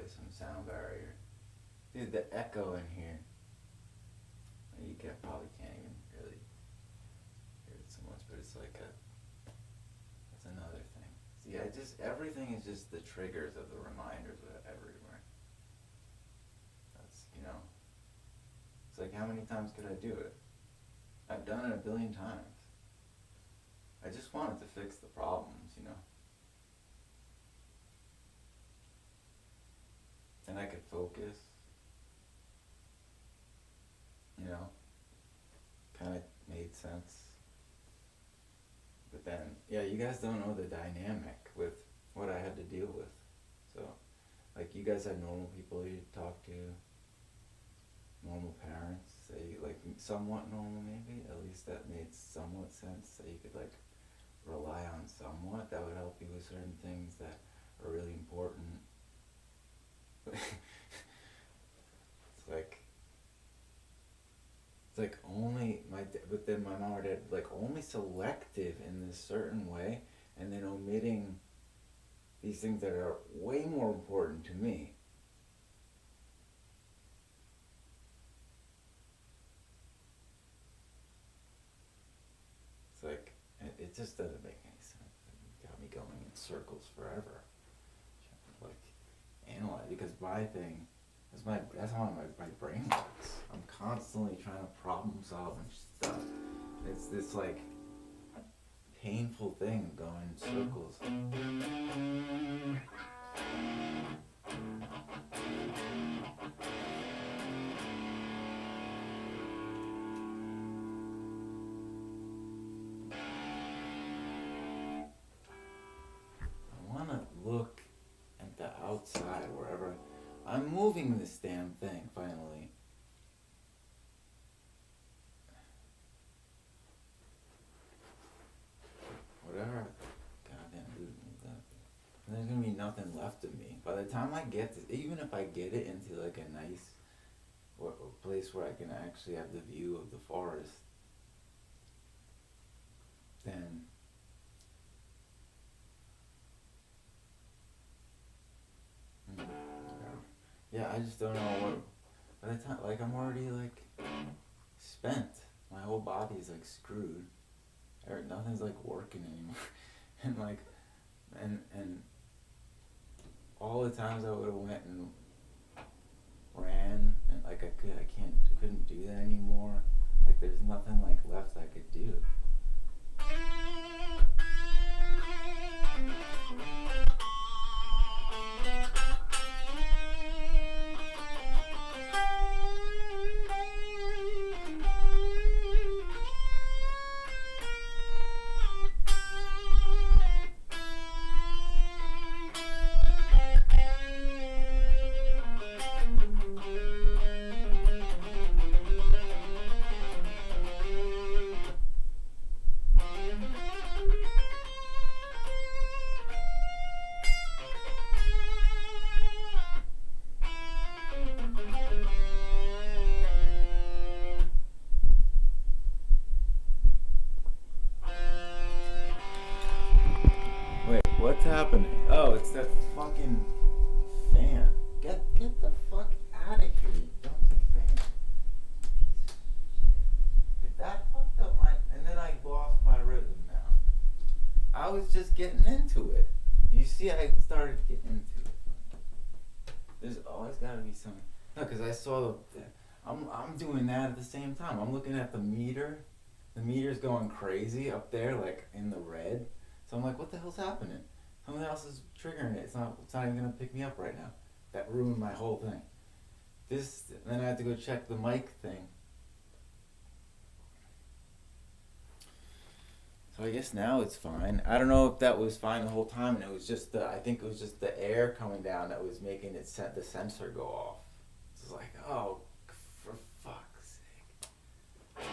some sound barrier. Dude, the echo in here. You probably can't even really hear it so much, but it's like that's another thing. So yeah, everything is just the triggers of the reminders everywhere. That's, it's like, how many times could I do it? I've done it a billion times. I just wanted to fix the problems. And I could focus. Kind of made sense. But then, yeah, you guys don't know the dynamic with what I had to deal with. So, like, you guys had normal people you talk to, normal parents, like, somewhat normal maybe, at least that made somewhat sense, that you could, like, rely on somewhat, that would help you with certain things that are really important. It's like only but then my mom or dad, like, only selective in this certain way, and then omitting these things that are way more important to me. It's like, it just doesn't make any sense. It got me going in circles forever. Like, analyze, because my thing, that's how my brain works. I'm constantly trying to problem solve and stuff. It's this, like, painful thing going in circles. I want to look at the outside wherever I'm moving this damn thing, finally. Whatever. Goddamn, dude. There's gonna be nothing left of me. By the time I get this, even if I get it into, like, a nice place where I can actually have the view of the forest, then yeah, I just don't know what. By the time, like, I'm already, like, spent. My whole body's, like, screwed. Nothing's, like, working anymore. And, like, and all the times I would have went and ran, and, like, I couldn't do that anymore. Like, there's nothing, like, left I could do. What's happening? Oh, it's that fucking fan. Get the fuck out of here, you dumb fan. If that fucked up and then I lost my rhythm now. I was just getting into it. You see, I started getting into it. There's always gotta be something. No, because I saw I'm doing that at the same time. I'm looking at the meter. The meter's going crazy up there, like, in the red. So I'm like, what the hell's happening? Something else is triggering it. It's not even gonna pick me up right now. That ruined my whole thing. Then I had to go check the mic thing. So I guess now it's fine. I don't know if that was fine the whole time, and I think it was just the air coming down that was making the sensor go off. It's like, oh, for fuck's sake.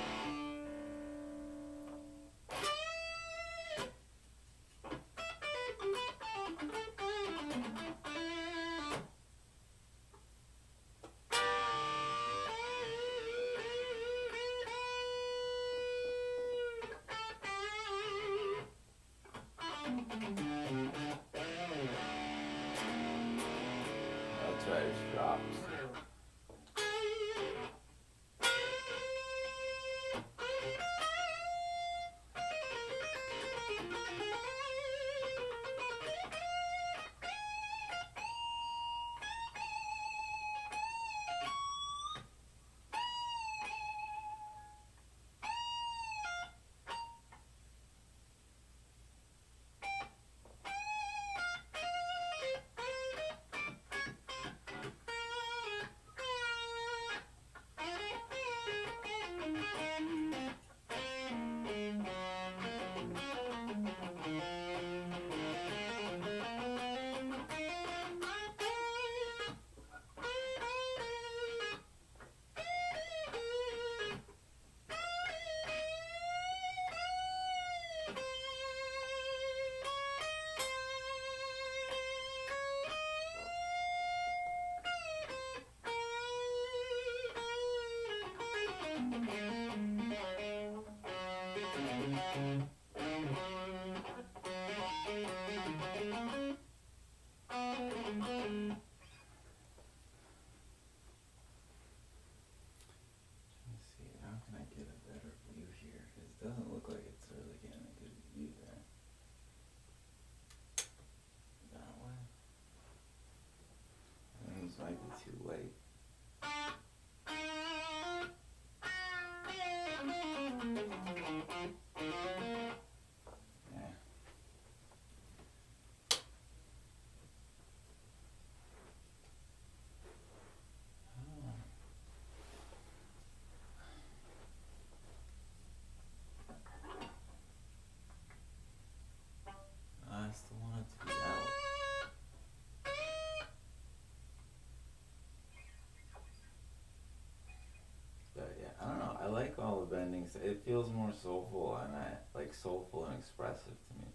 things. It feels more soulful and soulful and expressive to me.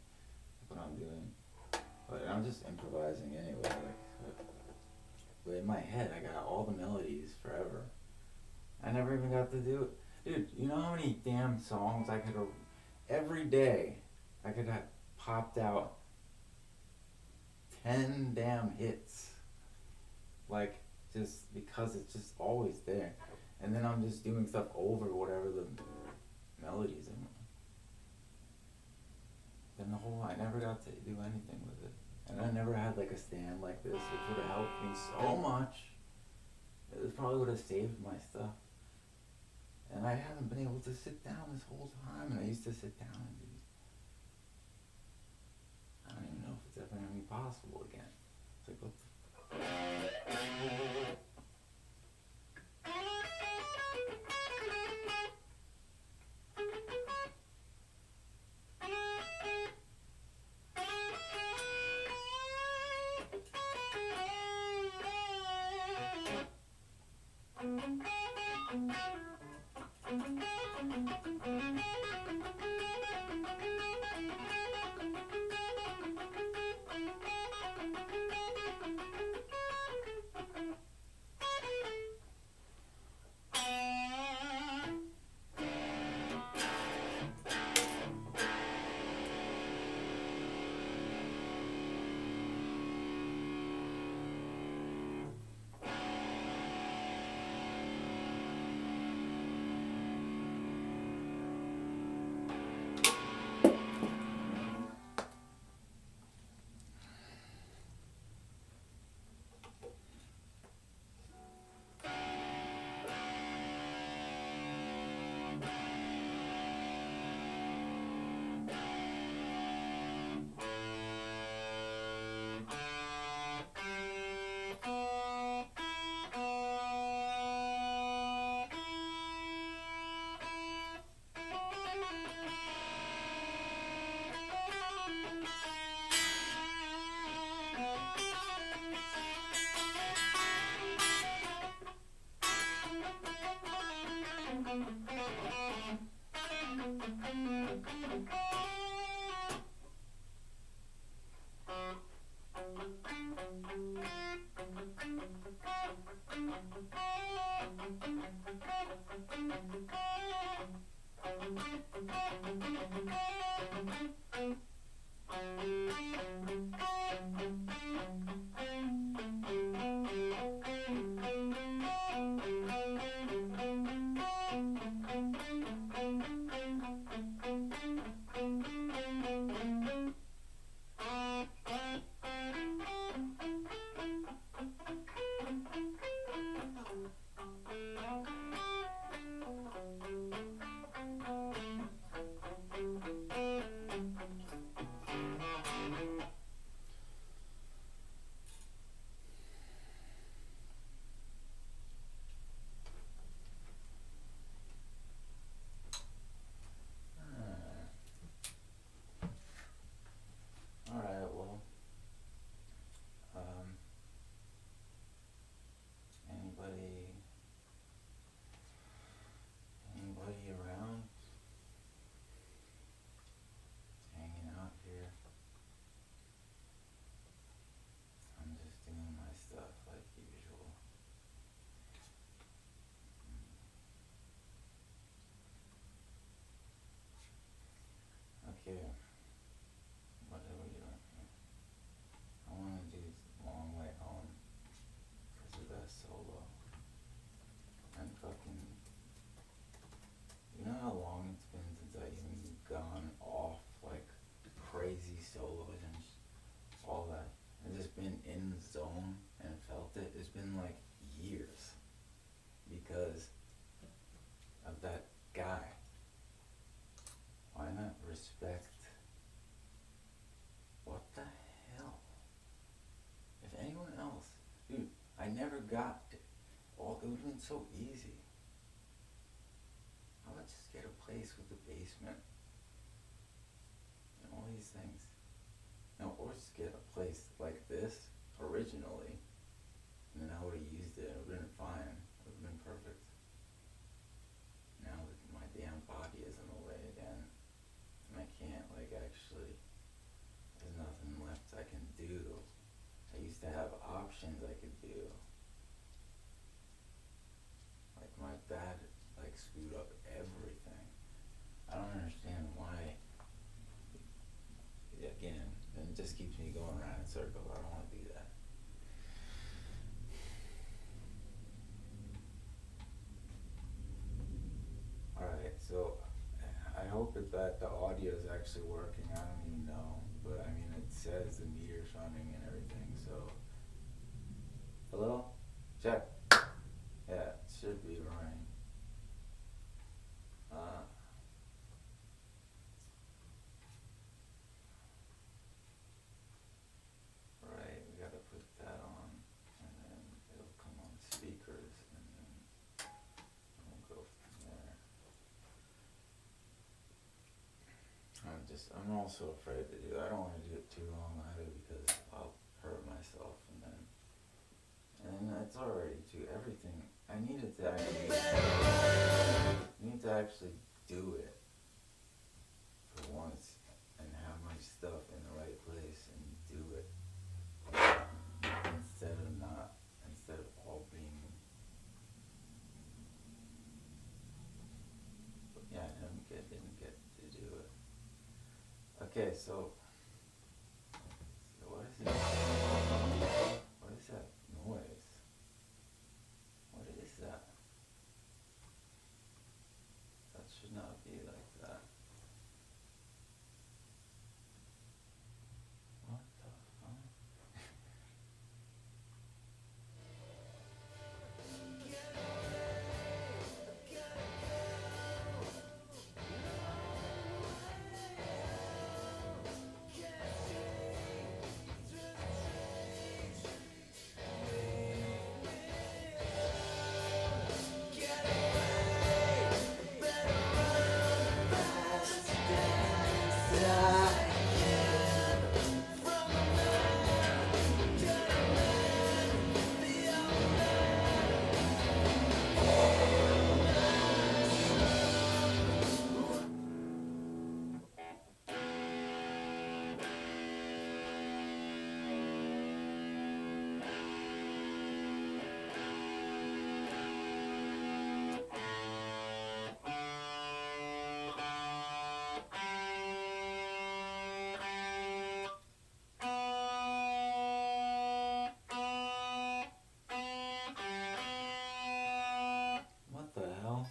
That's what I'm doing. But I'm just improvising anyway. But in my head, I got all the melodies forever. I never even got to do it. Dude, you know how many damn songs I could have... Every day, I could have popped out 10 damn hits. Just because it's just always there. And then I'm just doing stuff over whatever the melodies are. Then I never got to do anything with it. And I never had a stand like this, which would have helped me so much. It probably would have saved my stuff. And I haven't been able to sit down this whole time, and I used to sit down and do. I don't even know if it's ever going to be possible again. It's what the... Anybody around? Hanging out here? I'm just doing my stuff like usual. Okay. What are we doing here? I want to do Long Way Home because of that solo. And fucking... You know how long it's been since I even gone off crazy solos and all that? I've just been in the zone and felt it. It's been years because of that guy. Why not respect? What the hell? If anyone else, dude, I never got it. It would have been so easy. How about just get a place with a basement and all these things? No, or just get a place like this originally, and then I would have used it. It would have been fine. It would have been perfect. Now that my damn body just keeps me going around in circles. I don't want to do that. Alright, so I hope that the audio is actually working. I don't even know. But I mean, it says the meter's running and everything, so. Hello? Check. Yeah, it should be running. Right, we gotta put that on, and then it'll come on speakers, and then we'll go from there. I'm also afraid to do it. I don't want to do it too long either because I'll hurt myself, and it's already too, everything, I need to actually do it for once and have my stuff in the right place and do it instead of all being, yeah, I didn't get to do it. Okay, so what is it? What is that noise? What is that? That should not be like that. What the fuck? What the hell?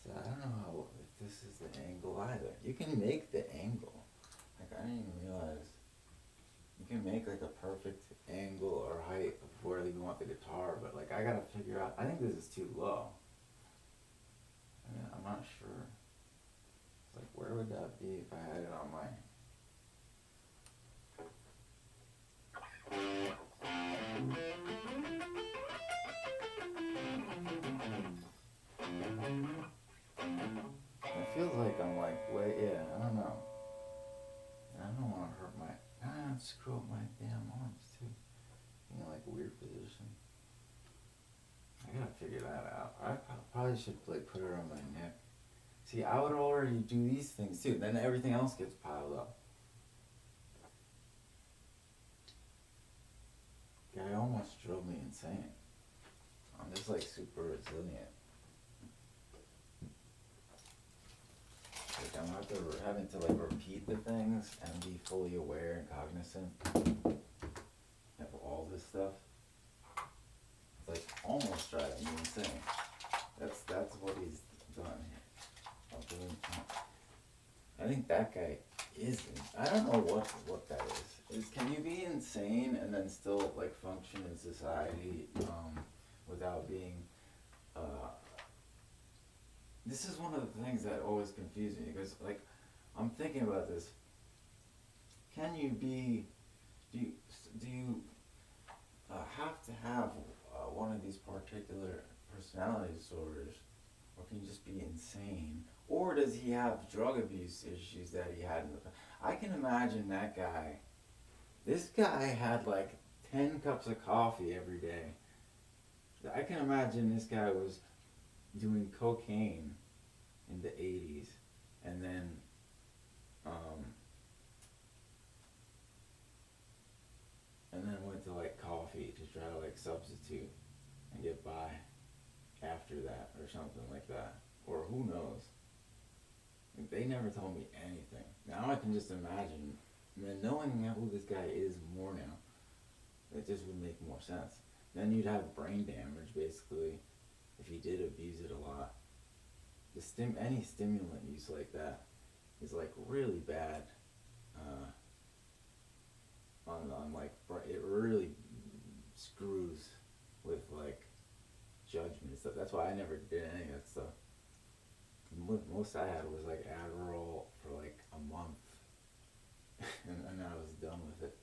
So I don't know if this is the angle either. You can make the angle. Like, I didn't even realize. You can make like a perfect angle or height of where you want the guitar, but like I gotta figure out, I think this is too low. I mean, I'm not sure. It's like, where would that be if I had it on my... It feels like I'm like way, yeah, I don't know. I don't want to hurt my, screw up my damn arms too. In like a weird position. I gotta figure that out. I probably should like put it on my neck. See, I would already do these things too. Then everything else gets piled up. Guy almost drove me insane. I'm just like super resilient. Like I'm having to like repeat the things and be fully aware and cognizant of all this stuff. It's like almost driving me insane. That's what he's done here. I think that guy isn't. I don't know what that is. Can you be insane and then still like function in society without being? This is one of the things that always confuse me because like I'm thinking about this. Can you be? Do you have to have one of these particular personality disorders, or can you just be insane? Or does he have drug abuse issues that he had in the past? I can imagine that guy. This guy had like 10 cups of coffee every day. I can imagine this guy was doing cocaine in the 80s and then um, went to like coffee to try to like substitute and get by after that or something like that. Or who knows? They never told me anything. Now I can just imagine, knowing who this guy is more now, it just would make more sense. Then you'd have brain damage basically if he did abuse it a lot. Any stimulant use like that is like really bad. On like it really screws with like judgment and stuff. That's why I never did any of that stuff. Most I had was like Adderall for like a month, and I was done with it.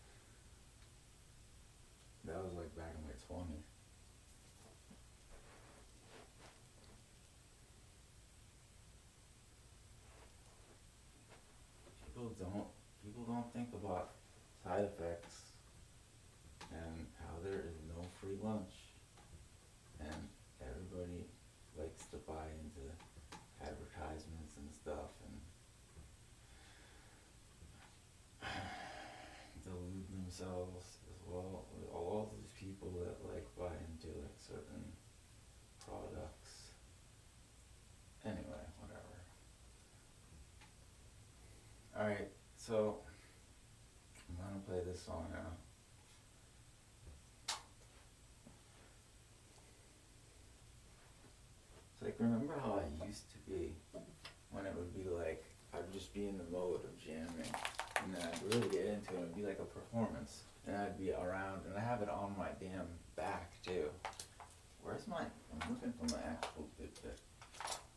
That was like back in my 20s. People don't think about side effects and how there is no free lunch, and everybody likes to buy into advertisements and stuff and delude themselves as well. All these people that like buy into like certain products. Anyway, whatever. Alright, so I'm gonna play this song now. It's like, remember how I used to be when it would be like, I'd just be in the mode of jamming and then I'd really get into it. It'd be like a performance and I'd be around and I have it on my damn back too. Where's my, I'm looking for my actual Fitbit.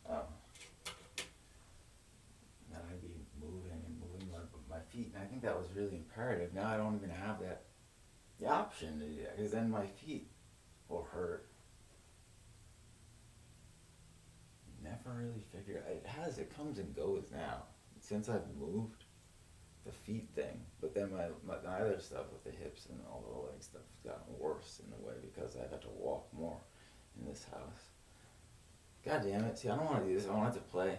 And then I'd be moving my feet, and I think that was really imperative. Now I don't even have the option to do that, because then my feet will hurt. Never really figured, it comes and goes now. Since I've moved, the feet thing, but then my other stuff with the hips and all the leg stuff has gotten worse in a way because I've had to walk more in this house. God damn it, see, I don't want to do this, I want it to play.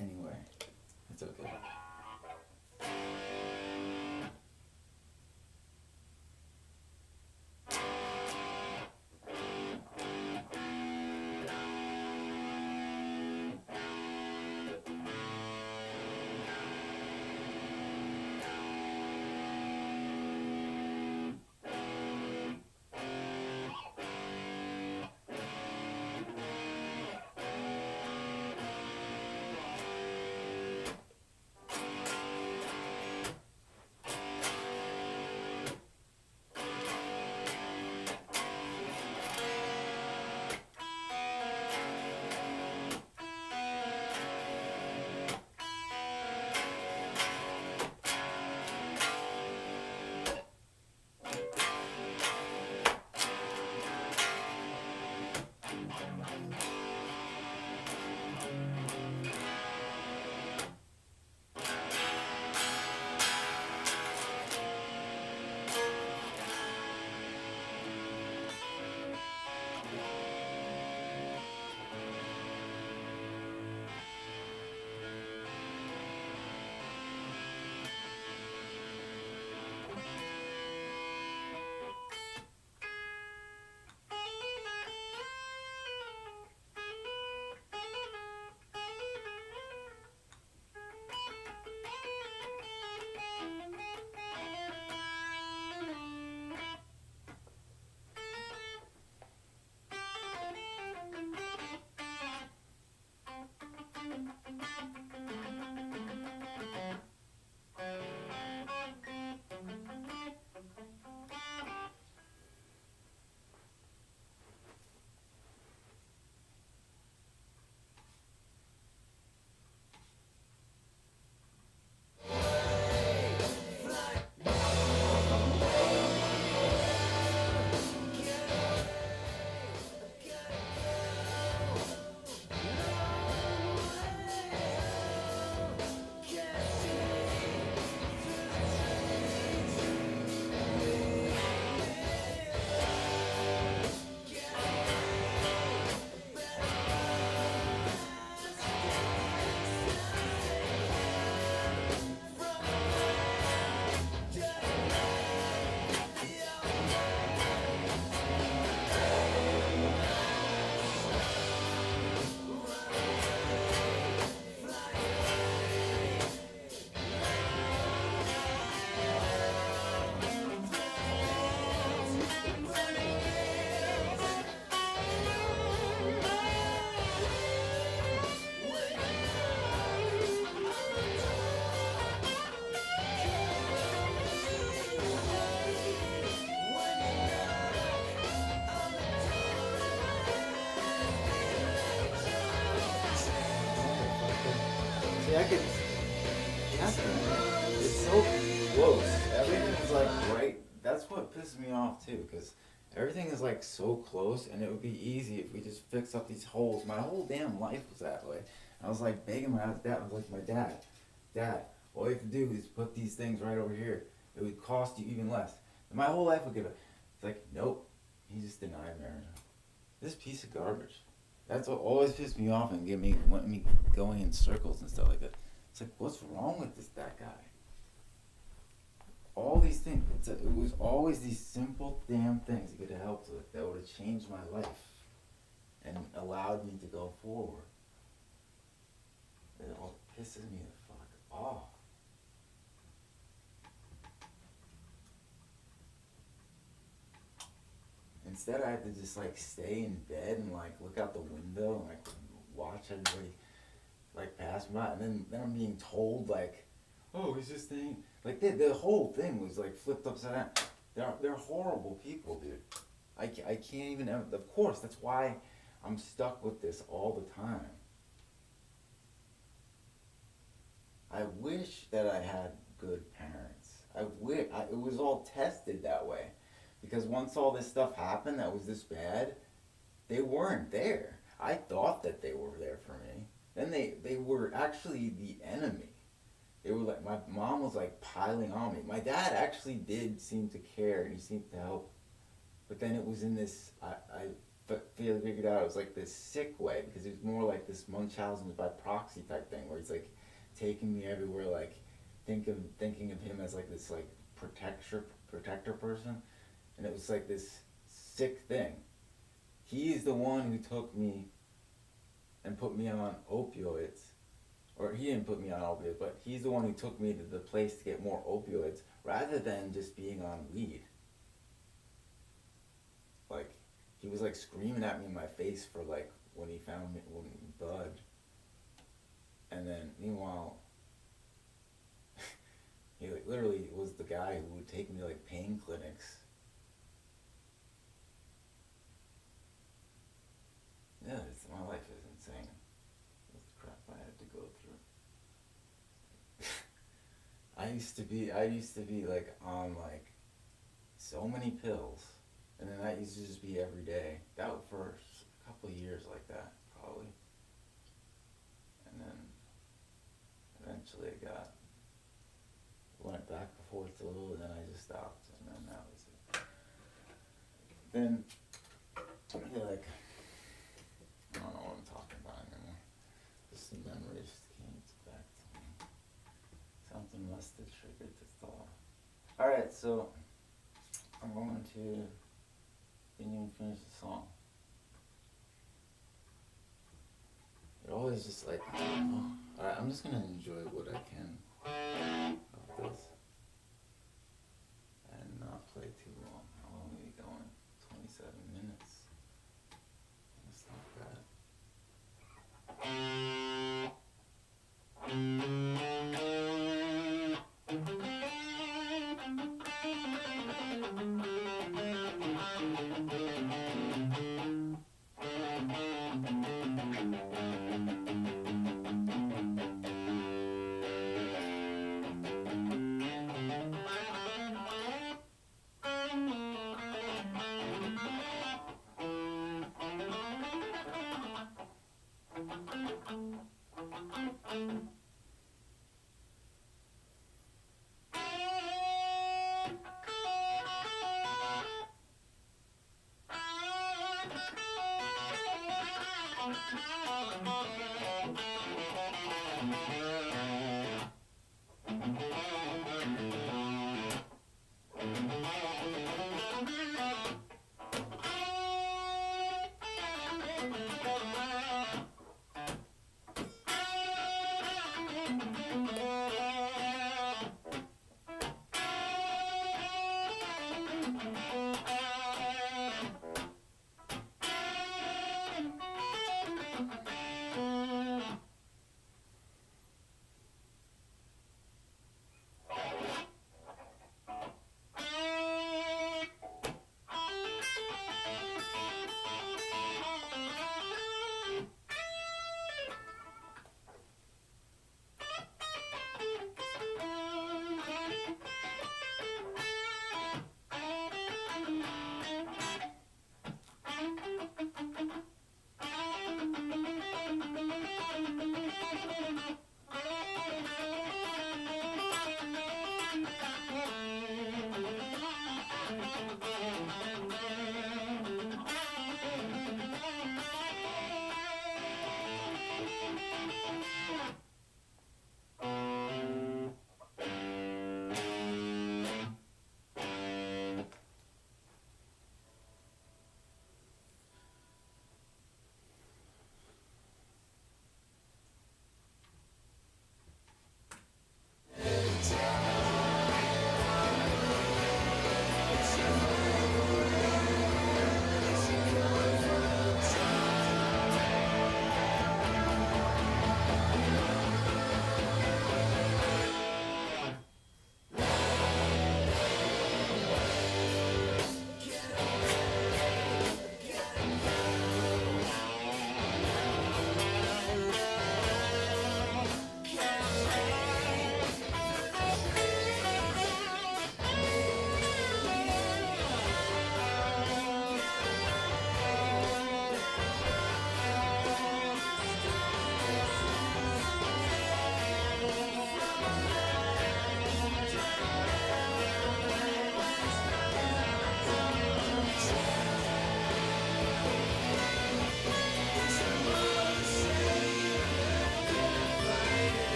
Anyway, it's okay. See, I could. Definitely. It's so close. Everything's like right. That's what pisses me off too, because everything is like so close, and it would be easy if we just fix up these holes. My whole damn life was that way. I was like begging my dad. I was like, Dad, all you have to do is put these things right over here. It would cost you even less. And my whole life would give it. It's like, nope. He just denied marriage. This piece of garbage. That's what always pissed me off and want me going in circles and stuff like that. It's like, what's wrong with that guy? All these things. It was always these simple damn things he could have helped with that would have changed my life and allowed me to go forward. It all pisses me the fuck off. Instead, I had to just like stay in bed and like look out the window and like watch everybody like pass me by, and then I'm being told like, oh, he's just saying like the whole thing was like flipped upside down. They're horrible people, dude. I can't even. Of course, that's why I'm stuck with this all the time. I wish that I had good parents. It was all tested that way. Because once all this stuff happened that was this bad, they weren't there. I thought that they were there for me. Then they were actually the enemy. They were like, my mom was like piling on me. My dad actually did seem to care and he seemed to help. But then it was in this, I figured out it was like this sick way, because it was more like this Munchausen's by proxy type thing where he's like taking me everywhere, like thinking of him as like this like protector person. And it was like this sick thing. He's the one who took me and put me on opioids. Or he didn't put me on opioids, but he's the one who took me to the place to get more opioids rather than just being on weed. Like, he was like screaming at me in my face for like when he found me, bud. And then meanwhile, he like literally was the guy who would take me to like pain clinics. Yeah, my life is insane. That's the crap I had to go through. I used to be like on like so many pills, and then that used to just be every day. That was for a couple of years like that, probably. And then eventually went back and forth a little, and then I just stopped, and then that was it. Then, like, I don't know what I'm talking about anymore. Just the memories just came back to me. Something must have triggered the thought. Alright, so I'm going to didn't even finish the song. It always just like, oh. Alright, I'm just gonna enjoy what I can of this and not play too long. How long are we going? 27 minutes. That's not bad.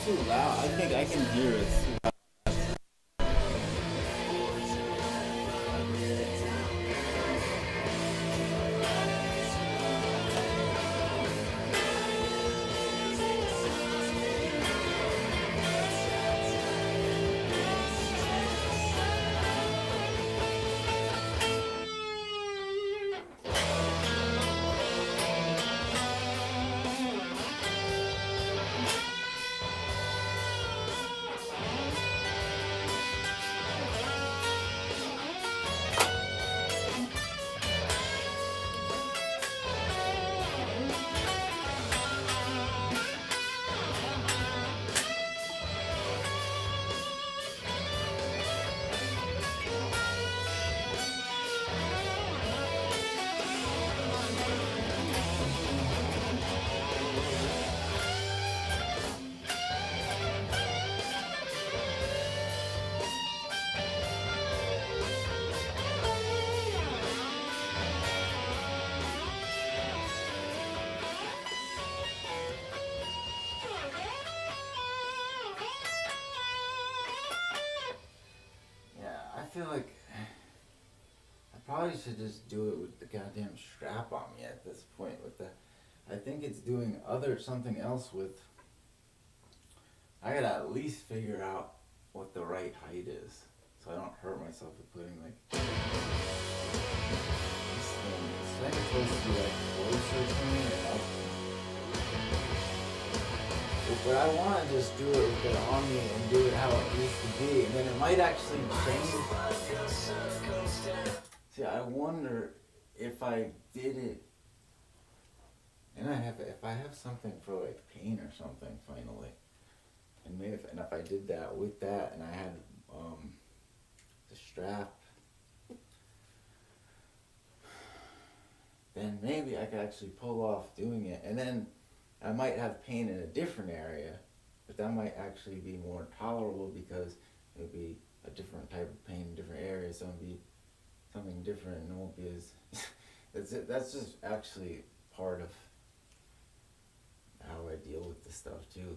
too loud. I think I can hear it too loud. I feel like I probably should just do it with the goddamn strap on me at this point. With the, I think it's doing something else with. I gotta at least figure out what the right height is, so I don't hurt myself with putting like this thing. This thing is supposed to be like closer to me and up. But I want to just do it with it on me and do it how it used to be, and then it might actually change. See, I wonder if I did it, and if I have something for like pain or something finally, and maybe if I did that with that, and I had the strap, then maybe I could actually pull off doing it, and then I might have pain in a different area, but that might actually be more tolerable because it would be a different type of pain in different areas, so it would be something different, and it won't be as, that's just actually part of how I deal with this stuff too,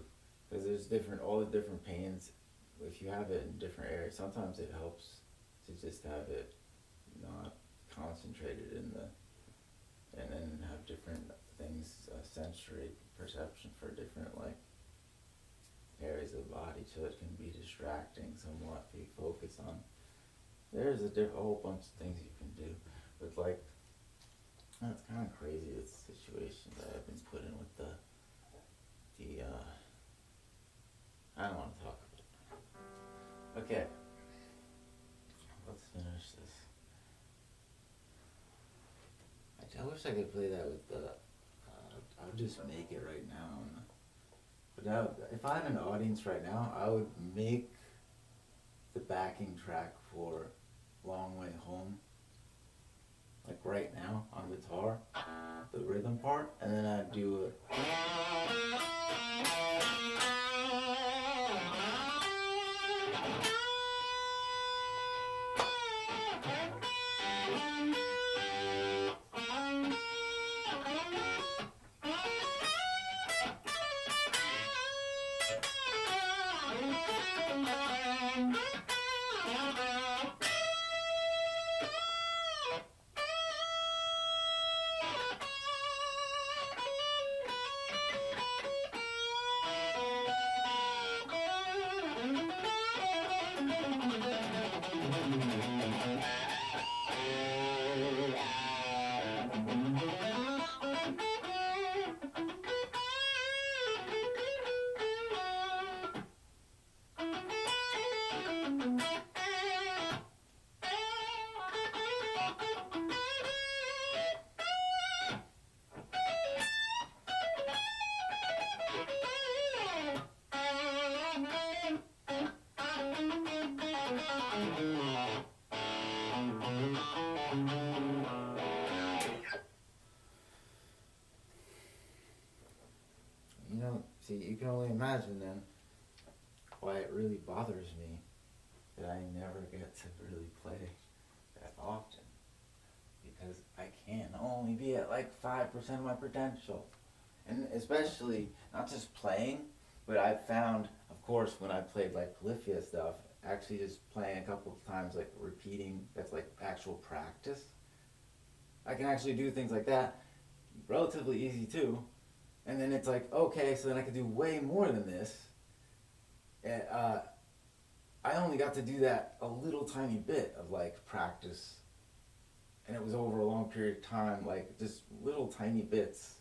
because there's all the different pains, if you have it in different areas, sometimes it helps to just have it not concentrated in and then have different things, sensory perception for different like areas of the body, so it can be distracting somewhat if you focus on. There's a whole bunch of things you can do, but like, it's kind of crazy, this situation that I've been put in with the I don't want to talk about it. Okay, let's finish this. I wish I could play that with the, I'll just make it right now. But if I had an audience right now, I would make the backing track for Long Way Home, like right now on guitar, the rhythm part, and then I'd do it. See, you can only imagine then why it really bothers me that I never get to really play that often, because I can only be at like 5% of my potential, and especially not just playing, But I found, of course, when I played like Polyphia stuff, actually just playing a couple of times, like repeating, that's like actual practice. I can actually do things like that, relatively easy too. And then it's like, okay, so then I could do way more than this. And I only got to do that a little tiny bit of like practice, and it was over a long period of time, like just little tiny bits,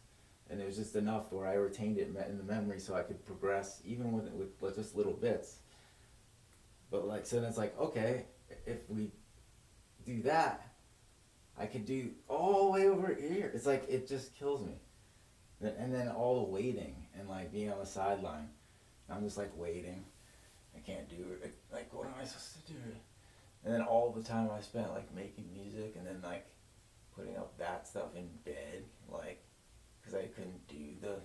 and it was just enough where I retained it in the memory, so I could progress even with just little bits. But like, so then it's like, okay, if we do that, I could do all the way over here. It's like it just kills me, and then all the waiting and like being on the sideline, I'm just like waiting. I can't do it. Like, what am I supposed to do? And then all the time I spent like making music and then like putting up that stuff in bed, like, because I couldn't do the.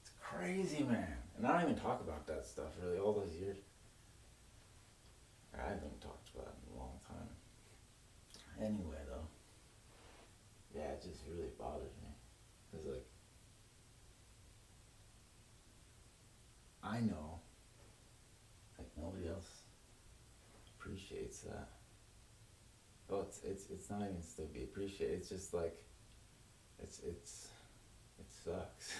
It's crazy, man. And I don't even talk about that stuff really all those years. I haven't talked about it in a long time. Anyway, though, yeah, it just really bothers me. Because, like, I know, like, nobody else appreciates that. Well, it's not even to be appreciated. It's just like, it sucks.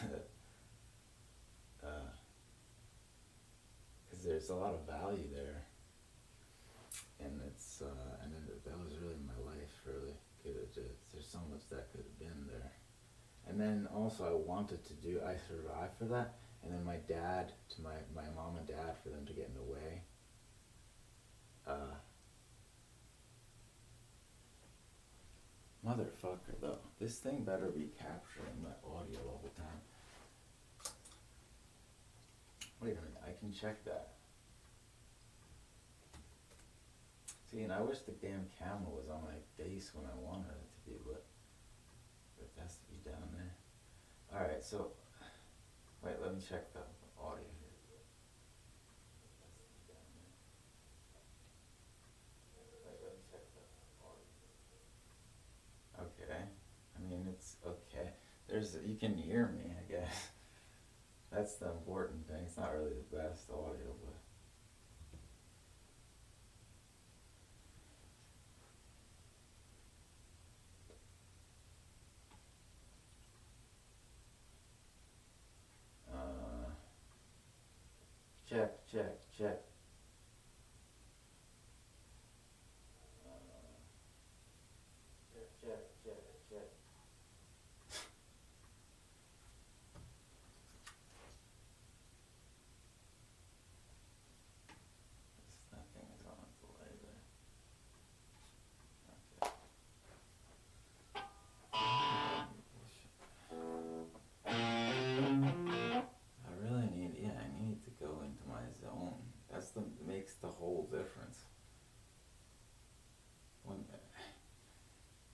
Because there's a lot of value there. And it's and then that was really my life. Really, there's so much that could have been there. And then also I wanted to do. I survived for that. And then my dad, to my mom and dad, for them to get in the way. Motherfucker, though, this thing better be capturing my audio all the time. Wait a minute, I can check that. See, and I wish the damn camera was on my face when I wanted it to be, but it has to be down there. Alright, so, wait, let me check the audio here. Okay, I mean, it's okay. You can hear me, I guess. That's the important thing. It's not really the best audio, but. Check, check, check. Check, check, check. Nothing is on delay there. I need to go into my zone. Makes the whole difference.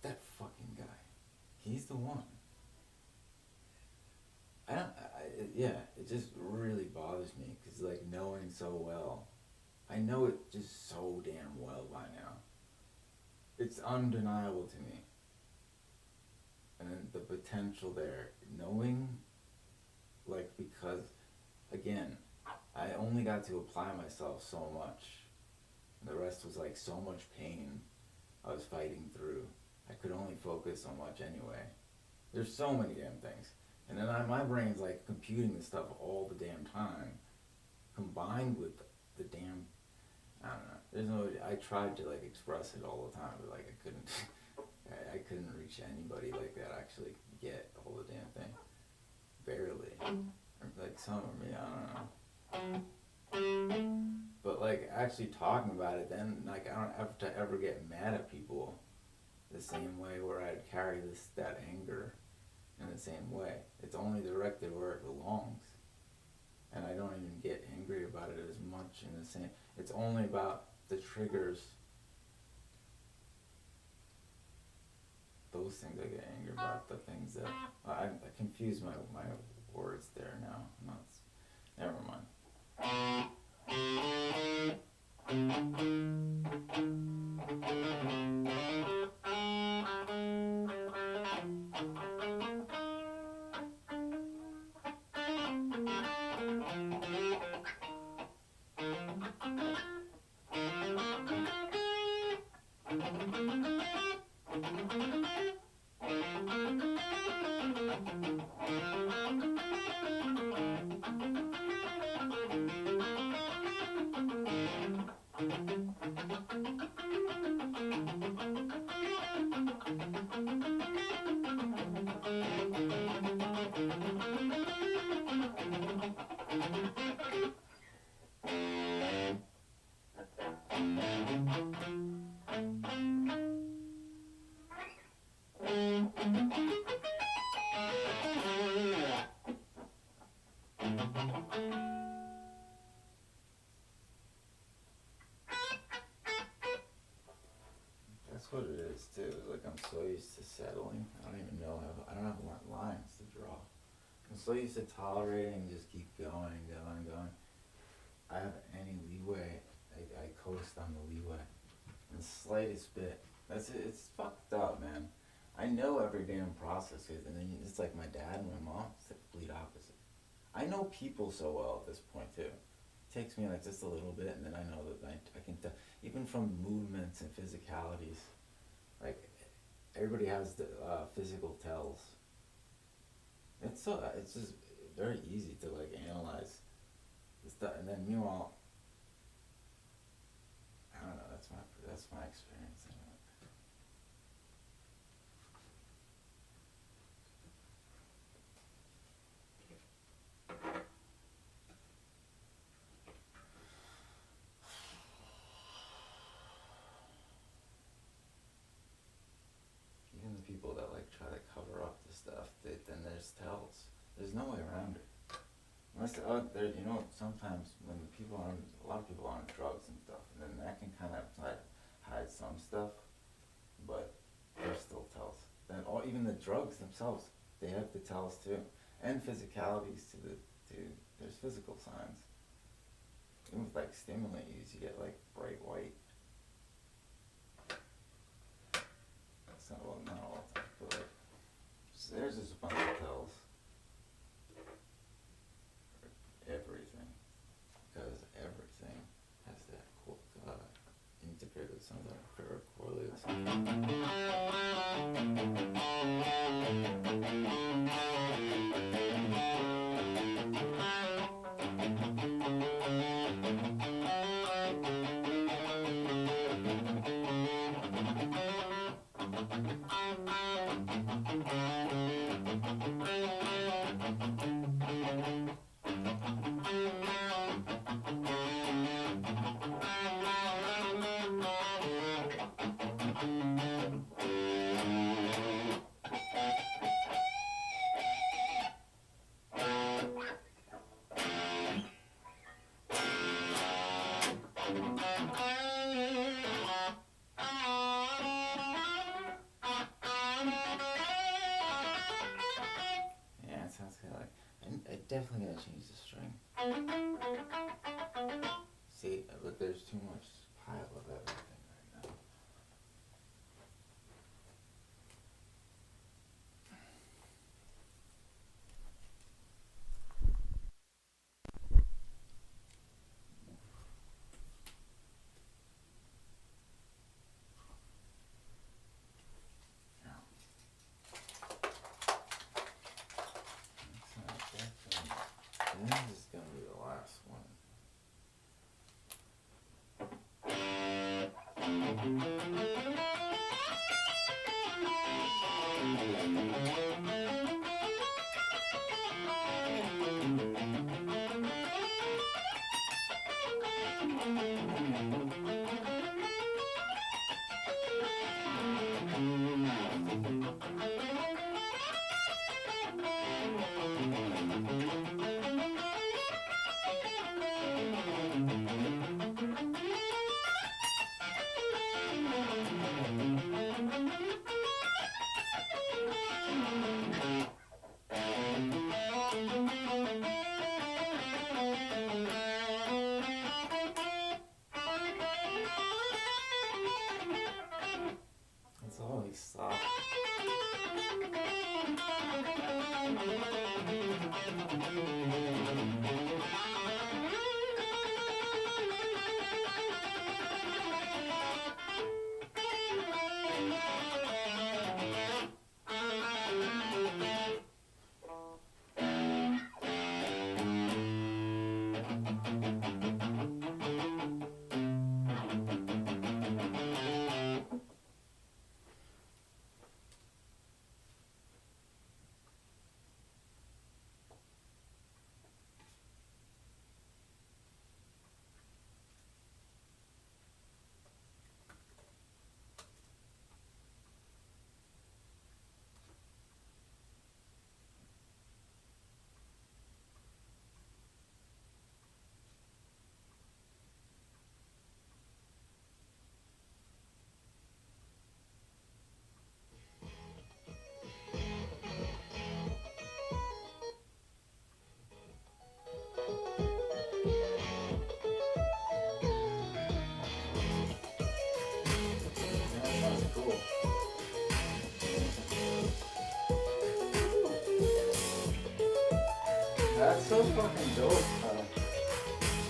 That fucking guy, he's the one. It just really bothers me, because like knowing so well, I know it just so damn well by now. It's undeniable to me. And then the potential there, knowing, like, because, again, I only got to apply myself so much. The rest was like so much pain I was fighting through. I could only focus so much anyway. There's so many damn things. And then my brain's like computing this stuff all the damn time, combined with the damn, I don't know, I tried to like express it all the time, but like I couldn't, I couldn't reach anybody like that actually get all the damn thing. Barely. Or like some of me, I don't know. But like actually talking about it, then like I don't have to ever get mad at people the same way where I'd carry that anger in the same way. It's only directed where it belongs. And I don't even get angry about it as much in the same. It's only about the triggers. Those things I get angry about. The things that I confuse my words there now. Never mind. used to settling. I don't even know how. I don't have lines to draw. I'm so used to tolerating and just keep going and going and going. I have any leeway, I coast on the leeway. The slightest bit. That's it. It's fucked up, man. I know every damn process is, and then it's like my dad and my mom. It's the complete opposite. I know people so well at this point too. It takes me like just a little bit, and then I know that I can tell, even from movements and physicalities. Like everybody has the physical tells. It's just very easy to like analyze the stuff, and then meanwhile, I don't know. That's my experience. Even the people that like try to cover up the stuff, then there's tells. There's no way around it. Unless sometimes when a lot of people are on drugs and stuff, and then that can kind of like hide some stuff, but there's still tells. Then even the drugs themselves, they have the tells too, and physicalities there's physical signs. Even with like stimulant use, you get like bright white. That's not all the time, but like there's just a bunch of tells. Everything, because everything has that integrated something or correlated something. Yeah, it sounds kind of like. I definitely gotta change the string. See, look, there's too much pile of everything right now. This is gonna be the last one.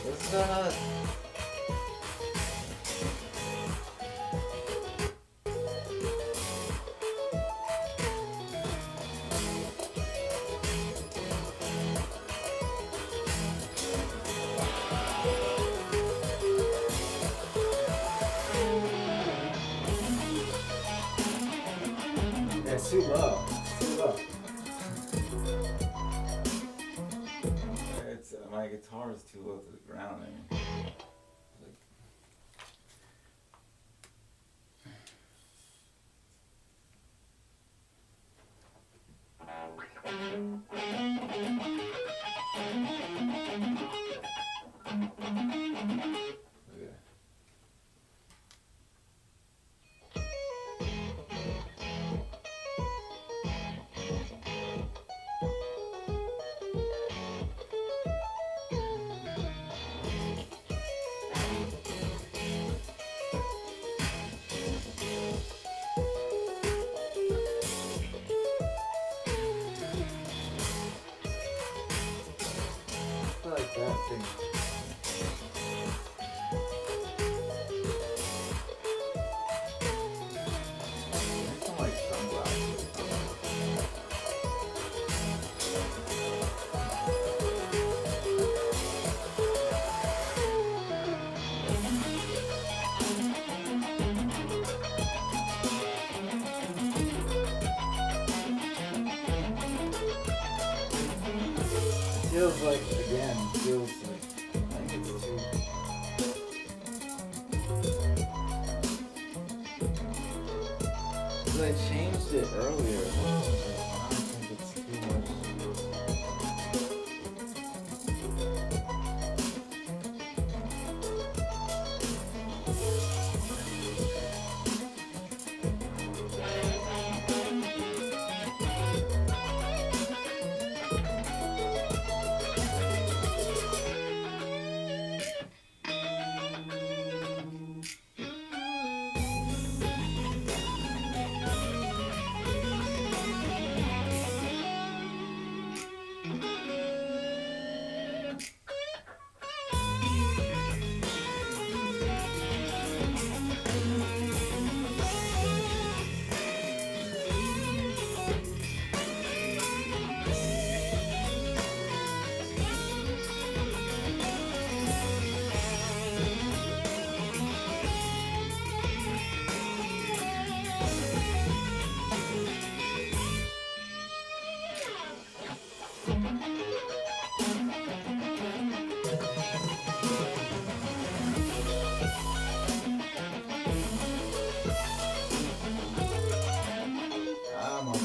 It's gonna. Yeah, it's too low. It's too low. It's my guitar is too low to the ground. I mean, like, look at I feel like that thing. There's some like sunglasses. It feels like, again, it feels like, I think it's too. Cause I changed it earlier. I don't think it's too much. I'm on the.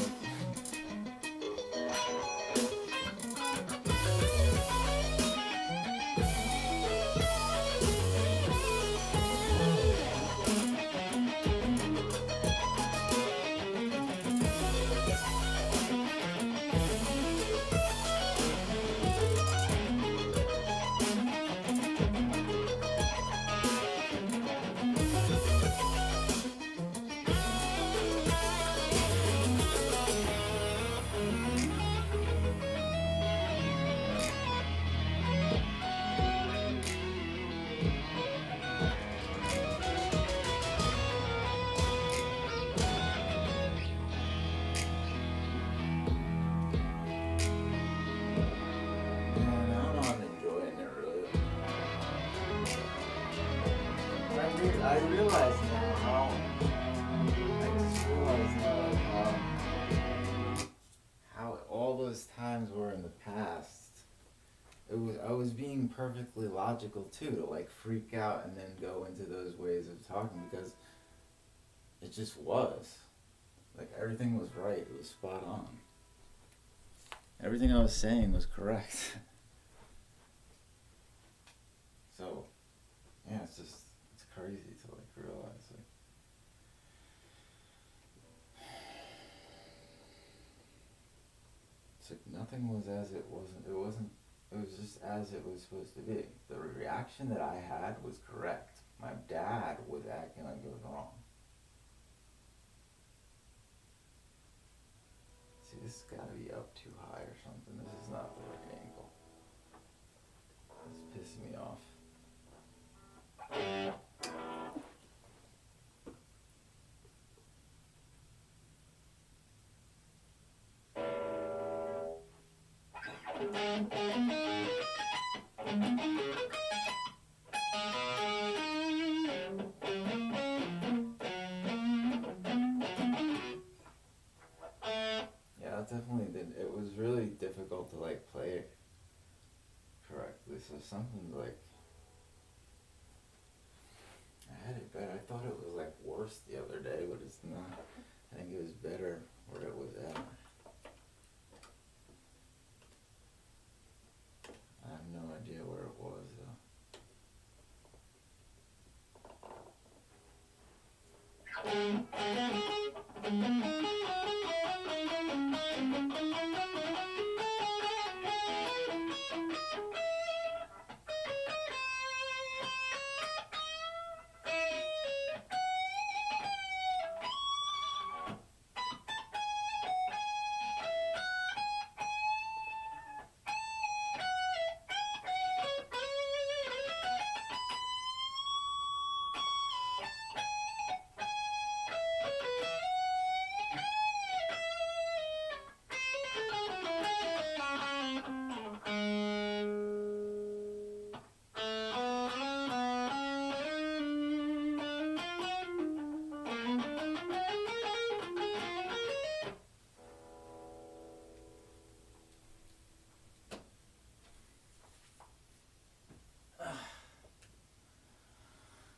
Man, I'm not enjoying it really. I realize now how. I just realize now like How all those times were in the past. I was being perfectly logical too, to like freak out and then go into those ways of talking because it just was. Like everything was right, it was spot on. Everything I was saying was correct. So, yeah, it's crazy to like realize like. It's like nothing was as it wasn't, it was just as it was supposed to be. The reaction that I had was correct. My dad was acting like it was wrong. See, this has gotta be up too high or something. This is not the right angle. pissing me off. Yeah, it definitely did. It was really difficult to like play it correctly. So something like I had it better. I thought it was like worse the other day, but it's not. I think it was better where it was at. I have no idea where it was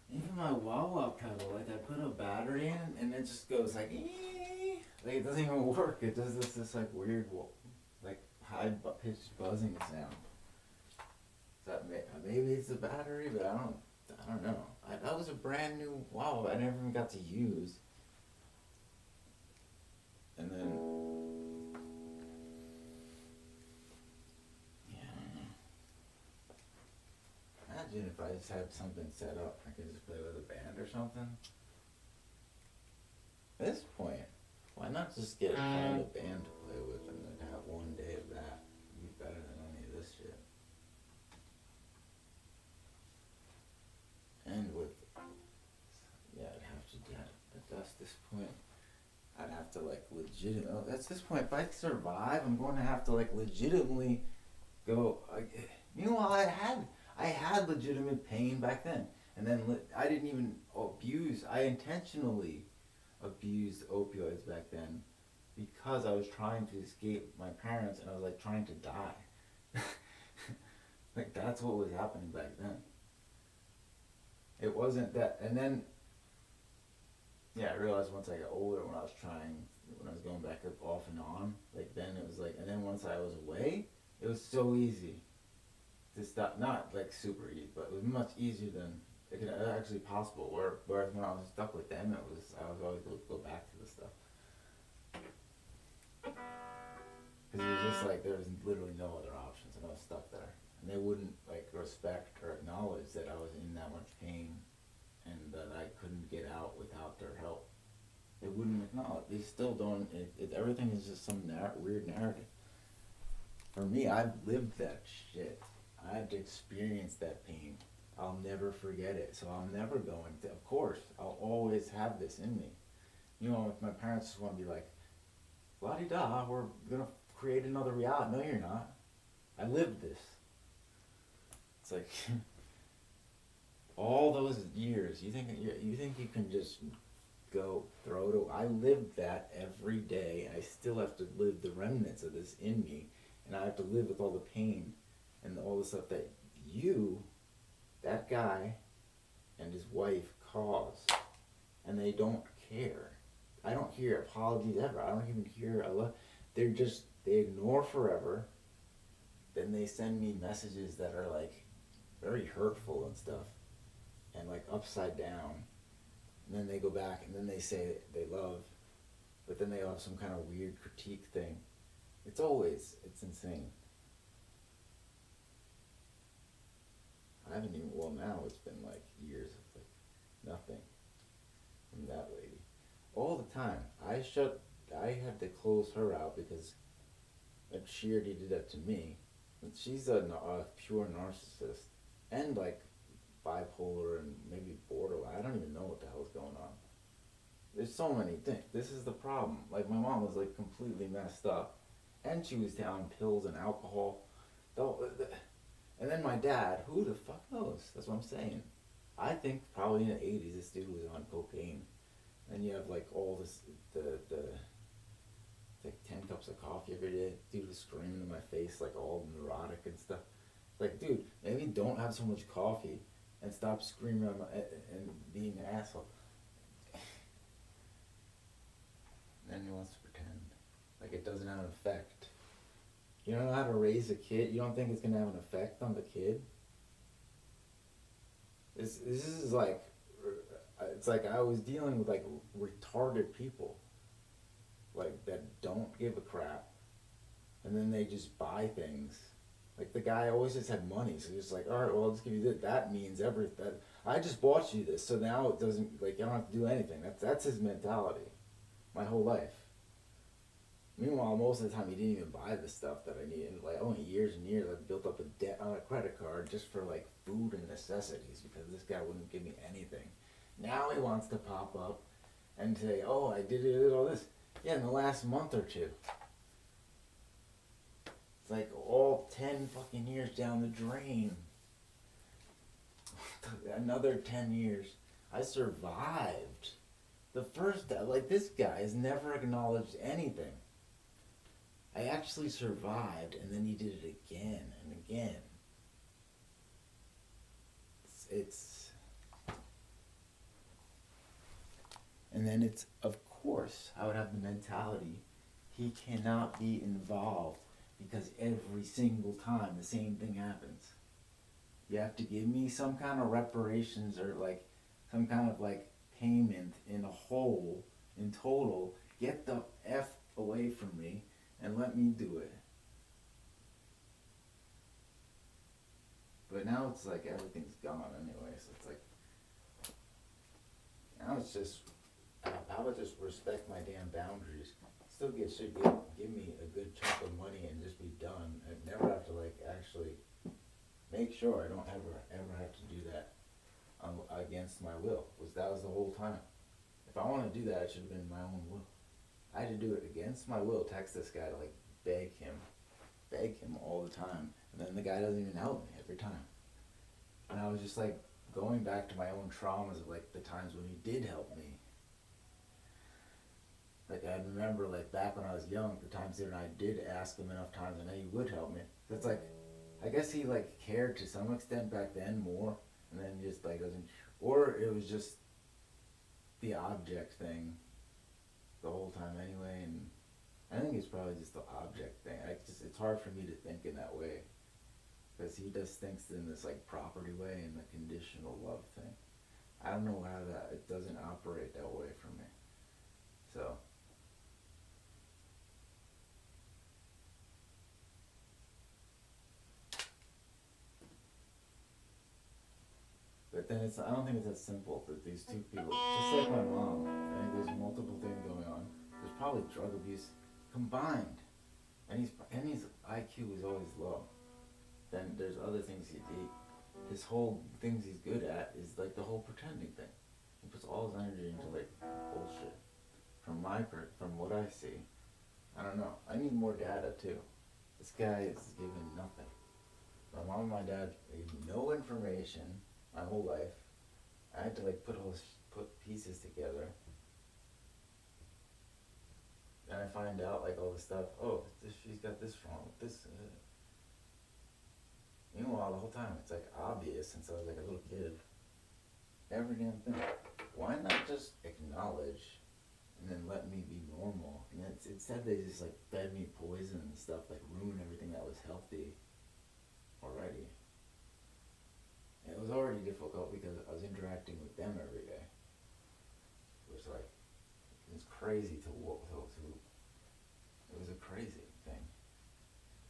even my wah-wah pedal, like I put a battery in and it just goes like ee! Like it doesn't even work. It does this like weird like high pitched buzzing sound. Maybe it's the battery, but I don't know. That was a brand new wah-wah I never even got to use. And then yeah, I don't know. Imagine if I just had something set up, I could just play with a band or something. At this point, why not just get a band to play with and then have one day of that? It'd be better than any of this shit. And with, yeah, I'd have to, at this point, I'd have to like at this point, if I survive, I'm going to have to like legitimately go, meanwhile I had legitimate pain back then. And then I didn't even I intentionally abused opioids back then because I was trying to escape my parents and I was like trying to die. Like that's what was happening back then. It wasn't that, and then, yeah, I realized once I got older when I was going back up off and on, like then it was like, and then once I was away, it was so easy to stop, not like super easy, but it was much easier than it could actually possible, whereas when I was stuck with them, I was always go back to the stuff. Because it was just like, there was literally no other options and I was stuck there. And they wouldn't like respect or acknowledge that I was in that much pain and that I couldn't get out without their help. They wouldn't acknowledge. They still don't. Everything is just some weird narrative. For me, I've lived that shit. I've experienced that pain. I'll never forget it. So I'm never going to. Of course, I'll always have this in me. You know, if my parents just want to be like, la-di-da, we're gonna create another reality. No, you're not. I lived this. It's like all those years. You think you can just go throw it away? I lived that every day. I still have to live the remnants of this in me, and I have to live with all the pain and all the stuff that that guy, and his wife caused, and they don't care. I don't hear apologies ever. I don't even hear they ignore forever. Then they send me messages that are like very hurtful and stuff, and like upside down. And then they go back and then they say they love, but then they have some kind of weird critique thing. It's insane. I haven't even, now it's been like years of like nothing from that lady. All the time. I had to close her out because she already did that to me. And she's a pure narcissist. and like bipolar and maybe borderline. I don't even know what the hell is going on. There's so many things. This is the problem. Like my mom was like completely messed up, and she was down pills and alcohol. And then my dad, who the fuck knows? That's what I'm saying. I think probably in the '80s this dude was on cocaine, and you have like all this the like 10 cups of coffee every day. Dude was screaming in my face like all neurotic and stuff. Like, dude, maybe don't have so much coffee and stop screaming and being an asshole. And then he wants to pretend like it doesn't have an effect. You don't know how to raise a kid. You don't think it's gonna have an effect on the kid. This is like, it's like I was dealing with like retarded people, like that don't give a crap, and then they just buy things. Like the guy always just had money, so he's just like, all right, well, I'll just give you this. That means everything. I just bought you this, so now it doesn't, like, I don't have to do anything. That's his mentality, my whole life. Meanwhile, most of the time, he didn't even buy the stuff that I needed. Like, only years and years, I built up a debt on a credit card just for like food and necessities because this guy wouldn't give me anything. Now he wants to pop up and say, oh, I did all this. Yeah, in the last month or two. It's like all 10 fucking years down the drain. Another 10 years. I survived. The first, like, this guy has never acknowledged anything. I actually survived, and then he did it again and again. It's and then it's, of course, I would have the mentality, he cannot be involved because every single time the same thing happens. You have to give me some kind of reparations or like some kind of like payment in a whole, in total. Get the F away from me and let me do it. But now it's like everything's gone anyway, so it's like, now it's just, how about just respect my damn boundaries? Should give me a good chunk of money and just be done. I'd never have to like actually make sure I don't ever have to do that against my will. That was the whole time. If I want to do that, it should have been my own will. I had to do it against my will. Text this guy to like beg him all the time, and then the guy doesn't even help me every time. And I was just like going back to my own traumas of like the times when he did help me. Like I remember like back when I was young, the times that I did ask him enough times and then he would help me. That's like, I guess he like cared to some extent back then more, and then just like doesn't, or it was just the object thing the whole time anyway. And I think it's probably just the object thing. It's hard for me to think in that way because he just thinks in this like property way and the conditional love thing. I don't know how it doesn't operate that way for me. So. But then I don't think it's that simple that these two people, just like my mom, I think there's multiple things going on. There's probably drug abuse combined. And his IQ is always low. Then there's other things his whole things he's good at is like the whole pretending thing. He puts all his energy into like bullshit. From what I see, I don't know. I need more data too. This guy is given nothing. My mom and my dad gave no information my whole life. I had to like put pieces together. And I find out like all this stuff. Oh, she's got this wrong with this. Meanwhile, the whole time it's like obvious since I was like a little kid. Every damn thing. Why not just acknowledge and then let me be normal? And instead they just like fed me poison and stuff, like ruined everything that was healthy already. And it was already difficult because I was interacting with them every day. It was like, it was crazy to it was a crazy thing.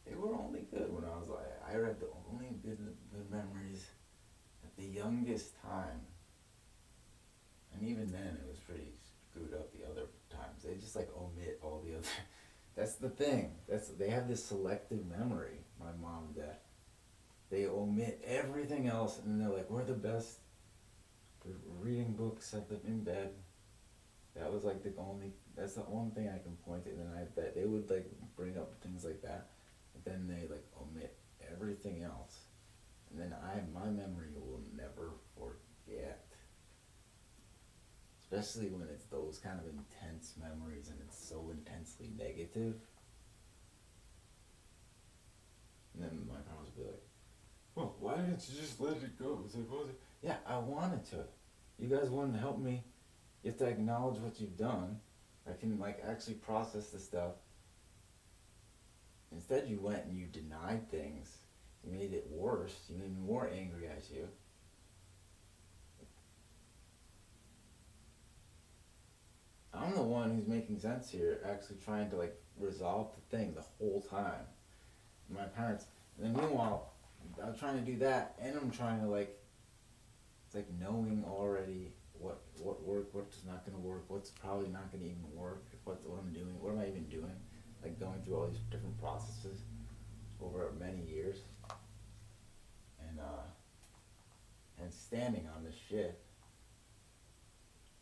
They were only good when I was like, I had the only good memories at the youngest time. And even then it was pretty screwed up the other times. They just like omit all the other, that's the thing. They have this selective memory, my mom and dad. they omit everything else, and they're like, we're the best. We're reading books in bed. That was like that's the only thing I can point to. And then I bet they would like bring up things like that, but then they like omit everything else. And then my memory will never forget. Especially when it's those kind of intense memories and it's so intensely negative. And then my parents would be like, well, why didn't you just let it go? It's like, what was it? Yeah, I wanted to. You guys wanted to help me. You have to acknowledge what you've done. I can like actually process the stuff. Instead you went and you denied things. You made it worse. You made me more angry at you. I'm the one who's making sense here, actually trying to like resolve the thing the whole time. My parents, and then meanwhile, I'm trying to do that, and I'm trying to like, it's like knowing already what worked, what's not gonna work, what's probably not gonna even work, what I'm doing, what am I even doing, like going through all these different processes over many years, and standing on this shit,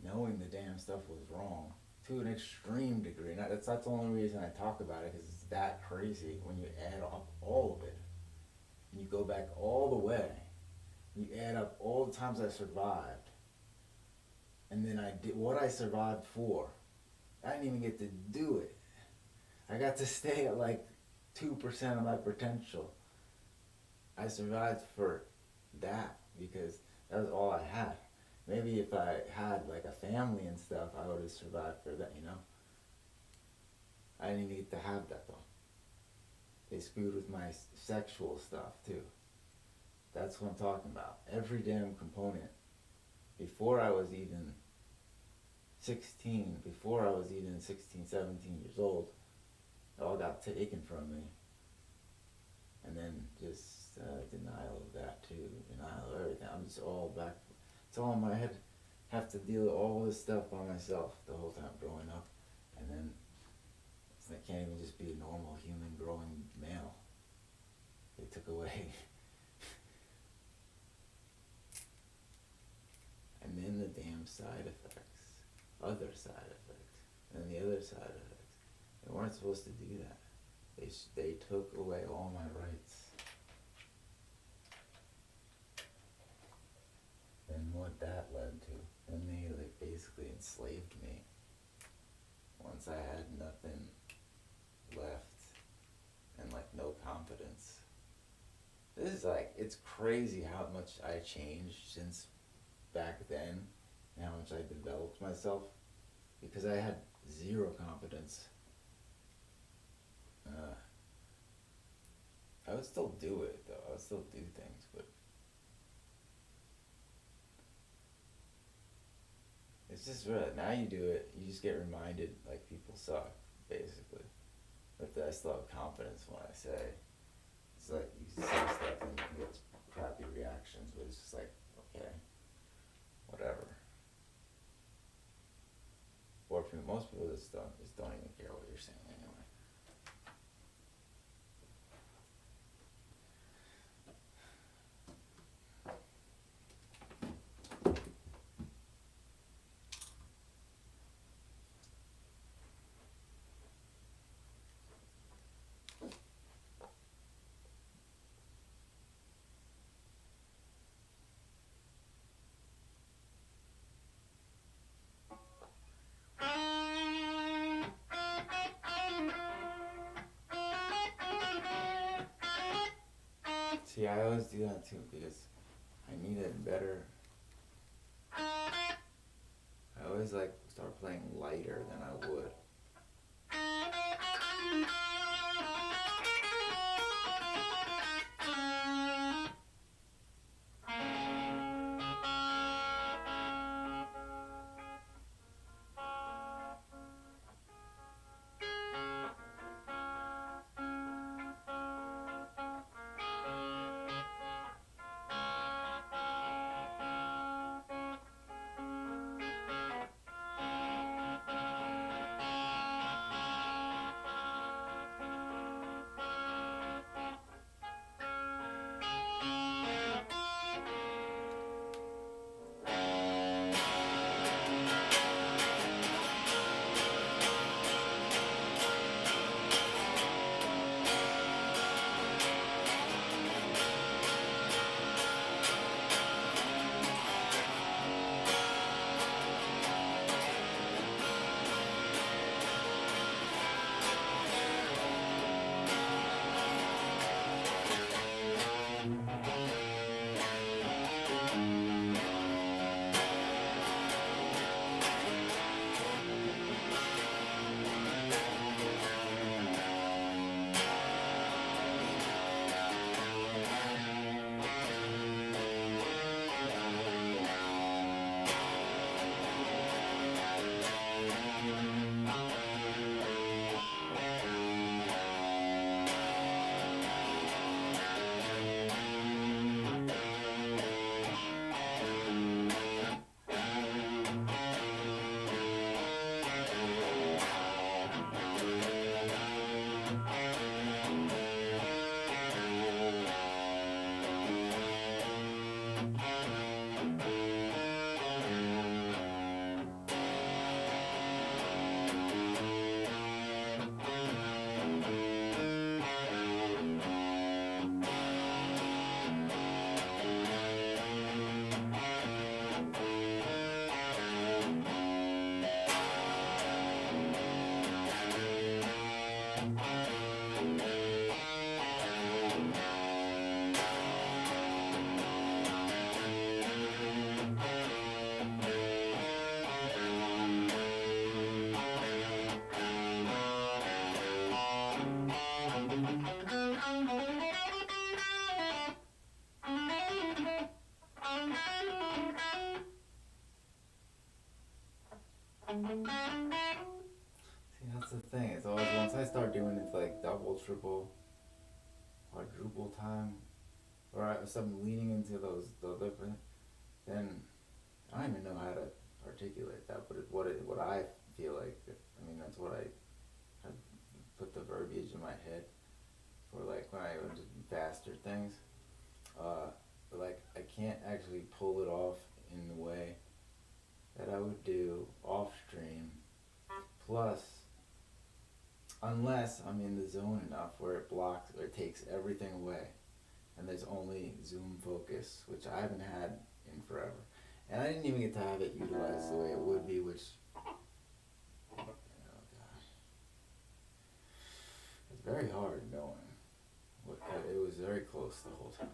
knowing the damn stuff was wrong to an extreme degree. And that's the only reason I talk about it, because it's that crazy when you add up all of it. And you go back all the way. You add up all the times I survived. And then I did what I survived for. I didn't even get to do it. I got to stay at like 2% of my potential. I survived for that because that was all I had. Maybe if I had like a family and stuff, I would have survived for that, you know? I didn't even get to have that though. They screwed with my sexual stuff too. That's what I'm talking about. Every damn component. Before I was even 16, 17 years old, it all got taken from me. And then just denial of that too, denial of everything. I'm just all back. It's all in my head. Have to deal with all this stuff by myself the whole time growing up. And then I can't even just be a normal human growing male. They took away. And then the damn side effects. Other side effects. And the other side effects. They weren't supposed to do that. They took away all my rights. And what that led to. Then they like basically enslaved me. Once I had nothing left and like no confidence. This is like, it's crazy how much I changed since back then and how much I developed myself, because I had zero confidence. I would still do it though, I would still do things, but it's just now you do it, you just get reminded like people suck, basically. But I still have confidence when I say, it's like you say stuff and you get crappy reactions, but it's just like, okay, whatever. Or for most people just don't even care what you're saying anyway. See, I always do that too because I need it better. I always like start playing lighter than I would. See, that's the thing. It's always once I start doing it like double, triple, quadruple time, or I start leaning into the different, then I don't even know how to articulate that. But what I feel like, I mean, that's what I have put the verbiage in my head for, like when I would do faster things. But like I can't actually pull it off in the way that I would do off stream. Plus, unless I'm in the zone enough where it blocks or it takes everything away, and there's only zoom focus, which I haven't had in forever, and I didn't even get to have it utilized the way it would be, which, oh gosh, it's very hard knowing. It was very close the whole time.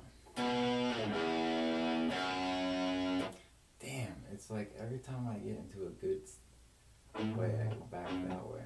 Damn, it's like every time I get into a good way, I go back that way.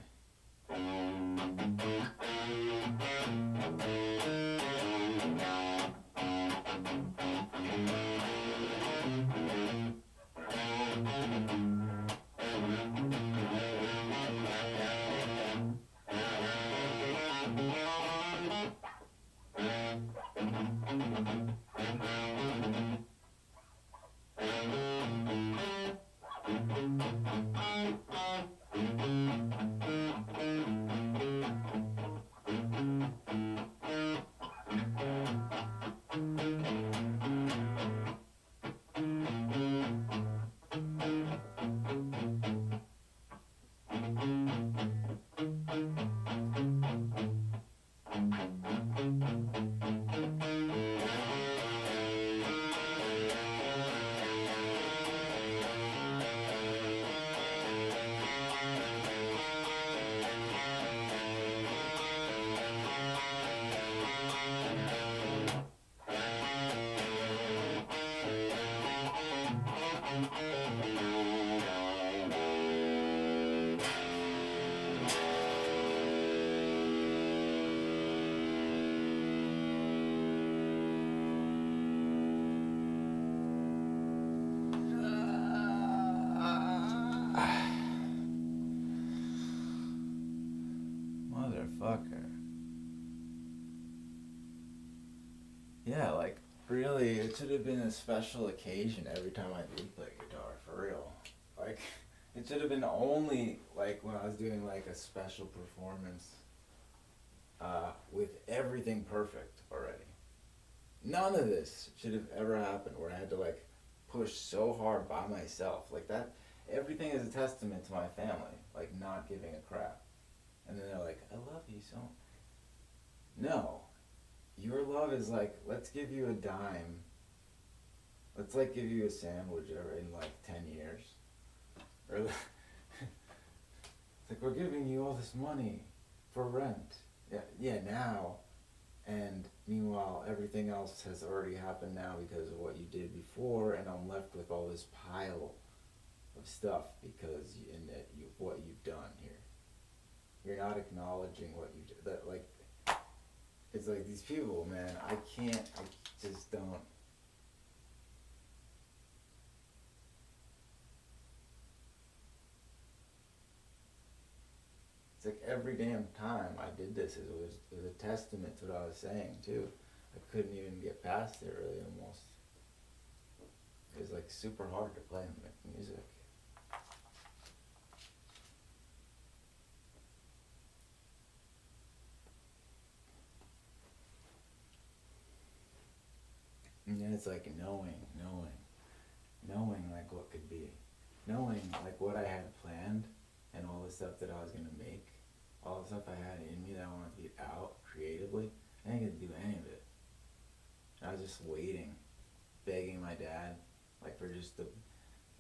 Motherfucker. Yeah, like, really, it should have been a special occasion every time I do play guitar, for real. Like, it should have been only, like, when I was doing, like, a special performance, with everything perfect already. None of this should have ever happened where I had to, like, push so hard by myself. Like, that, everything is a testament to my family, like, not giving a crap. And then they're like, I love you so. No. Your love is like, let's give you a dime. Let's like give you a sandwich in like 10 years. Or it's like, we're giving you all this money for rent. Yeah, now. And meanwhile, everything else has already happened now because of what you did before, and I'm left with all this pile of stuff because what you've done here. You're not acknowledging what you did. That, like, it's like these people, man, I just don't. It's like every damn time I did this, it was a testament to what I was saying, too. I couldn't even get past it, really, almost. It was, like, super hard to play music. And then it's it's like knowing like what could be, knowing like what I had planned, and all the stuff that I was gonna make, all the stuff I had in me that I wanted to get out creatively. I didn't get to do any of it. I was just waiting, begging my dad, like for just the,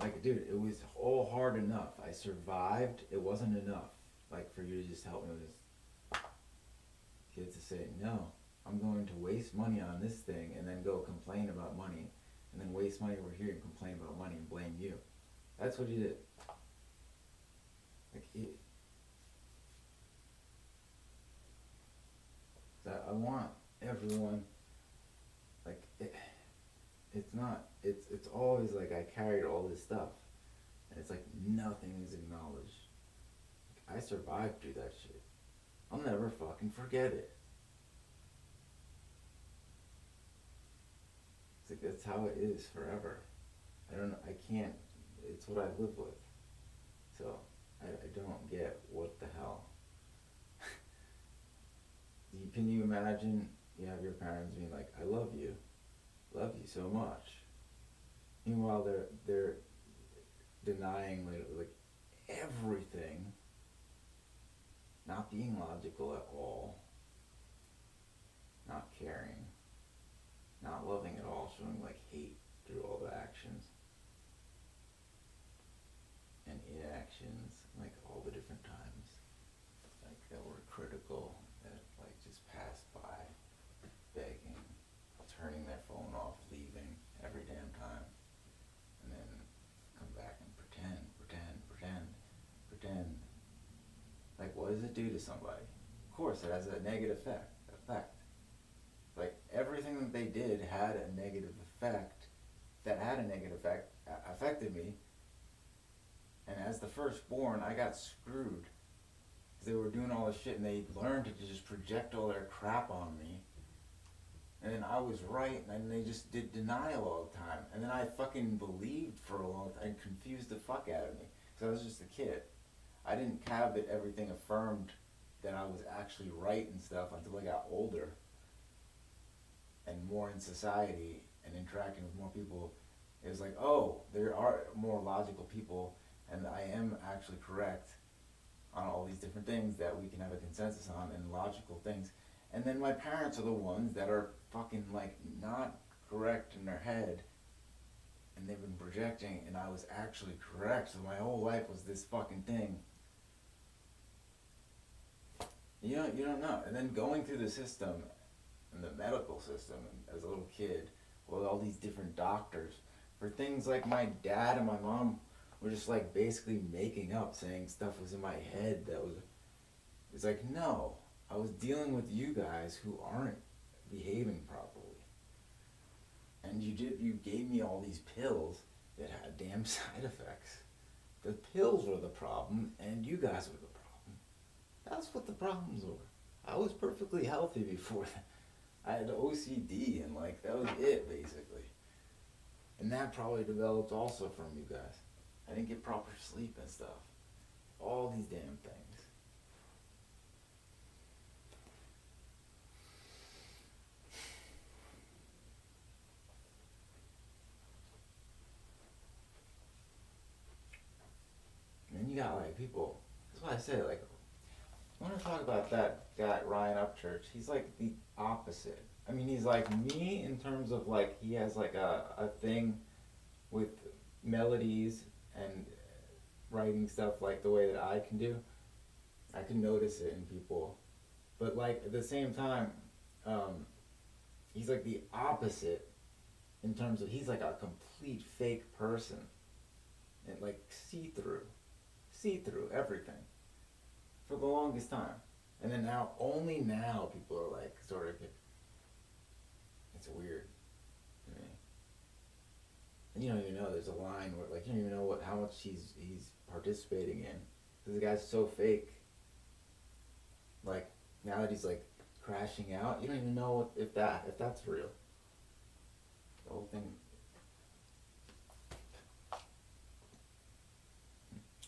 like dude, it was all hard enough. I survived. It wasn't enough, like for you to just help me with this. Kid to say no. I'm going to waste money on this thing and then go complain about money, and then waste money over here and complain about money and blame you. That's what he did. Like I want everyone, like it's always like I carried all this stuff, and it's like nothing is acknowledged. Like, I survived through that shit. I'll never fucking forget it. It's like that's how it is forever. I can't, it's what I live with. So, I don't get what the hell. Can you imagine you have your parents being like, I love you so much. Meanwhile, they're denying like everything, not being logical at all, not caring, not loving at all, showing like hate through all the actions and inactions, like all the different times, like that were critical, that like just passed by, begging, turning their phone off, leaving every damn time, and then come back and pretend. Like, what does it do to somebody? Of course, it has a negative effect. Like, everything that they did had a negative effect, affected me. And as the firstborn, I got screwed. Because they were doing all this shit, and they learned to just project all their crap on me. And then I was right, and then they just did denial all the time. And then I fucking believed for a long time, and confused the fuck out of me. Because I was just a kid. I didn't have everything affirmed that I was actually right and stuff until I got older. And more in society, and interacting with more people. It was like, oh, there are more logical people, and I am actually correct on all these different things that we can have a consensus on, and logical things. And then my parents are the ones that are fucking like not correct in their head, and they've been projecting, and I was actually correct. So my whole life was this fucking thing. You don't know. And then going through the system, and the medical system, as a little kid, with all these different doctors, for things like my dad and my mom were just like basically making up, saying stuff was in my head that was, it's like, no, I was dealing with you guys who aren't behaving properly. And you gave me all these pills that had damn side effects. The pills were the problem, and you guys were the problem. That's what the problems were. I was perfectly healthy before that. I had OCD, and like that was it basically. And that probably developed also from you guys. I didn't get proper sleep and stuff. All these damn things. And then you got like people, that's why I say like, I want to talk about that guy, Ryan Upchurch. He's like the opposite. I mean, he's like me in terms of like, he has like a thing with melodies and writing stuff like the way that I can do. I can notice it in people. But like at the same time, he's like the opposite in terms of, he's like a complete fake person. And like see through everything. For the longest time. And then now, only now, people are like, sort of, it's weird to me. And you don't even know, there's a line where, like, you don't even know how much he's participating in. Because the guy's so fake. Like, now that he's, like, crashing out, you don't even know if that's real. The whole thing.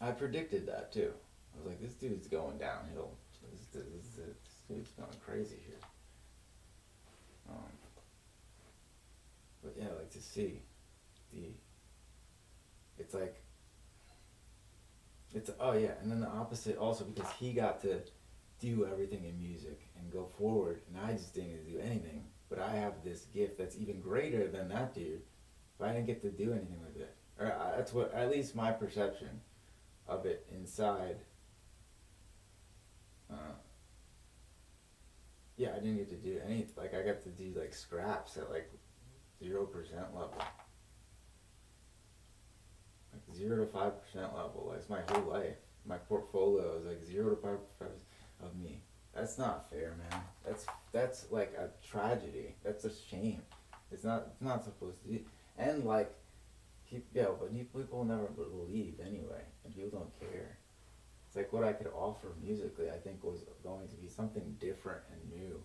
I predicted that, too. I was like, this dude's going downhill. This dude's going crazy here. But yeah, like to see the, it's like, it's, oh yeah, and then the opposite also, because he got to do everything in music and go forward, and I just didn't get to do anything. But I have this gift that's even greater than that dude, but I didn't get to do anything with it. Or that's what, at least my perception of it inside. Uh, yeah, I didn't get to do any, like I got to do like scraps at like 0% level. Like 0 to 5% level. That's my whole life. My portfolio is like 0 to 5% of me. That's not fair, man. That's like a tragedy. That's a shame. It's not supposed to be. And like, but people never believe anyway, and people don't care. It's like what I could offer musically, I think, was going to be something different and new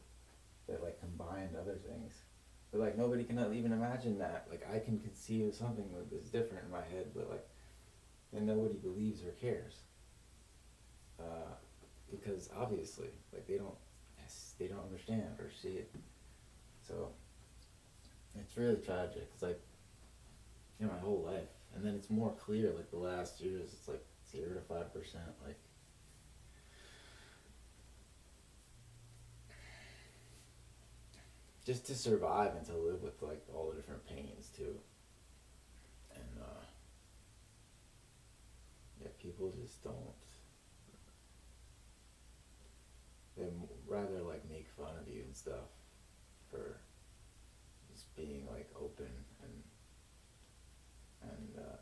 that like combined other things. But like nobody can even imagine that. Like I can conceive of something that's different in my head, but like then nobody believes or cares. Because obviously, like they don't understand or see it. So it's really tragic. It's like, you know, my whole life, and then it's more clear. Like the last years, it's like 0 to 5%. Like, just to survive and to live with like all the different pains too. And yeah, people just don't. They rather like make fun of you and stuff for just being like open and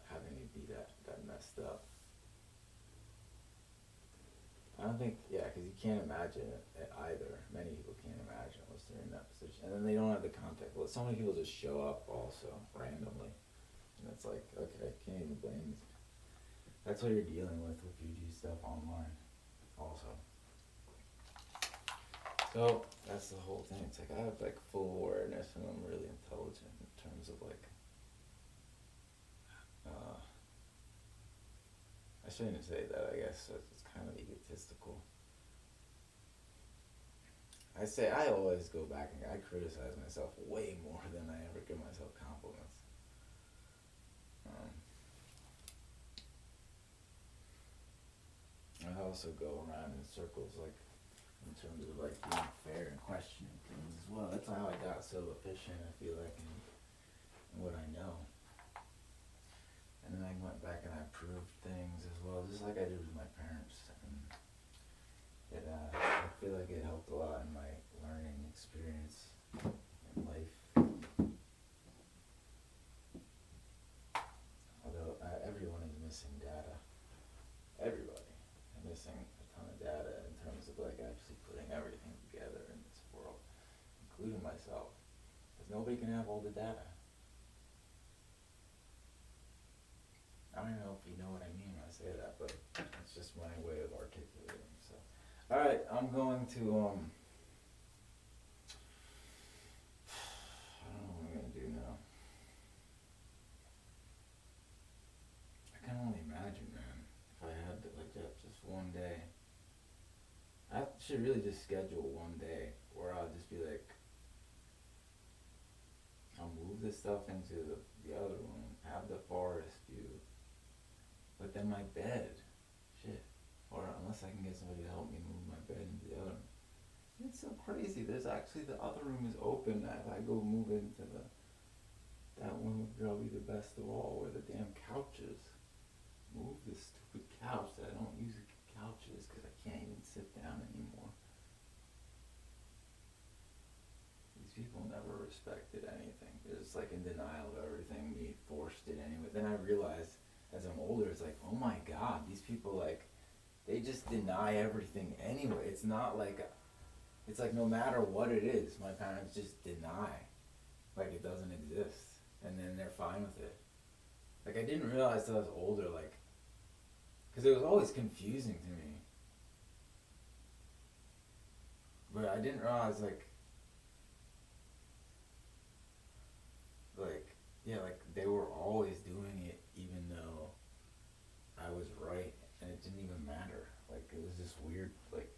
having you be that messed up. I don't think, yeah, because you can't imagine it either. Many people can't imagine unless they're in that position, and then they don't have the context. Well, so many people just show up also randomly, and it's like, okay, can't even blame these. That's what you're dealing with you do stuff online, also. So that's the whole thing. It's like I have like full awareness, and I'm really intelligent in terms of like. I shouldn't say that. I guess it's kind of egotistical. I always go back and I criticize myself way more than I ever give myself compliments. I also go around in circles, like in terms of like being fair and questioning things as well. That's how I got so efficient. I feel like in what I know. And then I went back and I proved things as well, just like I did with my parents. And it, I feel like it helped a lot in my learning experience in life. Although everyone is missing data. Everybody is missing a ton of data in terms of like actually putting everything together in this world, including myself. Because nobody can have all the data. I don't know if you know what I mean when I say that, but it's just my way of articulating. So, all right, I'm going to I don't know what I'm gonna do now. I can only imagine, man, if I had to, like that just one day. I should really just schedule one day where I'll just be like, I'll move this stuff into the other room, have the forest view. But then my bed, shit. Or unless I can get somebody to help me move my bed into the other room. It's so crazy. There's actually, the other room is open. If I go move into that one would probably be the best of all, where the damn couch is. Move this stupid couch that I don't use couches because I can't even sit down anymore. These people never respected anything. They're just like in denial of everything. We forced it anyway. Then I realized, as I'm older, it's like, oh my god, these people, like, they just deny everything anyway. It's not like, it's like no matter what it is, my parents just deny, like it doesn't exist, and then they're fine with it. Like I didn't realize till I was older, like, because it was always confusing to me, but I didn't realize like yeah, like they were always doing it even though I was right, and it didn't even matter. Like it was just weird. Like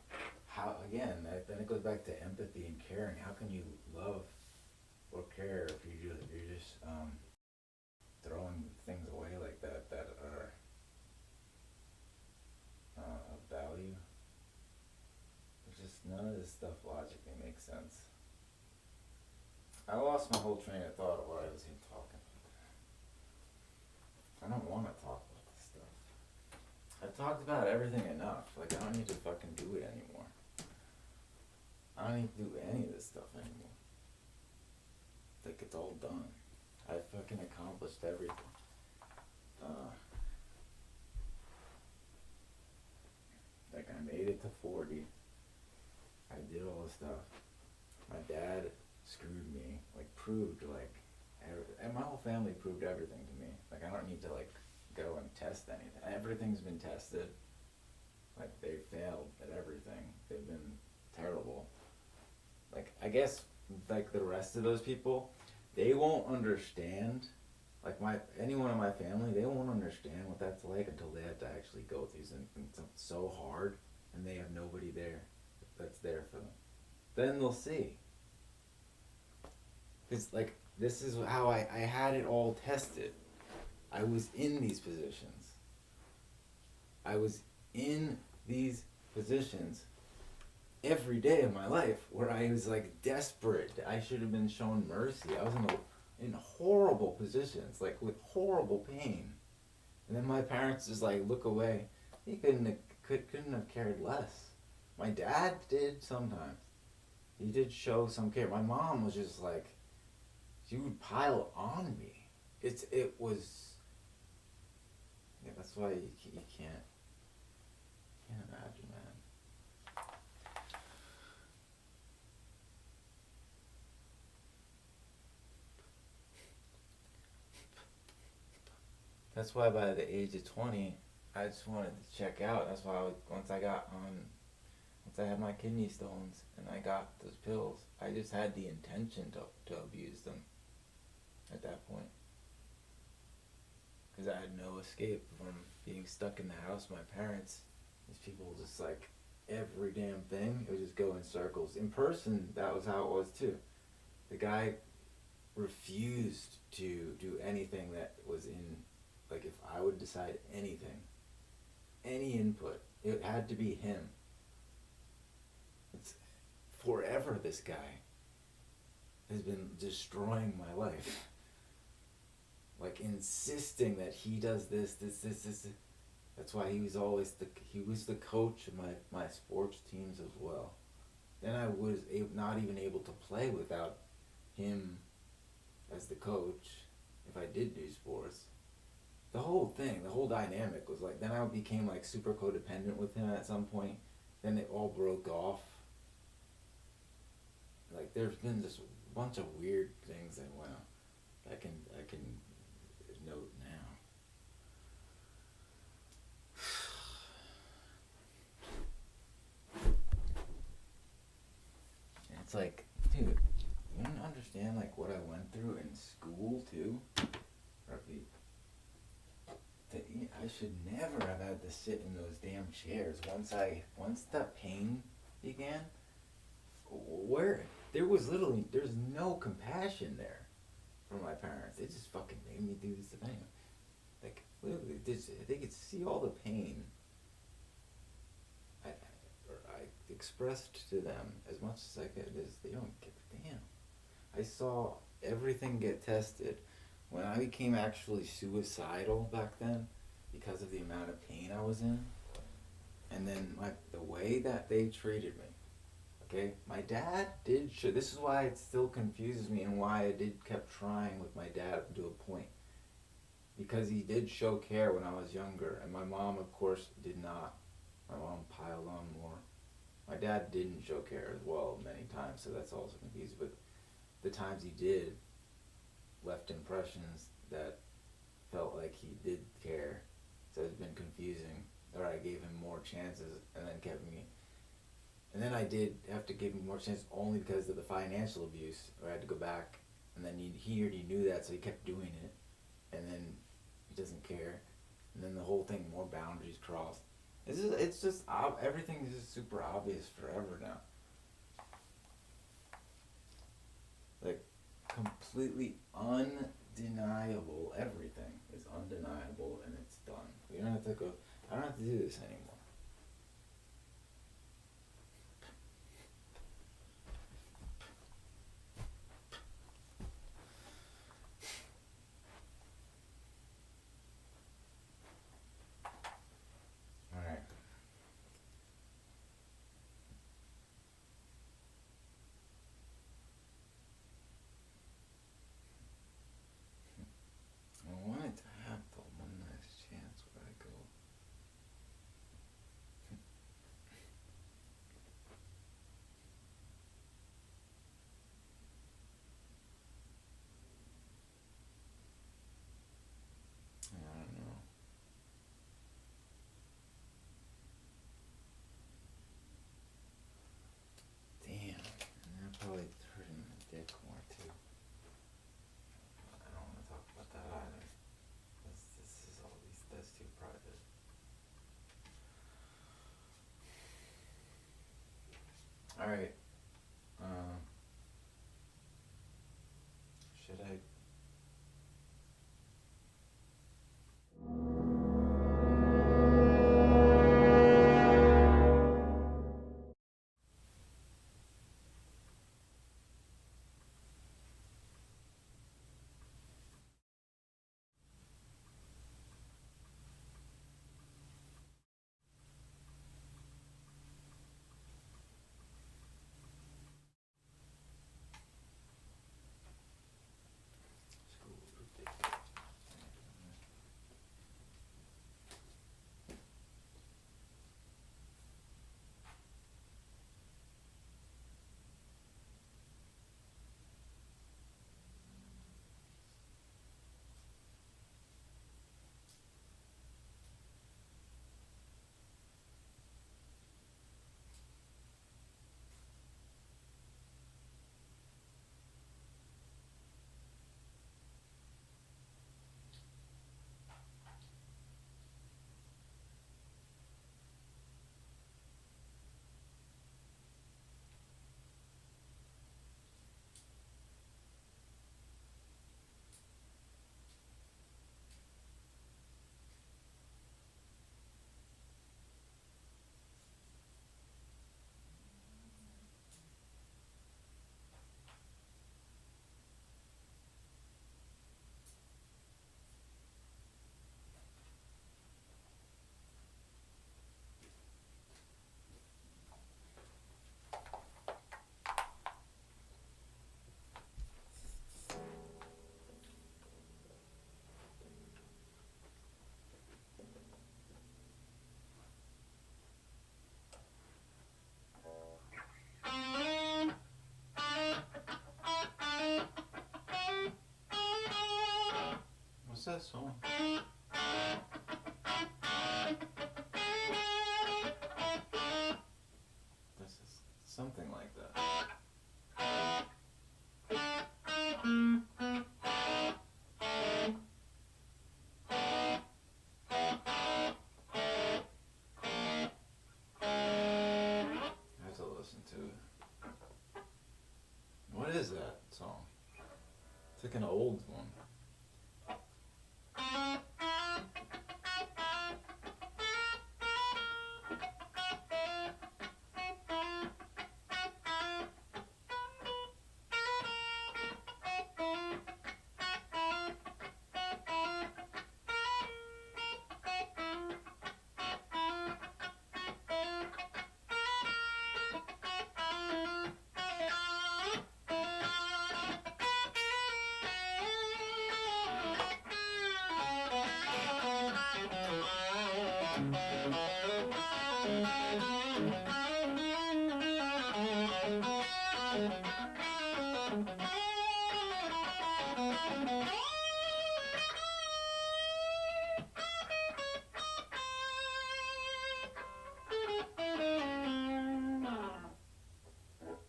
how, again, then it goes back to empathy and caring. How can you love or care if you're just throwing things away like that are of value. It's just none of this stuff logically makes sense. I lost my whole train of thought while I was here talking. I don't want to talk about this stuff. I've talked about everything enough. Like, I don't need to fucking do it anymore. I don't need to do any of this stuff anymore. Like, it's all done. I fucking accomplished everything. Like, I made it to 40. I did all this stuff. My dad screwed me. Like, proved, like, and my whole family proved everything to me. Like, I don't need to, like, go and test anything. Everything's been tested. Like, they failed at everything. They've been terrible. Like, I guess, like, the rest of those people, they won't understand. Like, anyone in my family, they won't understand what that's like until they have to actually go through something so hard and they have nobody there that's there for them. Then they'll see. It's like, this is how I had it all tested. I was in these positions. I was in these positions every day of my life where I was like desperate. I should have been shown mercy. I was in horrible positions, like with horrible pain. And then my parents just like look away. He couldn't have cared less. My dad did sometimes. He did show some care. My mom was just like, she would pile on me. It was, yeah, that's why you can't imagine, man. That's why by the age of 20, I just wanted to check out. That's why once I had my kidney stones and I got those pills, I just had the intention to abuse them at that point. Because I had no escape from being stuck in the house with my parents. These people just like, every damn thing, it would just go in circles. In person, that was how it was too. The guy refused to do anything that was in, like if I would decide anything, any input, it had to be him. It's forever this guy has been destroying my life. Like insisting that he does this. That's why he was always the coach of my sports teams as well. Then I was not even able to play without him as the coach if I did do sports. The whole thing, the whole dynamic was like, then I became like super codependent with him at some point. Then it all broke off. Like there's been this bunch of weird things that went on. I can note now. And it's like, dude, you don't understand like what I went through in school too. I should never have had to sit in those damn chairs. Once the pain began, there's no compassion there for my parents. They just fucking made me do this thing. Like, literally, they could see all the pain I expressed to them as much as I could. They don't give a damn. I saw everything get tested. When I became actually suicidal back then, because of the amount of pain I was in, and then the way that they treated me. Okay, my dad did show. This is why it still confuses me and why I kept trying with my dad up to a point. Because he did show care when I was younger, and my mom, of course, did not. My mom piled on more. My dad didn't show care as well many times, so that's also confusing. But the times he did, left impressions that felt like he did care. So it's been confusing. Or I gave him more chances and then kept me. And then I did have to give him more chances only because of the financial abuse. Or I had to go back. And then he already knew that, so he kept doing it. And then he doesn't care. And then the whole thing, more boundaries crossed. It's just everything is just super obvious forever now. Like, completely undeniable. Everything is undeniable and it's done. We don't have to go. I don't have to do this anymore. Alright. I wanted to have the one last chance where I go. I don't know. Damn. And that probably hurt him in the dick more too. I don't want to talk about that either. This is all these. That's too private. All right. Should I? What's that song? This is something like that. I have to listen to it. What is that song? It's like an old one.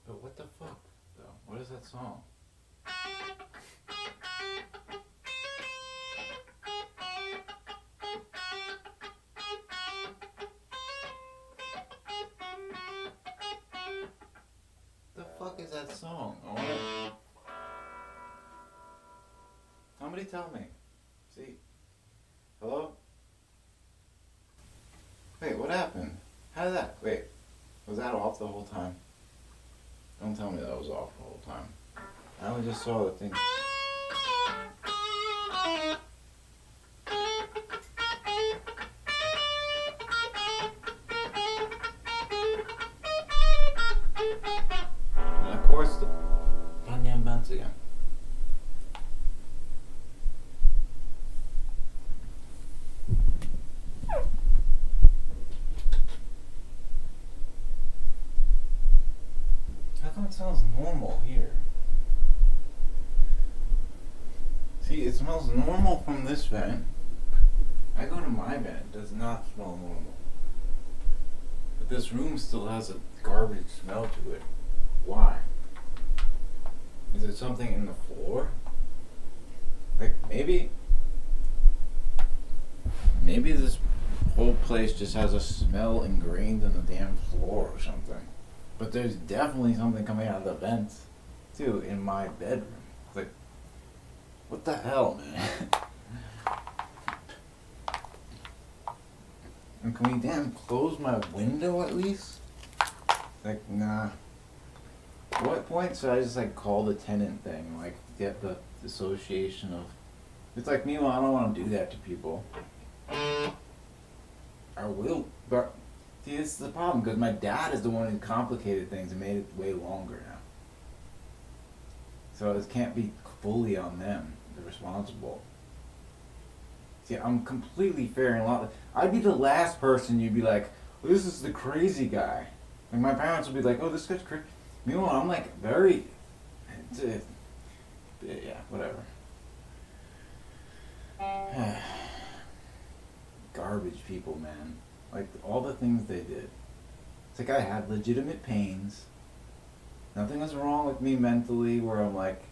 But what the fuck, though? What is that song? The fuck is that song? I wanna... Somebody tell me. See? Hello? Wait, what happened? How did that? Wait, was that off the whole time? Don't tell me that was off the whole time. I only just saw the thing. And of course, the goddamn bounce again. How come it smells normal here? See, it smells normal from this vent. I go to my vent, it does not smell normal. But this room still has a garbage smell to it. Why? Is it something in the floor? Like, maybe this whole place just has a smell ingrained in the damn floor or something. But there's definitely something coming out of the vents, too, in my bedroom. It's like, what the hell, man? And can we damn close my window at least? Like, nah. At what point should I just like call the tenant thing? Like, get the association of... It's like, meanwhile, I don't want to do that to people. I will, but... See, this is the problem, because my dad is the one who complicated things and made it way longer now. So it can't be fully on them. They're responsible. See, I'm completely fair and law. I'd be the last person you'd be like, well, this is the crazy guy. Like, my parents would be like, oh, this guy's crazy. Meanwhile, I'm like, very... yeah, whatever. Garbage people, man. Like, all the things they did. It's like I had legitimate pains. Nothing was wrong with me mentally where I'm like,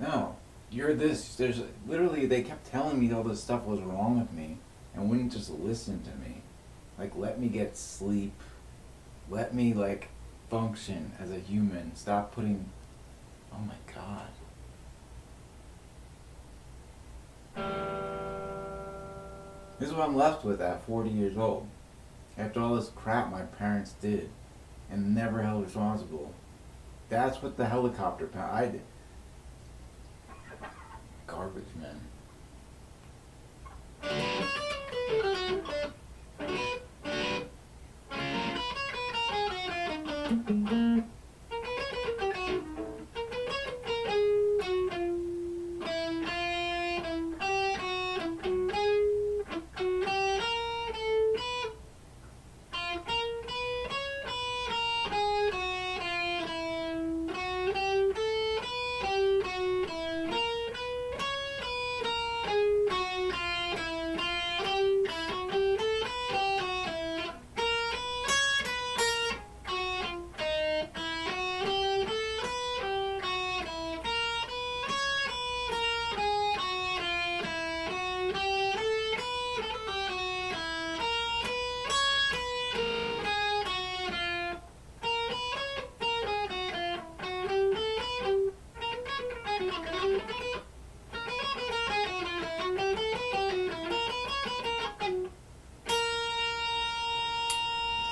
no, you're this. There's literally, they kept telling me all this stuff was wrong with me and wouldn't just listen to me. Like, let me get sleep. Let me, like, function as a human. Stop putting, oh my God. This is what I'm left with at 40 years old. After all this crap my parents did and never held responsible. That's what the helicopter I did. Garbage, man.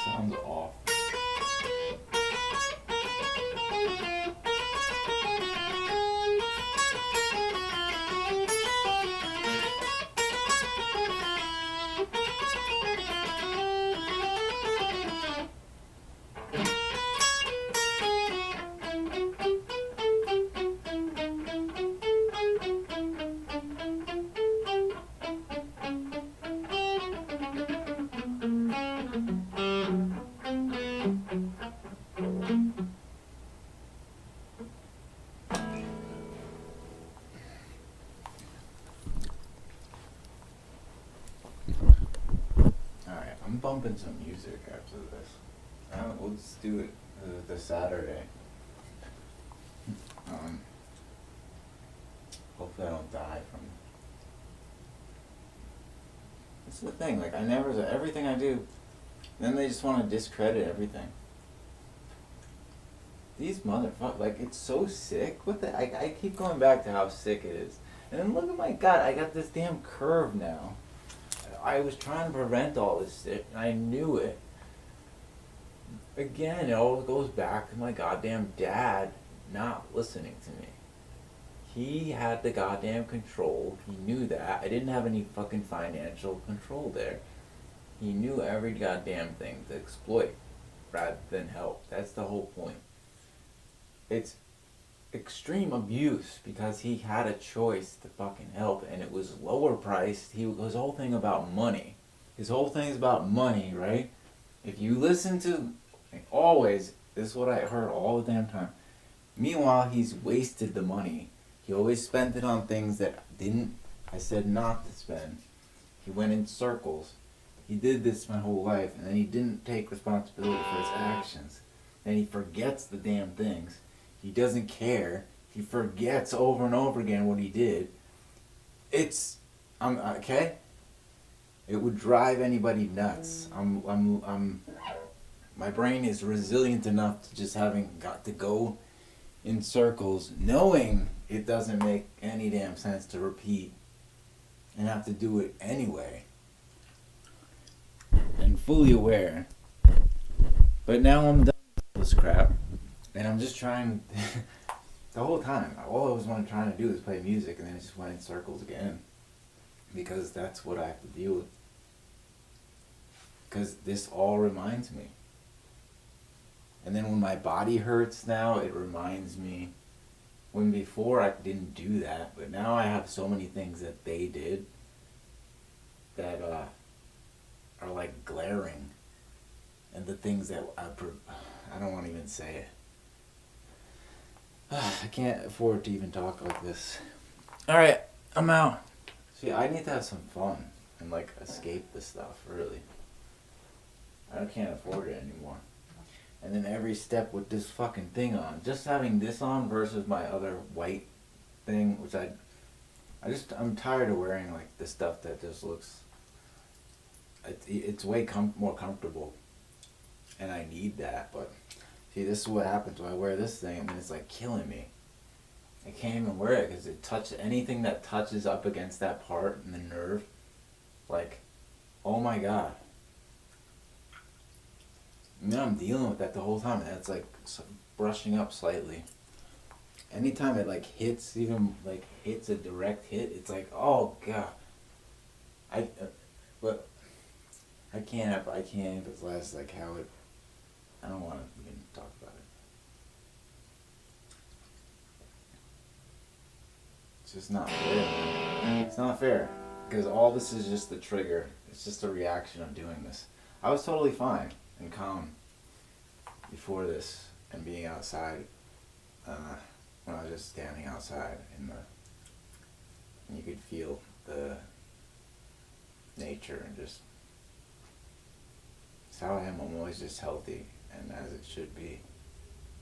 Sounds off. Alright, I'm bumping some music after this. We'll just do it the Saturday. Hopefully I don't die from... That's the thing, like, I never, everything I do, then they just want to discredit everything. These motherfuckers, like, it's so sick. What the, I keep going back to how sick it is. And look at my God, I got this damn curve now. I was trying to prevent all this shit, and I knew it. Again, it all goes back to my goddamn dad not listening to me. He had the goddamn control. He knew that. I didn't have any fucking financial control there. He knew every goddamn thing to exploit rather than help. That's the whole point. It's extreme abuse because he had a choice to fucking help, and it was lower priced. His whole thing about money. His whole thing is about money, right? If you listen to, always, this is what I heard all the damn time. Meanwhile, he's wasted the money. He always spent it on things that I said not to spend. He went in circles. He did this my whole life, and then he didn't take responsibility for his actions. Then he forgets the damn things. He doesn't care. He forgets over and over again what he did. Okay? It would drive anybody nuts. My brain is resilient enough to just having got to go in circles, knowing it doesn't make any damn sense to repeat and have to do it anyway. And fully aware. But now I'm done with this crap. And I'm just trying, the whole time, all I was trying to do is play music, and then it just went in circles again. Because that's what I have to deal with. Because this all reminds me. And then when my body hurts now, it reminds me. When before I didn't do that, but now I have so many things that they did that are like glaring. And the things that I don't want to even say it. I can't afford to even talk like this. Alright, I'm out. See, I need to have some fun and like escape this stuff, really. I can't afford it anymore. And then every step with this fucking thing on. Just having this on versus my other white thing, which I'm tired of wearing like the stuff that just looks, it's way more comfortable. And I need that, but see, this is what happens when I wear this thing, and it's like killing me. I can't even wear it because anything that touches up against that part and the nerve, like, oh my God. And then I'm dealing with that the whole time, and it's like brushing up slightly. Anytime it like hits, even like hits a direct hit, it's like, oh God. But I can't emphasize like how it. I don't want to even talk about it. It's just not fair, man. It's not fair. Because all this is just the trigger. It's just a reaction of doing this. I was totally fine and calm before this and being outside. When I was just standing outside and you could feel the nature and just. It's how I am. I'm always just healthy. And as it should be.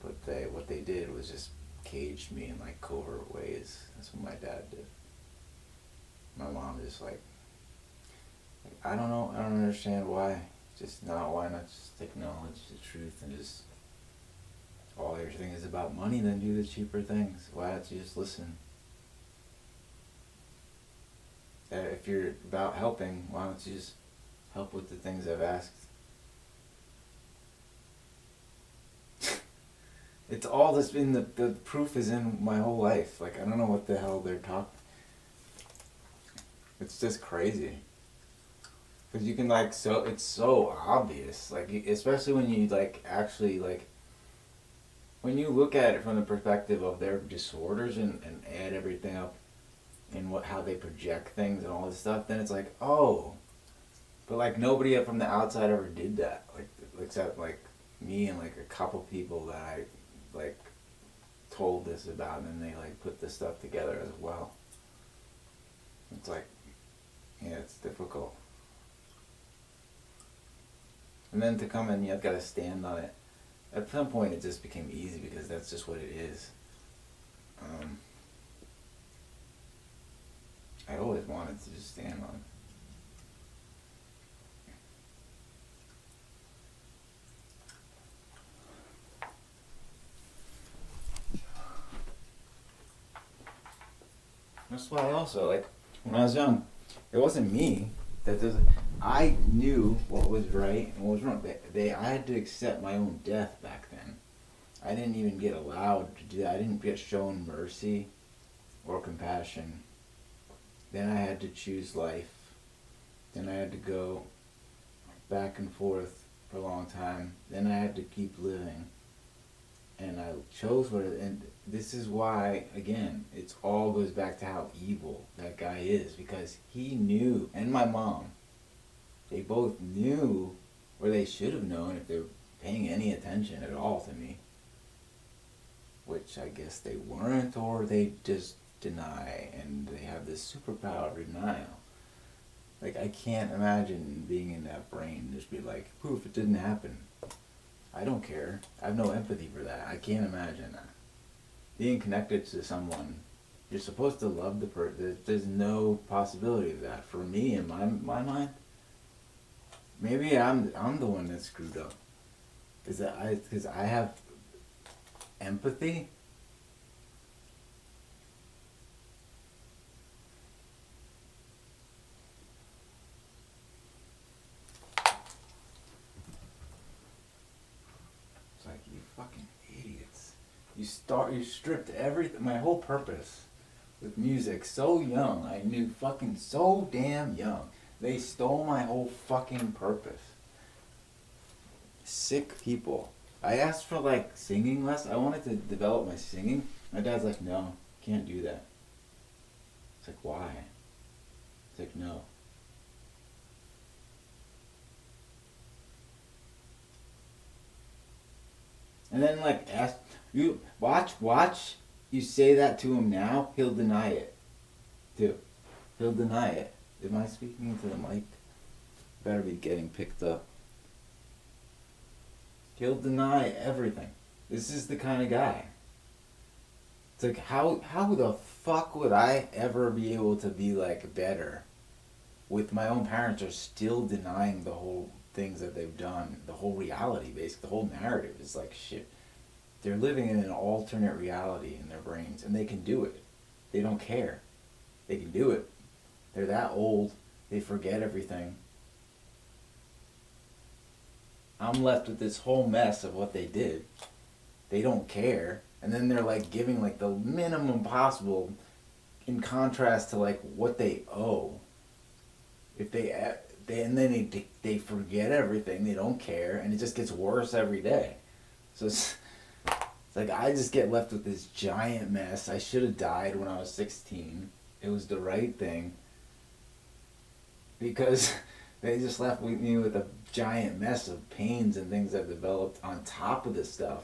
But what they did was just caged me in like covert ways. That's what my dad did. My mom just like I don't know, I don't understand why. Why not just acknowledge the truth and just everything is about money, then do the cheaper things. Why don't you just listen? If you're about helping, why don't you just help with the things I've asked? It's all this been the proof is in my whole life. Like I don't know what the hell they're talking. It's just crazy. Cause you can like it's so obvious. Like especially when you like actually like when you look at it from the perspective of their disorders and add everything up and how they project things and all this stuff, then it's like, oh. But like nobody from the outside ever did that. Like except like me and like a couple people that I like told this about, and then they like put this stuff together as well. It's like, yeah, it's difficult. And then to come in, you've got to stand on it. At some point, it just became easy because that's just what it is. I always wanted to just stand on it. That's why also, like, when I was young, it wasn't me that does. I knew what was right and what was wrong. I had to accept my own death back then. I didn't even get allowed to do that. I didn't get shown mercy or compassion. Then I had to choose life. Then I had to go back and forth for a long time. Then I had to keep living. And I chose what it, and this is why, again, it's all goes back to how evil that guy is, because he knew, and my mom, they both knew, or they should have known if they were paying any attention at all to me, which I guess they weren't, or they just deny, and they have this superpower of denial. Like, I can't imagine being in that brain, just be like, poof, it didn't happen. I don't care. I have no empathy for that. I can't imagine that. Being connected to someone, you're supposed to love the person. There's no possibility of that. For me, in my mind, maybe I'm the one that's screwed up. Because I have empathy. Fucking idiots. You stripped everything, my whole purpose with music so young. I knew fucking so damn young. They stole my whole fucking purpose. Sick people. I asked for like singing lessons. I wanted to develop my singing. My dad's like, no, can't do that. It's like, why? It's like, no. And then like ask you watch you say that to him now, he'll deny it too. He'll deny it. Am I speaking into the mic? Better be getting picked up. He'll deny everything. This is the kind of guy. It's like how the fuck would I ever be able to be like better with my own parents are still denying the whole things that they've done, the whole reality, basically, the whole narrative is like shit. They're living in an alternate reality in their brains, and they can do it. They don't care. They can do it. They're that old. They forget everything. I'm left with this whole mess of what they did. They don't care, and then they're like giving like the minimum possible, in contrast to like what they owe. If and then they forget everything. They don't care, and it just gets worse every day. So it's like I just get left with this giant mess. I should have died when I was 16. It was the right thing, because they just left me with a giant mess of pains and things I've developed on top of this stuff.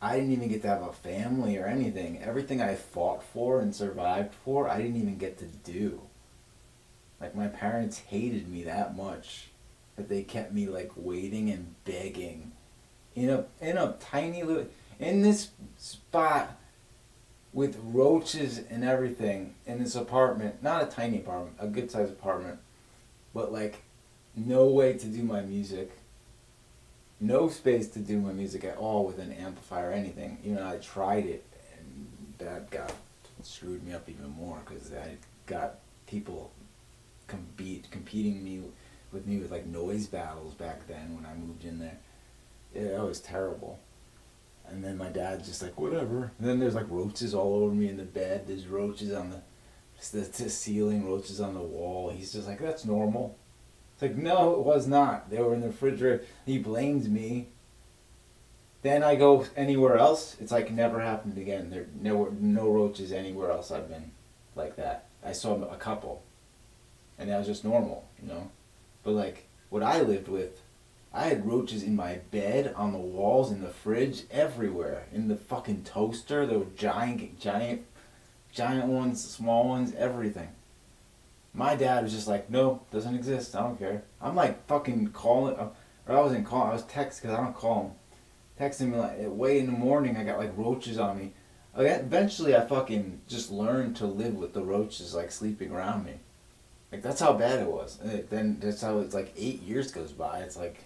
I didn't even get to have a family or anything. Everything I fought for and survived for, I didn't even get to do. Like, my parents hated me that much that they kept me like waiting and begging in a tiny little, in this spot with roaches and everything, in this apartment, not a tiny apartment, a good sized apartment, but like no way to do my music, no space to do my music at all with an amplifier or anything. Even I tried it, and that screwed me up even more, because I got people competing with me with like noise battles back then when I moved in there. It was terrible. And then my dad's just like, whatever. And then there's like roaches all over me in the bed. There's roaches on the ceiling, roaches on the wall. He's just like, that's normal. It's like, no, it was not. They were in the refrigerator. He blames me. Then I go anywhere else. It's like never happened again. There no roaches anywhere else I've been like that. I saw a couple. And that was just normal, you know? But like, what I lived with, I had roaches in my bed, on the walls, in the fridge, everywhere. In the fucking toaster, there were giant ones, small ones, everything. My dad was just like, no, doesn't exist, I don't care. I'm like fucking calling, or I wasn't calling, I was texting, because I don't call him. Texting me like, way in the morning, I got like roaches on me. Eventually I fucking just learned to live with the roaches like sleeping around me. Like, that's how bad it was. And then that's how it's like 8 years goes by. It's like,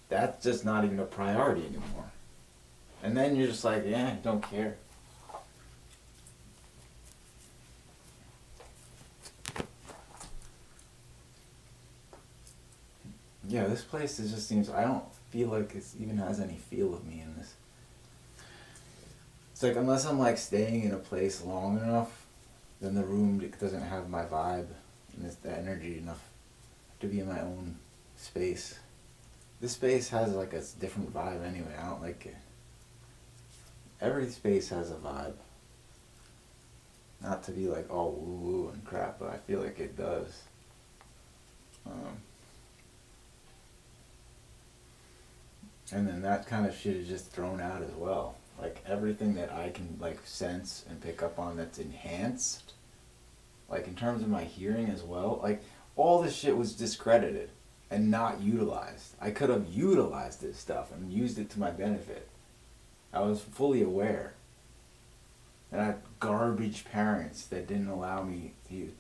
that's just not even a priority anymore. And then you're just like, yeah, I don't care. Yeah, this place is just seems. I don't feel like it even has any feel of me in this. It's like unless I'm like staying in a place long enough, then the room doesn't have my vibe and the energy enough to be in my own space. This space has like a different vibe anyway. I don't like it. Every space has a vibe. Not to be like all woo woo and crap, but I feel like it does. And then that kind of shit is just thrown out as well. Like everything that I can like sense and pick up on that's enhanced, like in terms of my hearing as well, like all this shit was discredited and not utilized. I could have utilized this stuff and used it to my benefit. I was fully aware. And I had garbage parents that didn't allow me to use.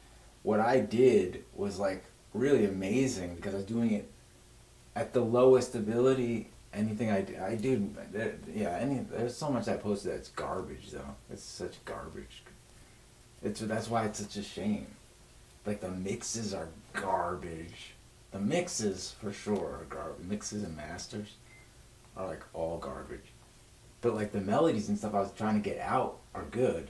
What I did was like really amazing because I was doing it at the lowest ability. Anything I do, there's so much I posted that's garbage though. It's such garbage. That's why it's such a shame. Like the mixes are garbage. The mixes for sure are garbage. Mixes and masters are like all garbage. But like the melodies and stuff I was trying to get out are good.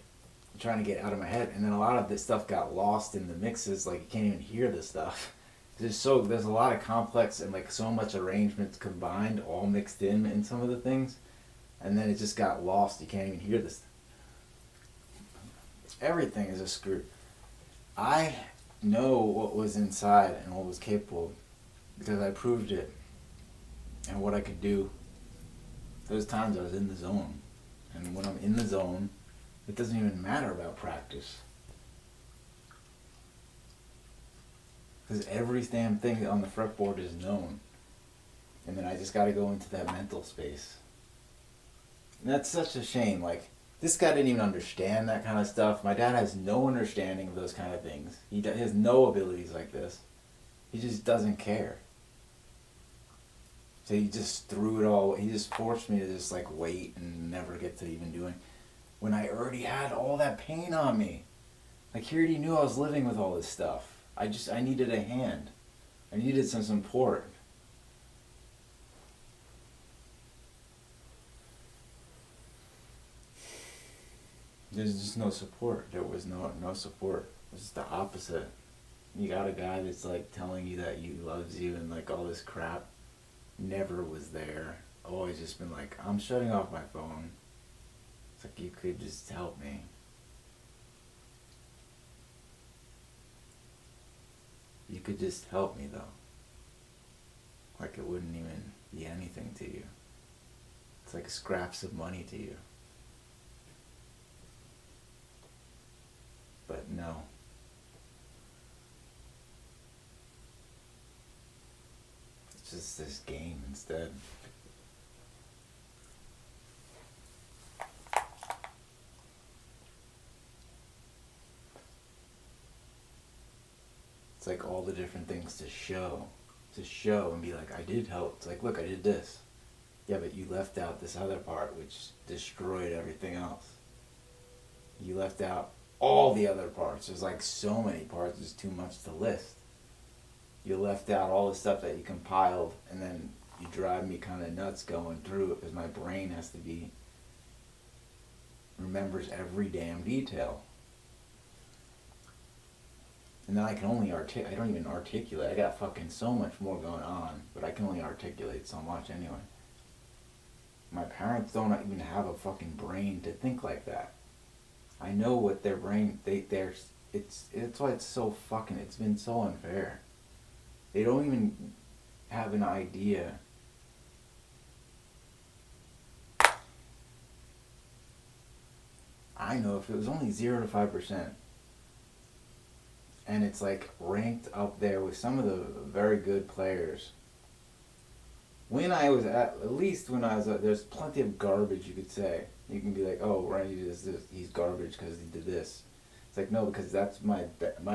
I'm trying to get out of my head, and then a lot of this stuff got lost in the mixes. Like you can't even hear this stuff. There's a lot of complex and like so much arrangements combined, all mixed in some of the things, and then it just got lost. You can't even hear this. Everything is a screw. I know what was inside and what was capable because I proved it and what I could do. There's times I was in the zone, and when I'm in the zone, it doesn't even matter about practice. Because every damn thing on the fretboard is known. And then I just gotta go into that mental space. And that's such a shame. Like, this guy didn't even understand that kind of stuff. My dad has no understanding of those kind of things. He has no abilities like this. He just doesn't care. So he just threw it all, he just forced me to just like wait and never get to even doing. When I already had all that pain on me. Like he already knew I was living with all this stuff. I needed a hand. I needed some support. There's just no support. There was no support. It was the opposite. You got a guy that's like telling you that he loves you and like all this crap. Never was there. Always just been like, I'm shutting off my phone. It's like you could just help me. You could just help me though. Like it wouldn't even be anything to you. It's like scraps of money to you. But no. It's just this game instead. It's like all the different things to show and be like, I did help. It's like, look, I did this. Yeah, but you left out this other part which destroyed everything else. You left out all the other parts. There's like so many parts, there's too much to list. You left out all the stuff that you compiled, and then you drive me kind of nuts going through it because my brain has to be, remembers every damn detail. And then I can only I don't even articulate. I got fucking so much more going on, but I can only articulate so much anyway. My parents don't even have a fucking brain to think like that. I know what their brain, it's why it's so fucking, it's been so unfair. They don't even have an idea. I know if it was only 0 to 5%, and it's like ranked up there with some of the very good players. When I was there's plenty of garbage you could say. You can be like, oh, Randy does this, he's garbage because he did this. It's like, no, because that's my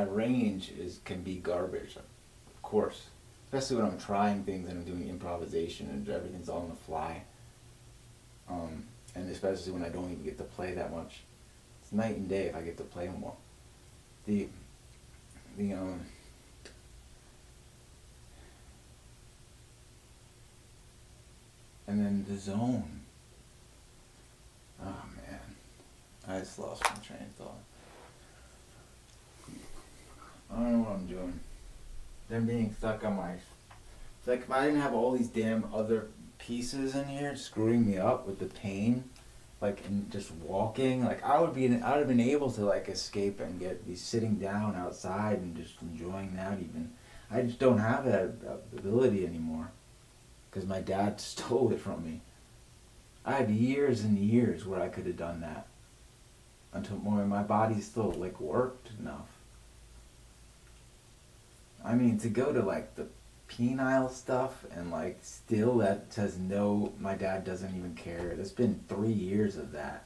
range can be garbage, of course. Especially when I'm trying things and I'm doing improvisation and everything's all on the fly. And especially when I don't even get to play that much. It's night and day if I get to play more. and then the zone. Oh man, I just lost my train of thought. I don't know what I'm doing. Them being stuck on my... It's like if I didn't have all these damn other pieces in here screwing me up with the pain, like, and just walking, like I would have been able to like escape and be sitting down outside and just enjoying that even. I just don't have that ability anymore because my dad stole it from me. I have years and years where I could have done that until my body still like worked enough. I mean, to go to like the penile stuff and like still that says no, my dad doesn't even care. There's been 3 years of that.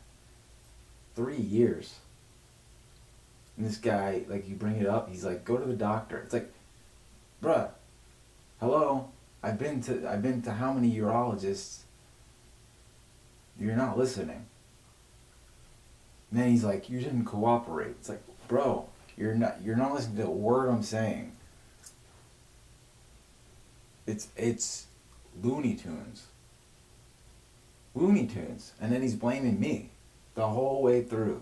3 years. And this guy, like, you bring it up, he's like, go to the doctor. It's like, bruh, hello, I've been to how many urologists? You're not listening. And then he's like, you didn't cooperate. It's like, bro, you're not listening to a word I'm saying. It's Looney Tunes. Looney Tunes. And then he's blaming me the whole way through.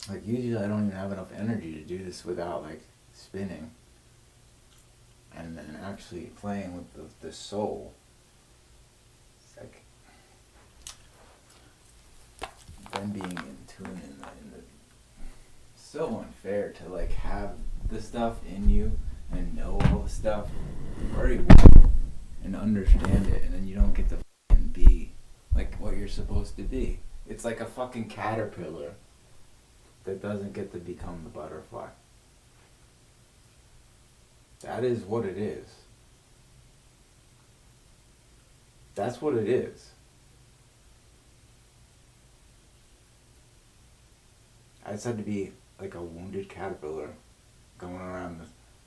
Like, usually I don't even have enough energy to do this without, like, spinning. And then actually playing with the soul. It's like... them being in tune in the so unfair to like have the stuff in you and know all the stuff very well and understand it, and then you don't get to fucking be like what you're supposed to be. It's like a fucking caterpillar that doesn't get to become the butterfly. That is what it is. That's what it is. I just had to be like a wounded caterpillar going around the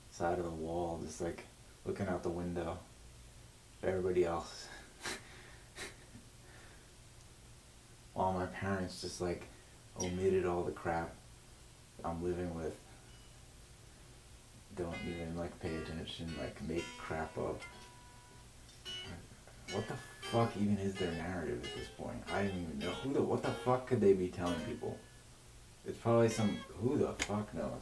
side of the wall, just like looking out the window at everybody else. While my parents just like omitted all the crap I'm living with. Don't even like pay attention, like make crap up. What the fuck even is their narrative at this point? I don't even know. What the fuck could they be telling people? It's probably some, who the fuck knows?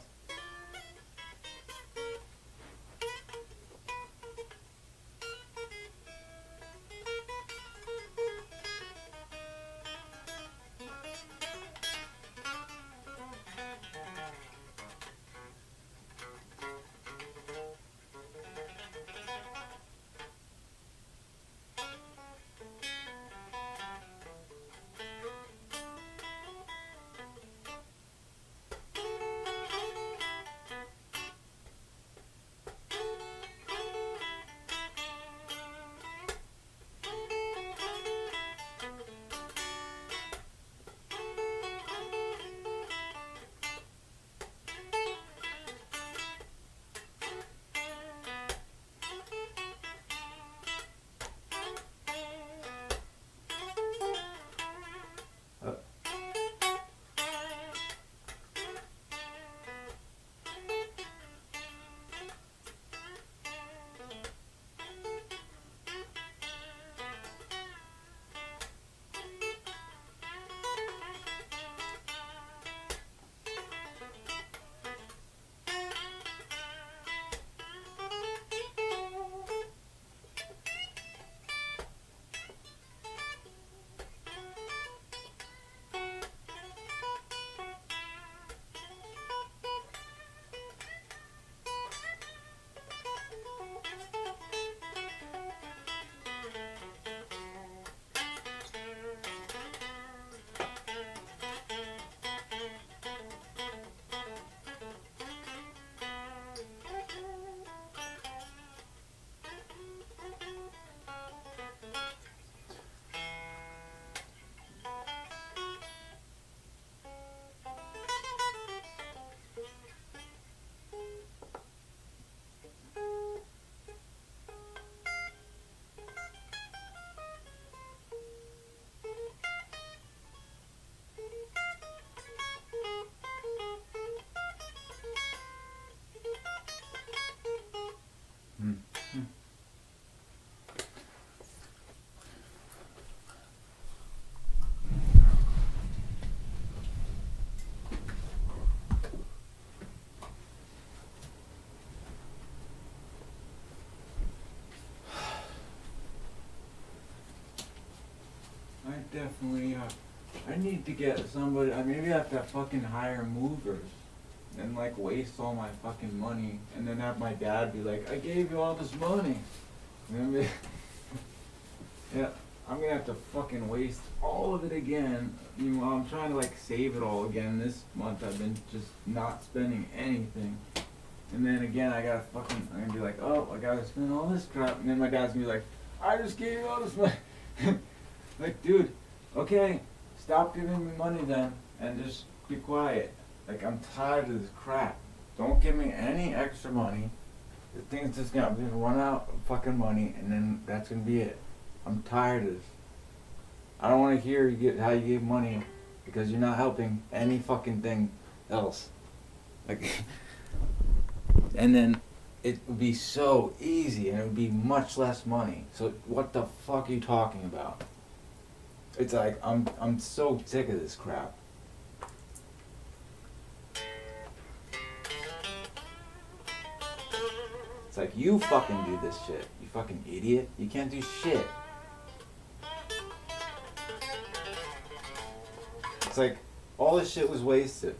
definitely, I need to get somebody, maybe I have to fucking hire movers and like waste all my fucking money and then have my dad be like, I gave you all this money. And then yeah, I'm gonna have to fucking waste all of it again. Meanwhile, I'm trying to like save it all again this month. I've been just not spending anything. And then again, I'm gonna be like, oh, I gotta spend all this crap. And then my dad's gonna be like, I just gave you all this money. Like, dude, okay, stop giving me money then and just be quiet. Like, I'm tired of this crap. Don't give me any extra money. The thing's just gonna run out of fucking money and then that's gonna be it. I'm tired of this. I don't want to hear how you give money because you're not helping any fucking thing else. Like, and then it would be so easy and it would be much less money. So what the fuck are you talking about? It's like I'm so sick of this crap. It's like, you fucking do this shit. You fucking idiot. You can't do shit. It's like, all this shit was wasted.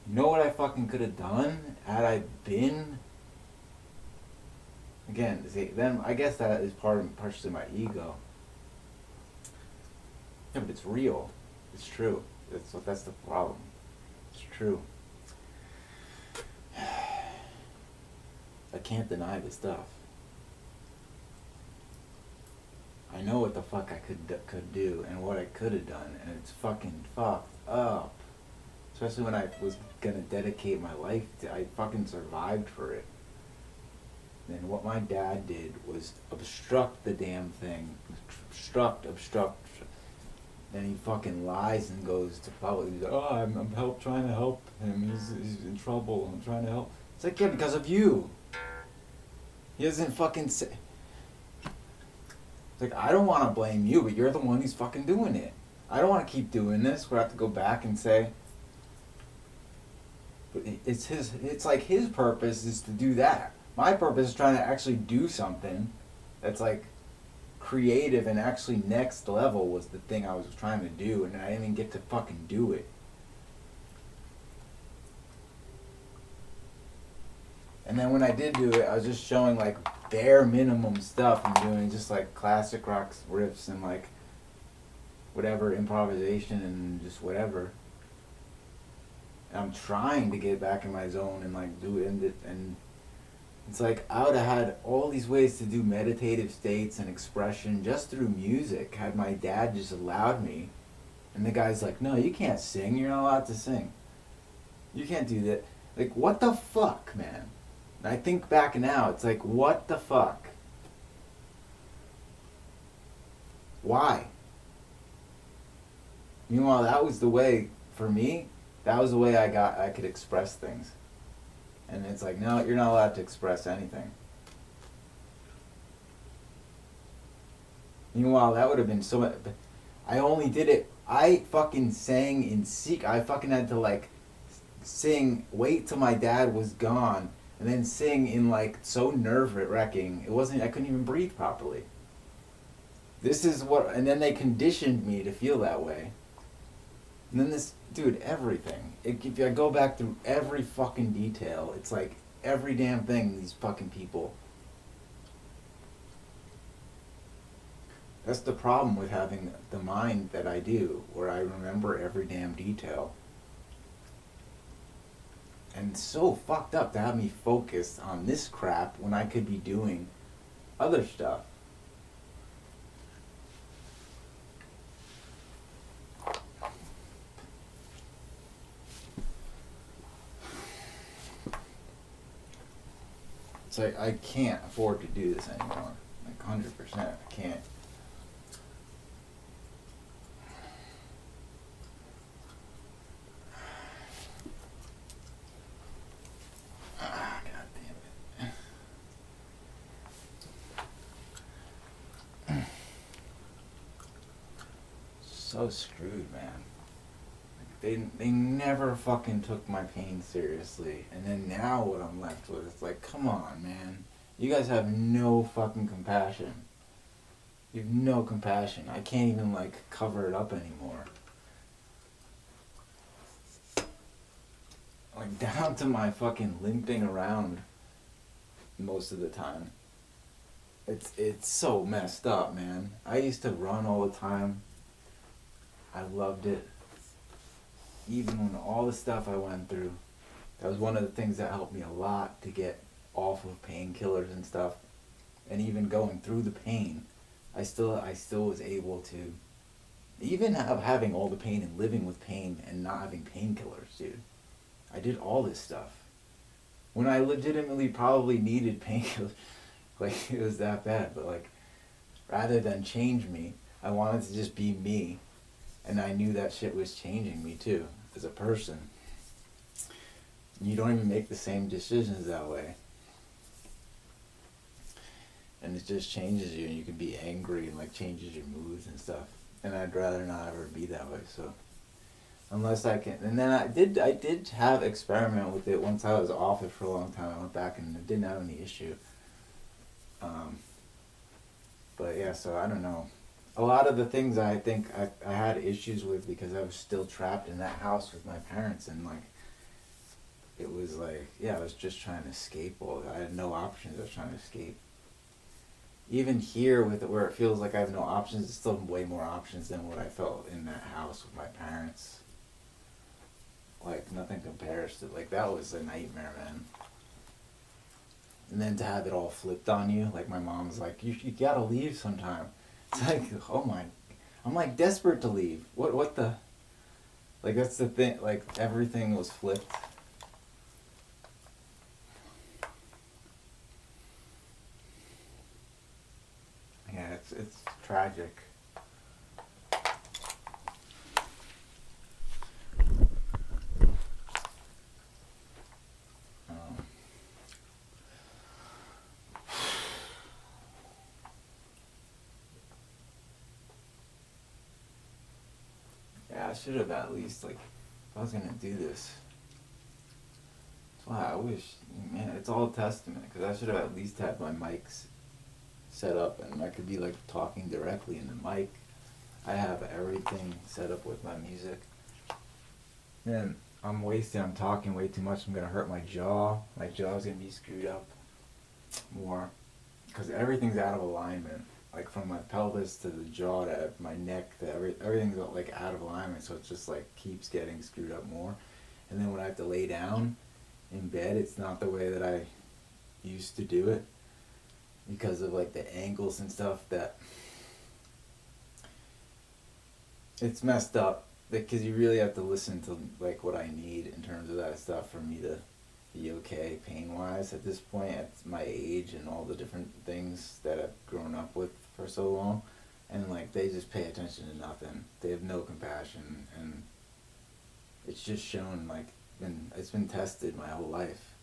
You know what I fucking could have done had I been? Again, see, then I guess that is partially my ego. Yeah, but it's real. It's true. That's the problem. It's true. I can't deny this stuff. I know what the fuck I could do and what I could have done, and it's fucking fucked up. Especially when I was gonna dedicate my life to, I fucking survived for it. And what my dad did was obstruct the damn thing. Obstruct. Then he fucking lies and goes to public. He's like, oh, I'm trying to help him. He's in trouble. I'm trying to help. It's like, yeah, because of you. He doesn't fucking say. It's like, I don't want to blame you, but you're the one who's fucking doing it. I don't want to keep doing this where I have to go back and say. But it's like his purpose is to do that. My purpose is trying to actually do something that's like creative and actually next level was the thing I was trying to do, and I didn't even get to fucking do it. And then when I did do it, I was just showing like bare minimum stuff and doing just like classic rock riffs and like whatever improvisation and just whatever. And I'm trying to get back in my zone and like do it, and it's like I would have had all these ways to do meditative states and expression just through music had my dad just allowed me. And the guy's like, no, you can't sing, you're not allowed to sing. You can't do that. Like, what the fuck, man? And I think back now, it's like, what the fuck? Why? Meanwhile, that was the way, for me, that was the way I could express things. And it's like, no, you're not allowed to express anything. Meanwhile, that would have been so much. I only did it. I fucking sang in secret. I fucking had to like sing, wait till my dad was gone, and then sing in like so nerve-wracking. It wasn't. I couldn't even breathe properly. This is what, and then they conditioned me to feel that way. And then this, dude, everything. If I go back through every fucking detail, it's like every damn thing, these fucking people. That's the problem with having the mind that I do, where I remember every damn detail. And it's so fucked up to have me focused on this crap when I could be doing other stuff. It's like, I can't afford to do this anymore. Like, 100%, I can't. Ah, God damn it. So screwed, man. They never fucking took my pain seriously. And then now what I'm left with, it's like, come on, man. You guys have no fucking compassion. You have no compassion. I can't even like cover it up anymore. Like down to my fucking limping around most of the time. It's so messed up, man. I used to run all the time. I loved it. Even when all the stuff I went through, that was one of the things that helped me a lot to get off of painkillers and stuff. And even going through the pain, I still was able to, even having all the pain and living with pain and not having painkillers, dude. I did all this stuff when I legitimately probably needed painkillers. Like, it was that bad. But like, rather than change me, I wanted to just be me, and I knew that shit was changing me too as a person. You don't even make the same decisions that way, and it just changes you, and you can be angry and like changes your moods and stuff. And I'd rather not ever be that way. So unless I can, and then I did have experiment with it once I was off it for a long time. I went back and it didn't have any issue. But yeah, so I don't know. A lot of the things I think I had issues with because I was still trapped in that house with my parents, and like it was like, yeah, I was just trying to escape. I had no options. I was trying to escape. Even here with it, where it feels like I have no options, it's still way more options than what I felt in that house with my parents. Like nothing compares to, like, that was a nightmare, man. And then to have it all flipped on you, like my mom's like, you gotta leave sometime. It's like, oh my, I'm like desperate to leave. What the, like that's the thing, like everything was flipped. Yeah, it's tragic. Yeah, I should have at least, like, if I was gonna do this. That's why I wish, man, it's all a testament, because I should have at least had my mics set up and I could be like talking directly in the mic. I have everything set up with my music. Man, I'm talking way too much. I'm gonna hurt my jaw. My jaw's gonna be screwed up more because everything's out of alignment. Like from my pelvis to the jaw to my neck to everything's like out of alignment. So it just like keeps getting screwed up more. And then when I have to lay down in bed, it's not the way that I used to do it because of like the angles and stuff. That it's messed up because you really have to listen to like what I need in terms of that stuff for me to be okay pain wise at this point at my age and all the different things that I've grown up with for so long. And like they just pay attention to nothing. They have no compassion, and it's just shown like it's been tested my whole life.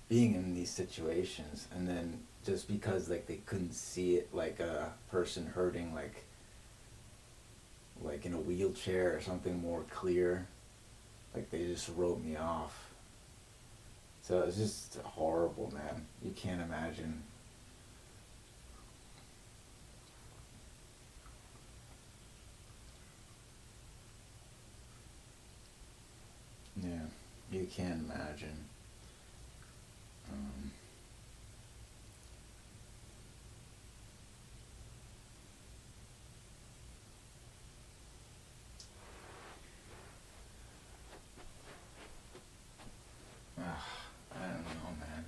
Being in these situations, and then just because like they couldn't see it, like a person hurting like in a wheelchair or something more clear, like they just wrote me off. So it's just horrible, man. You can't imagine. Yeah, you can't imagine. Um, I don't know, man.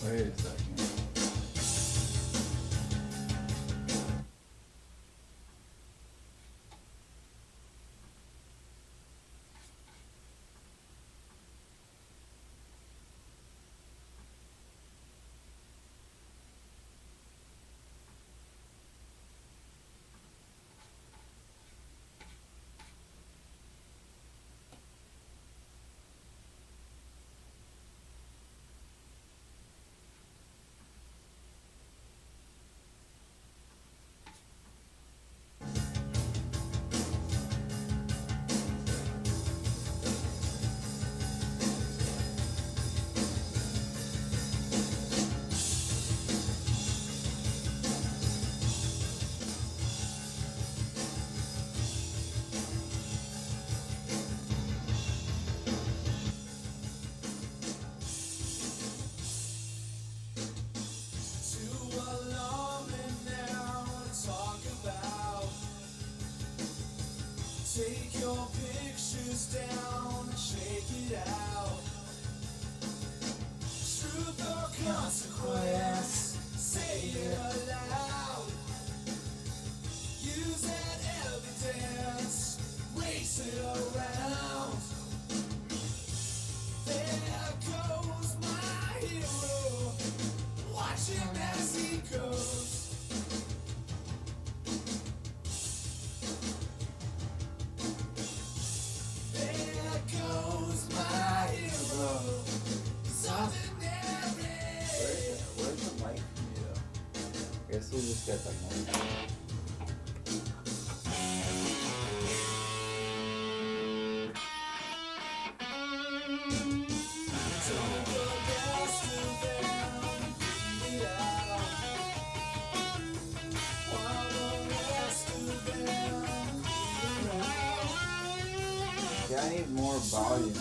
Wait a second. Take your pictures down and shake it out. Truth or consequence, say it aloud. Use that evidence, race it around. There goes my hero, watch him as he goes. Where's the mic from you though? I guess we'll just get the mic. Yeah, I need more volume. It's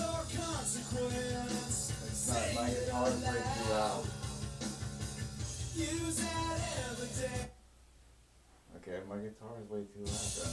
not, my guitar's way too loud. Okay, my guitar is way too loud then.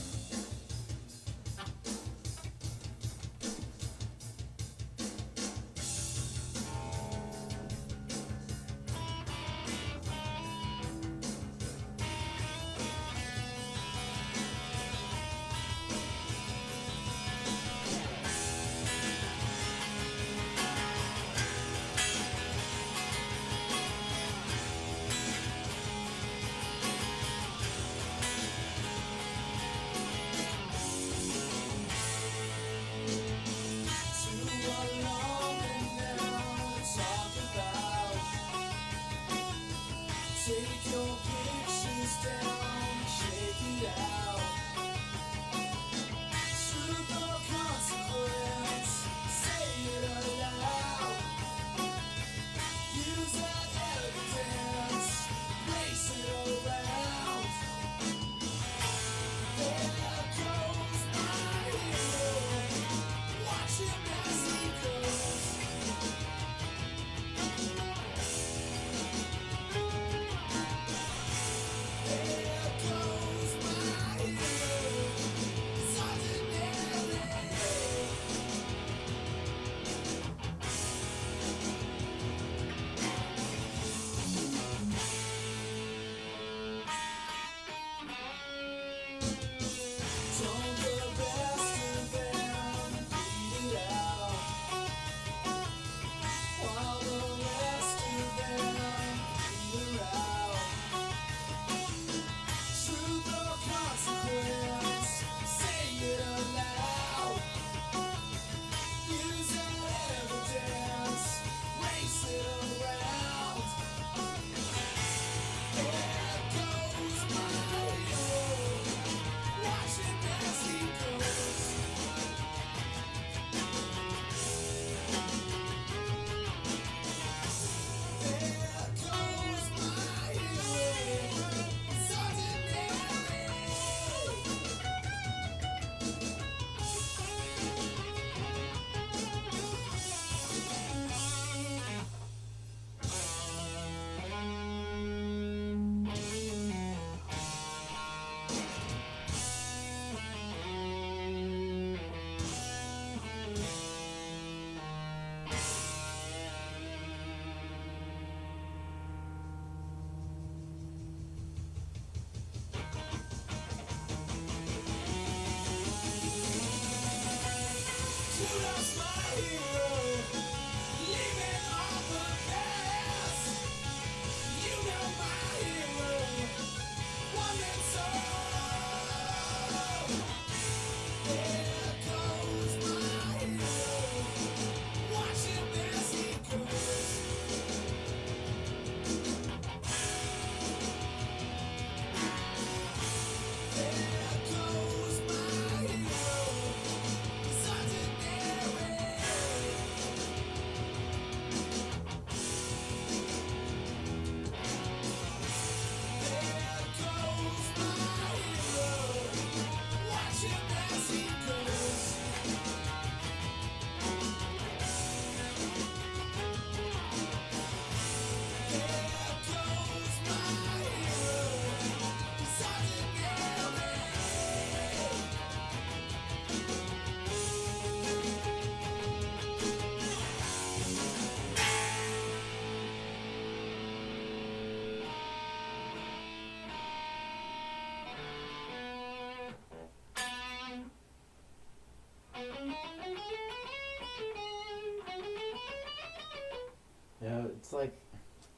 it's like,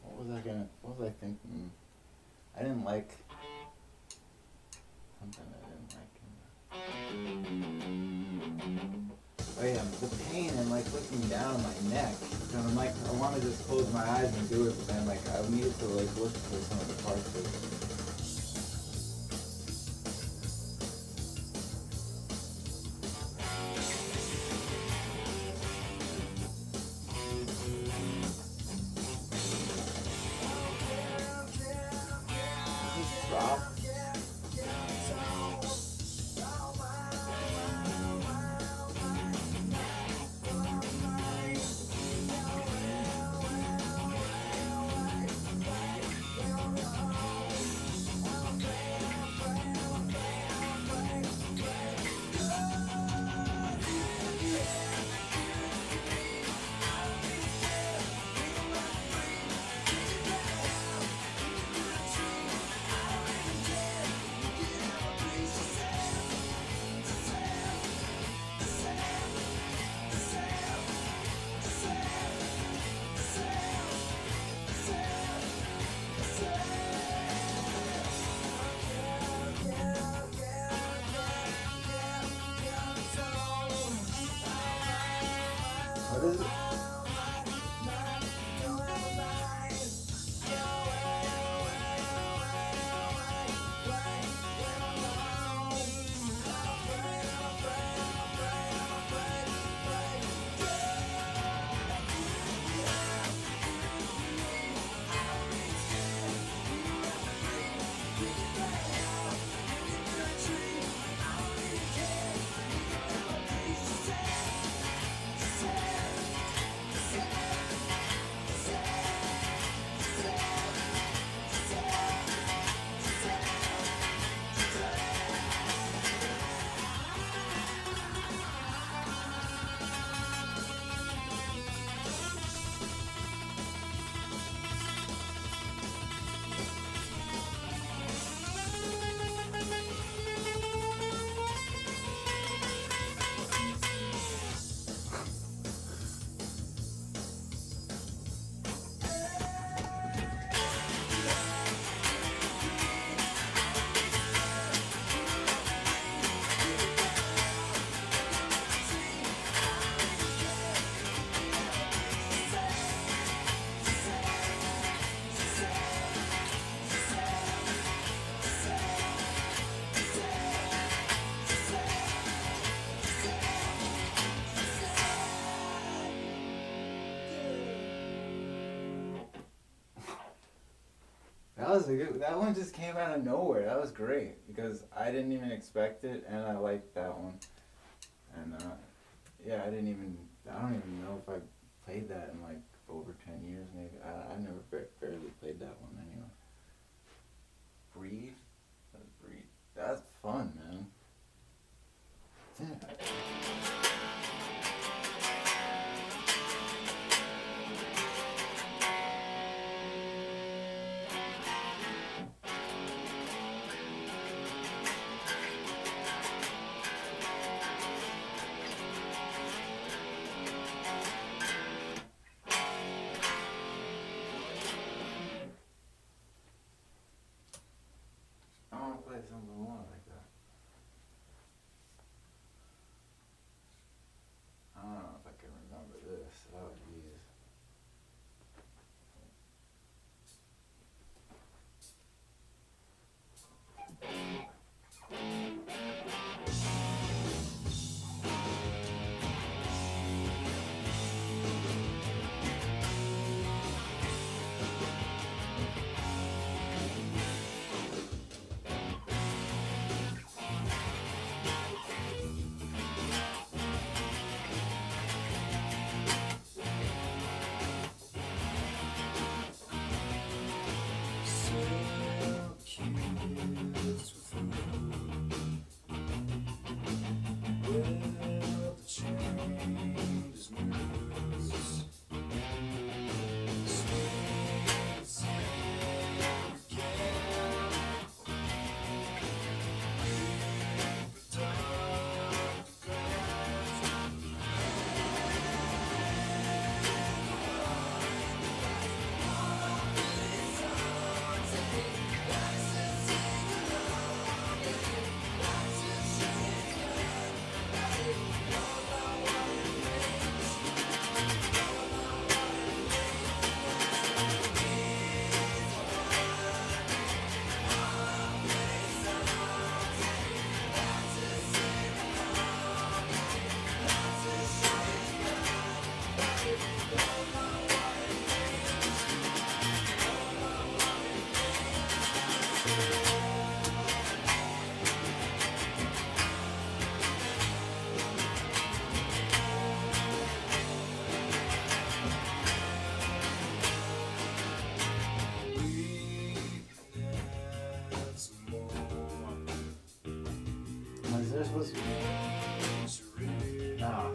what was I thinking? I didn't like something I didn't like. Oh yeah, the pain and like looking down my neck. And I'm like, I want to just close my eyes and do it, but then like I needed to like look for some of the parts of it. Just drop. What is it? That one just came out of nowhere. That was great because I didn't even expect it, and I liked that one. And yeah, I don't even know if I played that in like over 10 years maybe. I never barely played that one anyway. Breathe? Breathe. That's fun, man. Yeah. I want to play something more like that. I don't know if I can remember this. Oh, jeez. there supposed to be? No.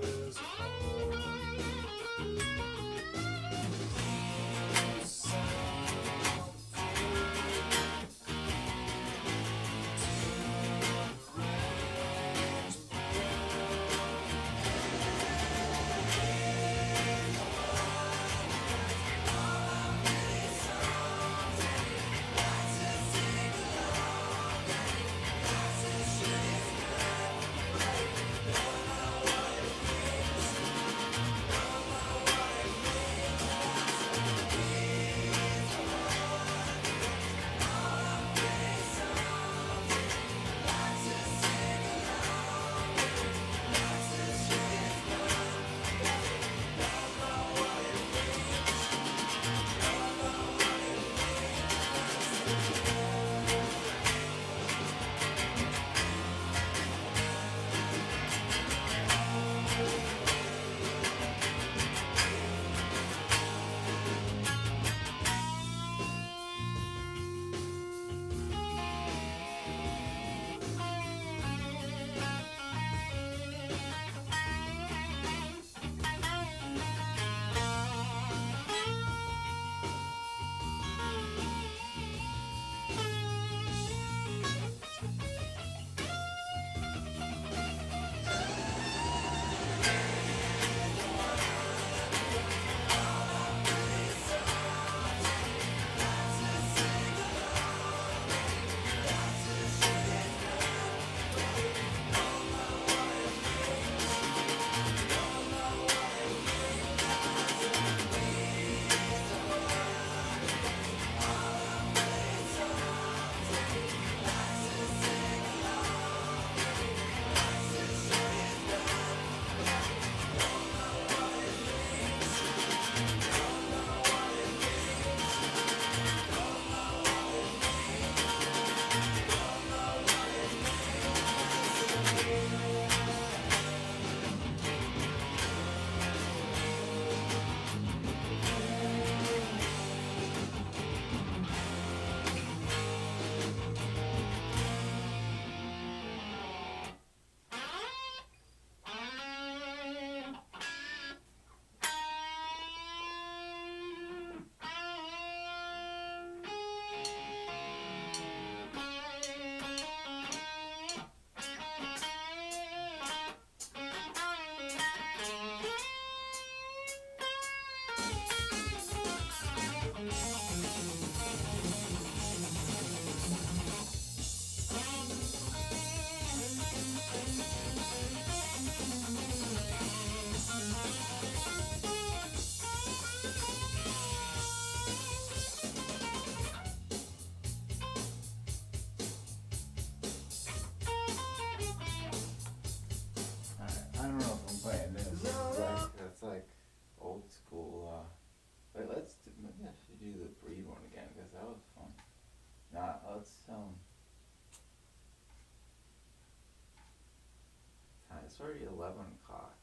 I don't know if I'm playing this. That's like old school. Wait, maybe I should do the breed one again because that was fun. Nah, let's it's already 11 o'clock.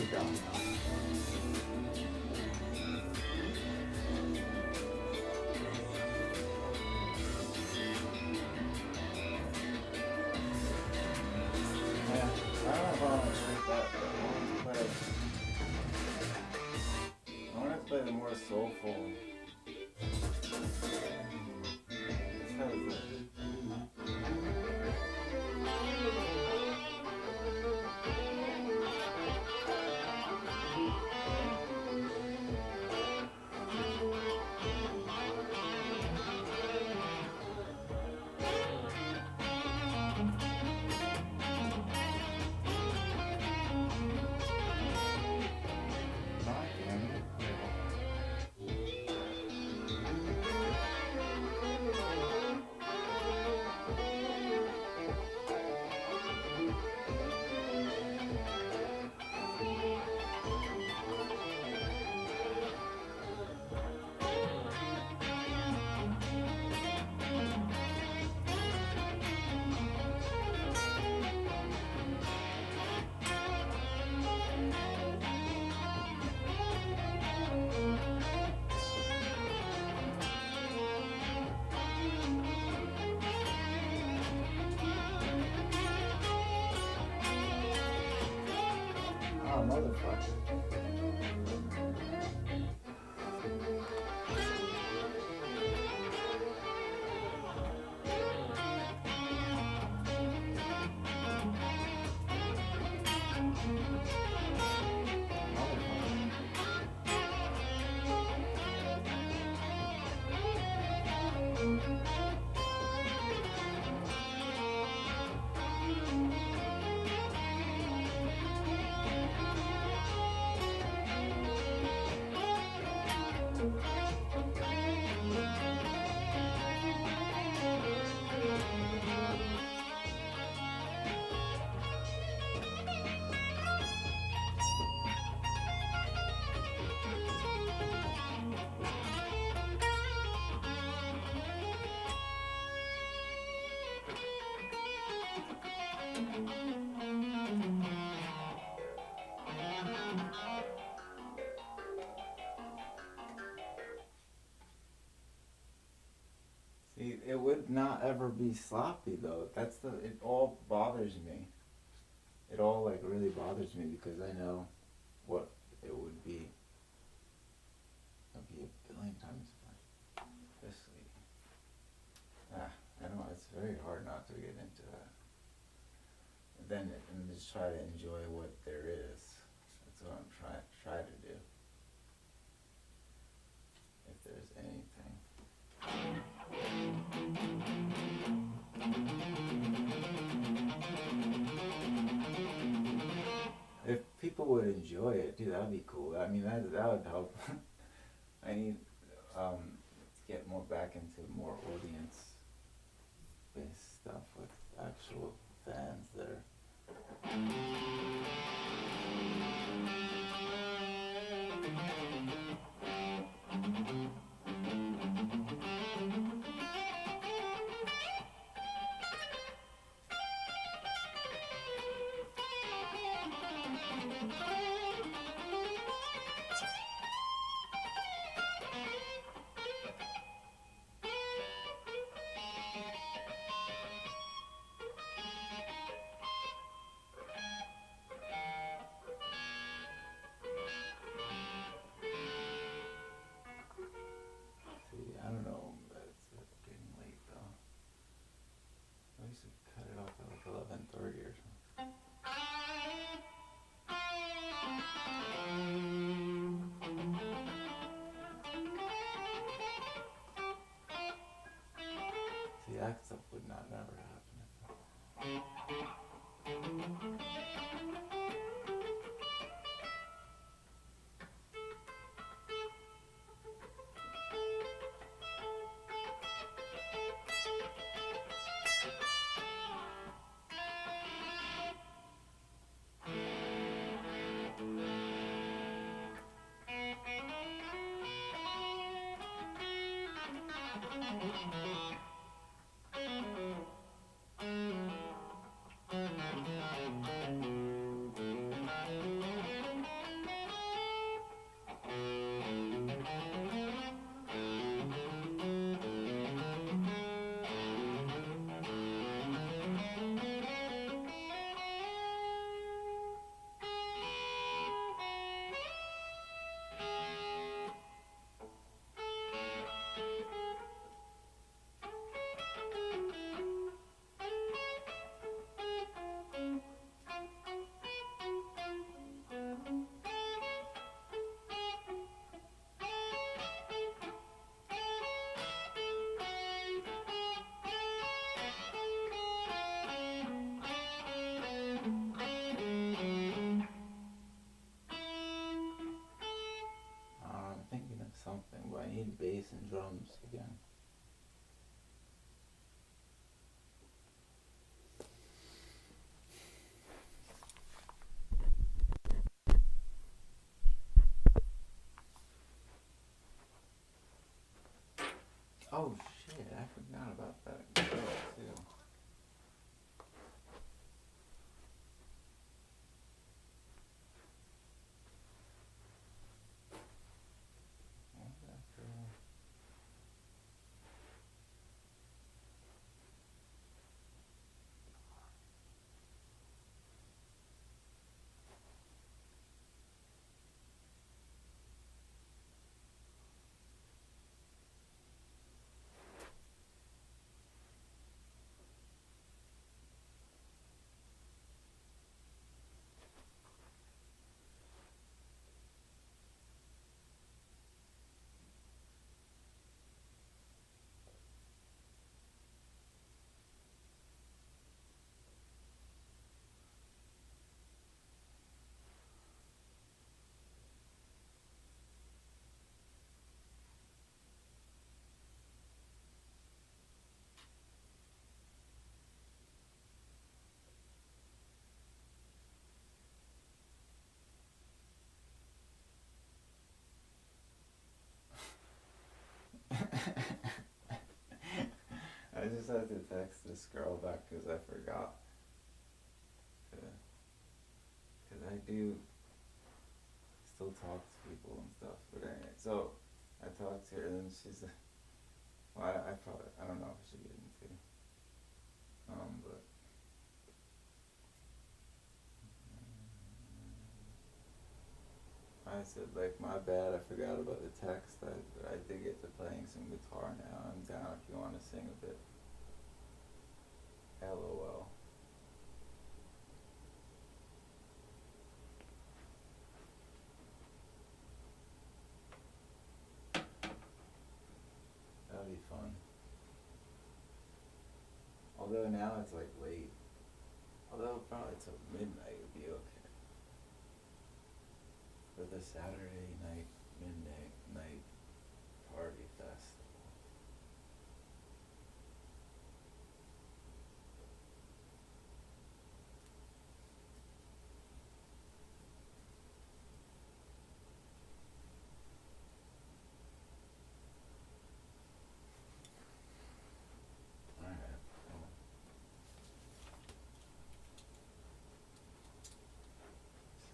it down now. Yeah, I don't know if I want to drink that, but I want to play the more soulful. This has oh, motherfucker. See, it would not ever be sloppy though. It all bothers me. It all like really bothers me because I know what it would be. It'd be a billion times more. This lady. I don't know, it's very hard not to get into that. And just try to enjoy what there is. That's what I'm try to do. If there's anything. If people would enjoy it, dude, that'd be cool. I mean, that would help. I need to get more back into more audience-based stuff with actual fans there. I don't know, but it's getting late though. I used to cut it off at like 11:30 or something. See, that stuff would not never happen. just had to text this girl back because I forgot. Because I do still talk to people and stuff. But anyway, so I talked to her and then she's like, well, I probably, I don't know if I should get into. But. I said, like, my bad, I forgot about the text. I did get to playing some guitar now. I'm down if you want to sing a bit. LOL. That'll be fun. Although now it's like late. Although probably till midnight would be okay. For the Saturday night, midnight night party festival. Alright, cool.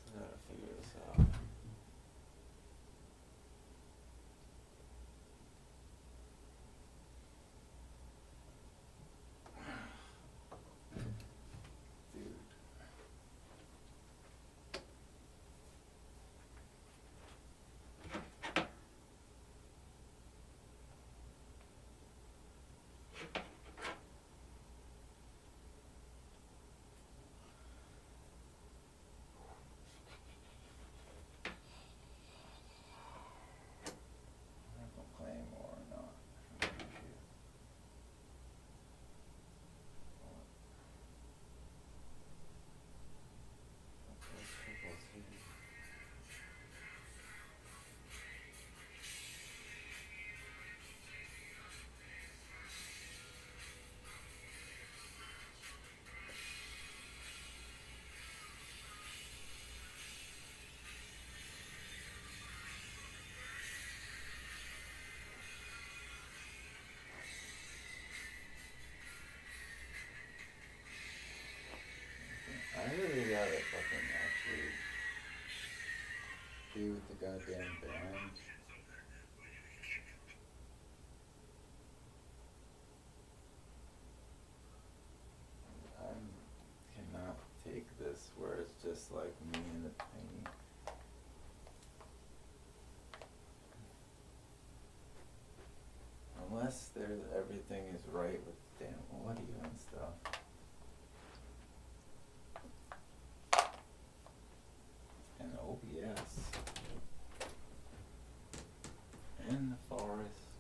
Still gotta figure this out. Dude. I don't know if I'm playing more or not. I'm confused. Okay, triple T. I really gotta fucking actually be with the goddamn band. I cannot take this where it's just like me and the painting. Unless there's everything is right with the damn audio and stuff. And OBS. In the forest.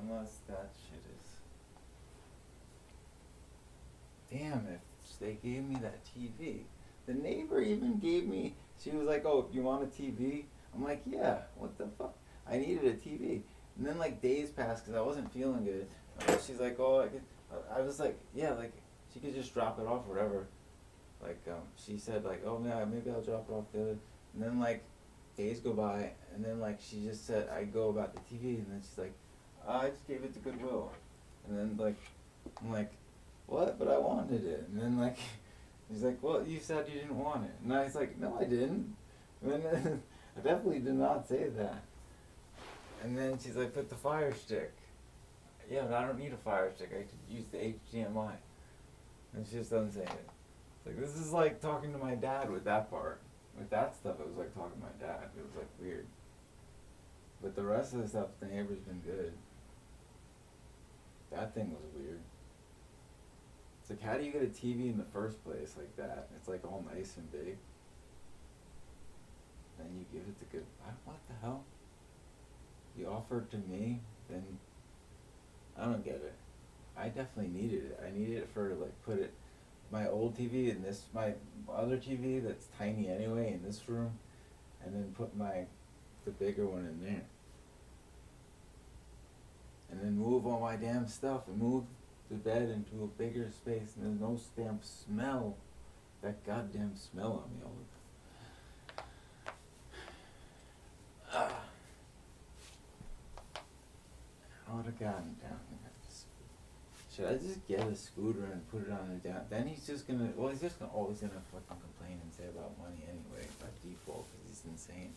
Unless that shit is. Damn, if they gave me that TV. The neighbor even gave me, she was like, oh, you want a TV? I'm like, yeah, what the fuck? I needed a TV. And then like days passed because I wasn't feeling good. She's like, oh, I was like, yeah, like she could just drop it off or whatever. Like she said like, oh yeah, maybe I'll drop it off the other. And then like days go by and then like she just said I go about the TV and then she's like, I just gave it to Goodwill. And then like I'm like, what? But I wanted it. And then like she's like, well, you said you didn't want it. And I was like, no, I didn't. And then I definitely did not say that. And then she's like, put the Fire Stick. Yeah, but I don't need a Fire Stick. I could use the HDMI. And she just doesn't say it. It's like, this is like talking to my dad with that part. With that stuff, it was like talking to my dad. It was like weird. But the rest of the stuff, the neighbor's been good. That thing was weird. It's like, how do you get a TV in the first place like that? It's like all nice and big. Then you give it to good. What the hell? You offer it to me, then I don't get it. I definitely needed it. I needed it for like put it my old TV in this my other TV that's tiny anyway in this room, and then put the bigger one in there. And then move all my damn stuff and move the bed into a bigger space and there's no damn smell. That goddamn smell on me all the time. I would have gotten down there. should I just get a scooter and put it on the down? Then he's just gonna, well, he's just gonna, always gonna fucking complain and say about money anyway, by default, because he's insane.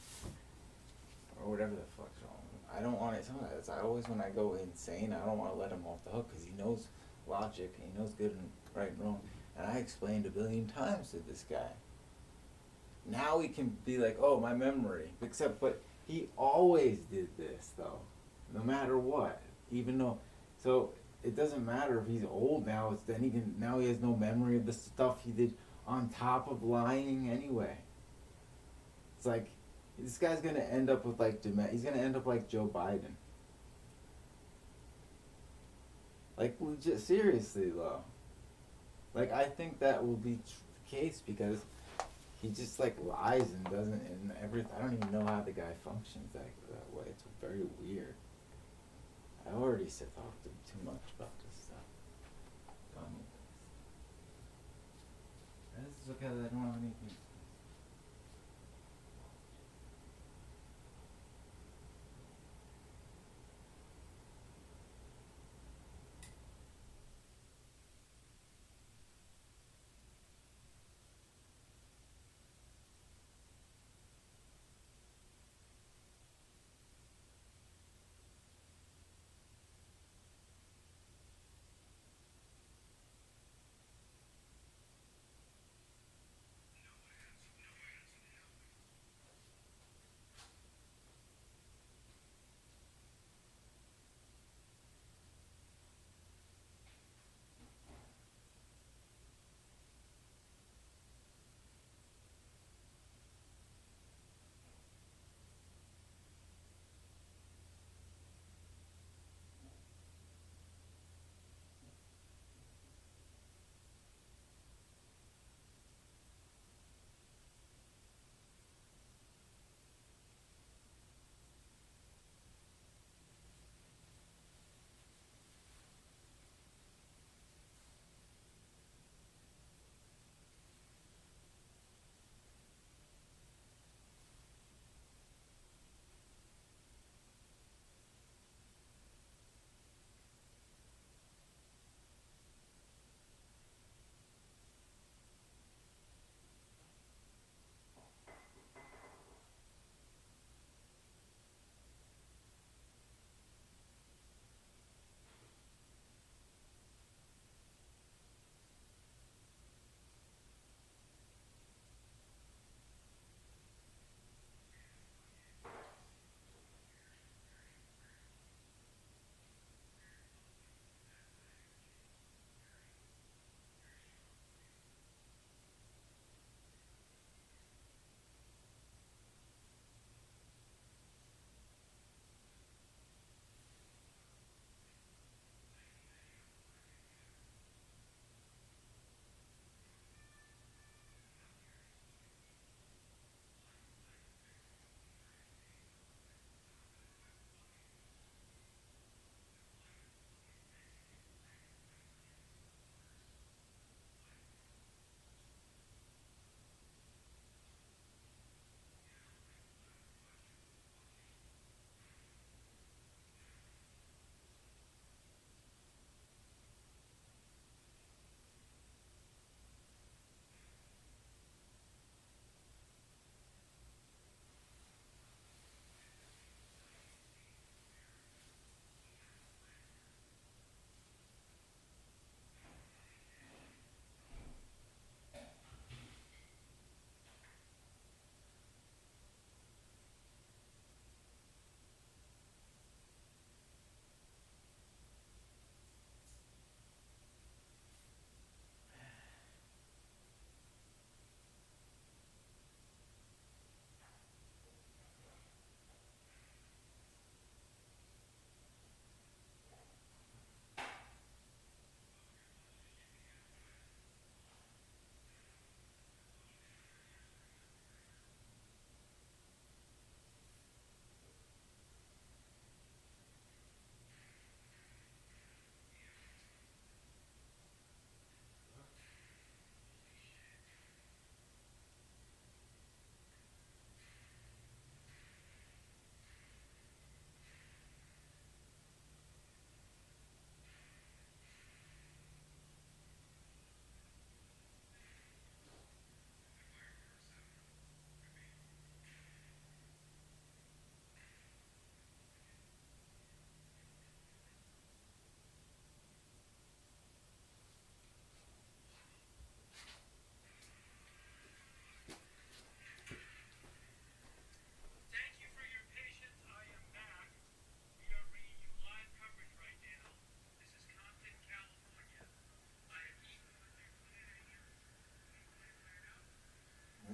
Or whatever the fuck's wrong with him. I don't want it, sometimes, I always, when I go insane, I don't wanna let him off the hook, because he knows logic, and he knows good and right and wrong. And I explained 1,000,000,000 times to this guy. Now he can be like, oh, my memory. But he always did this, though. No matter what. Even though, so it doesn't matter if he's old now, it's then now he has no memory of the stuff he did on top of lying anyway. It's like, this guy's gonna end up with like, he's gonna end up like Joe Biden. Like, legit, seriously though. Like, I think that will be the case because he just like lies and doesn't, and everything. I don't even know how the guy functions that way. It's very weird. I already talked to him too much about this stuff. This is okay, I don't have anything.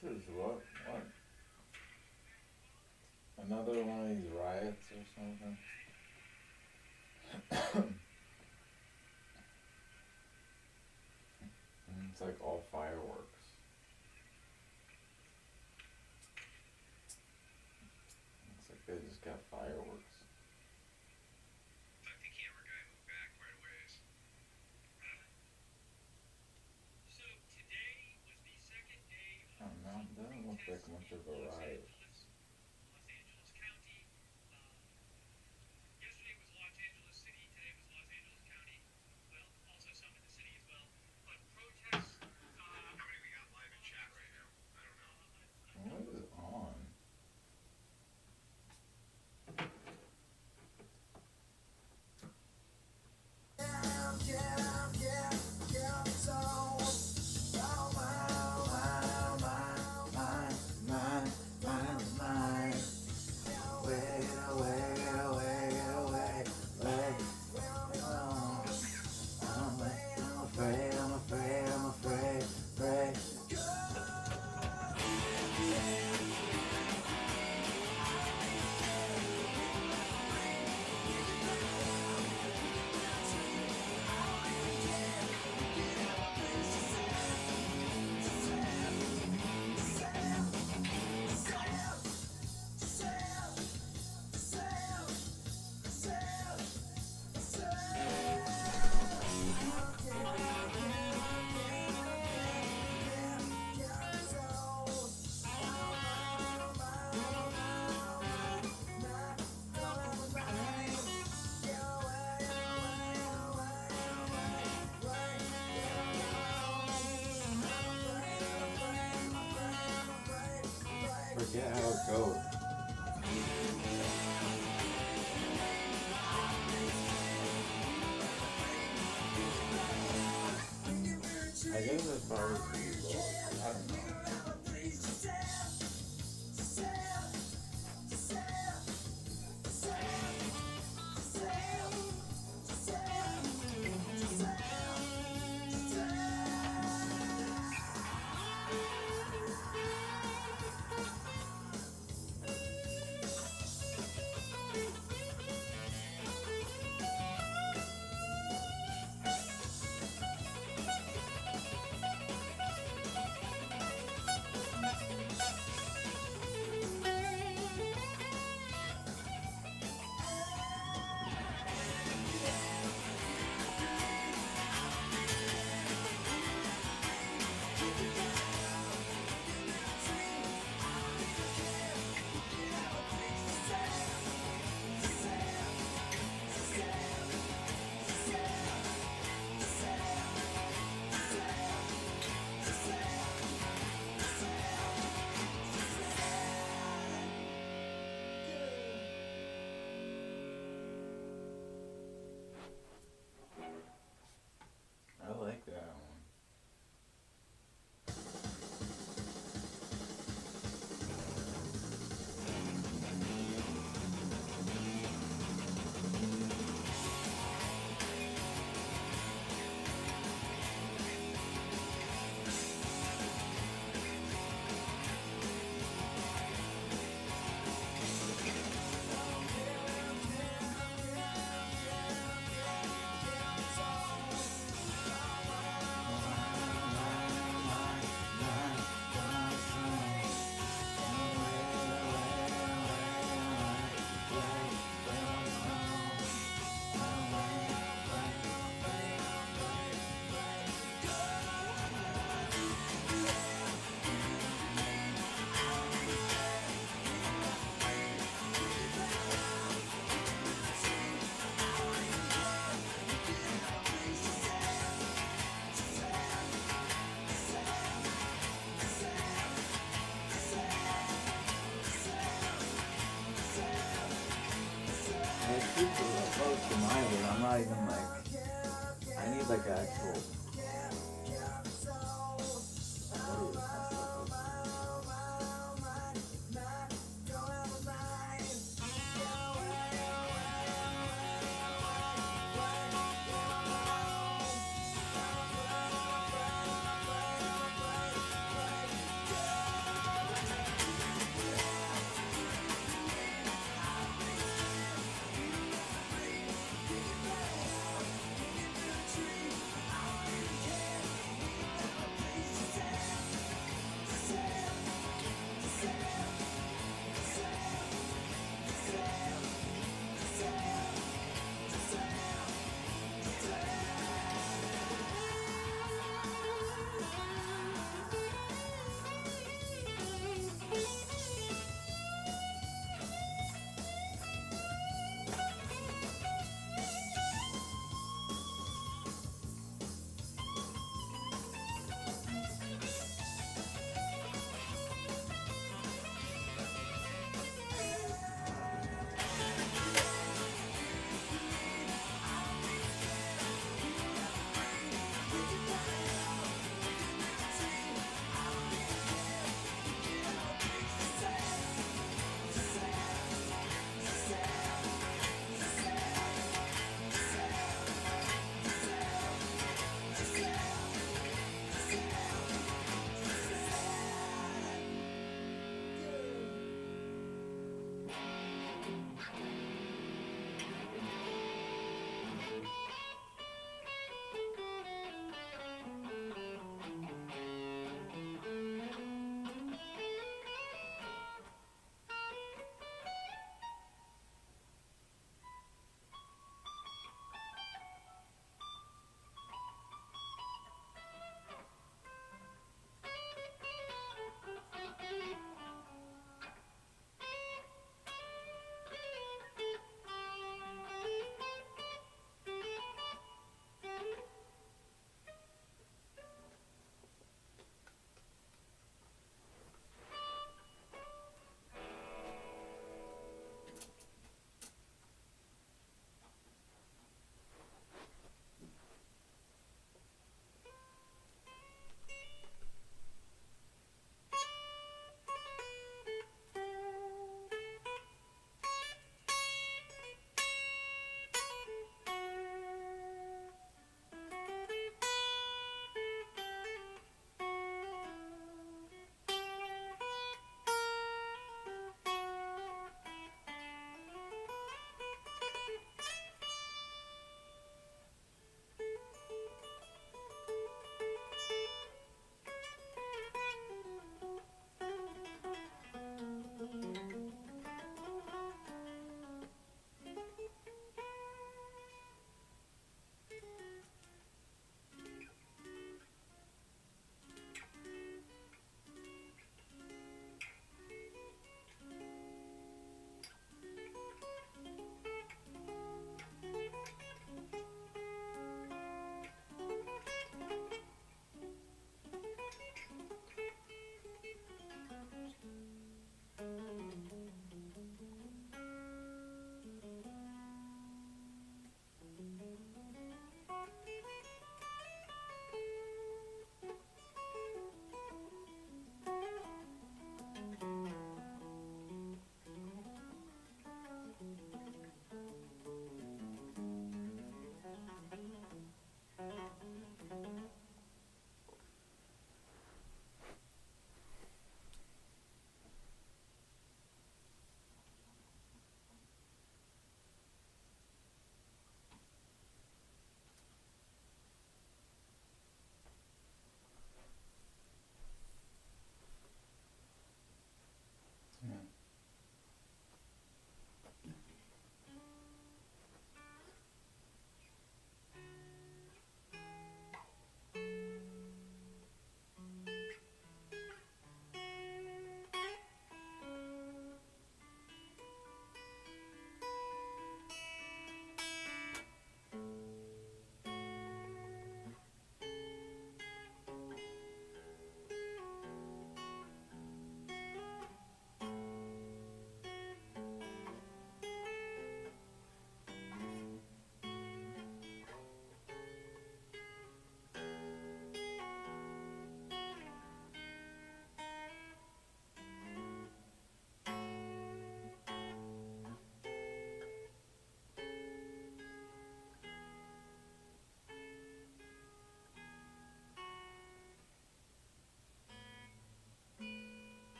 This is what? Another one of these riots or something? It's like all fireworks. It's like they just got fireworks. Tuck the camera guy moved back quite a ways. So today was the second day I don't know, it doesn't look like much of a riot. Los Angeles County. Yesterday was Los Angeles City. Today was Los Angeles County. Well, also some in the city as well. But protests. How many we got live in chat right now? I don't know. What is on? Forget how it goes. I guess it's probably pretty low. I don't know. I like that one. It's super close to mine, but I'm not even like. I need like an actual.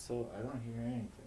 so I don't hear anything.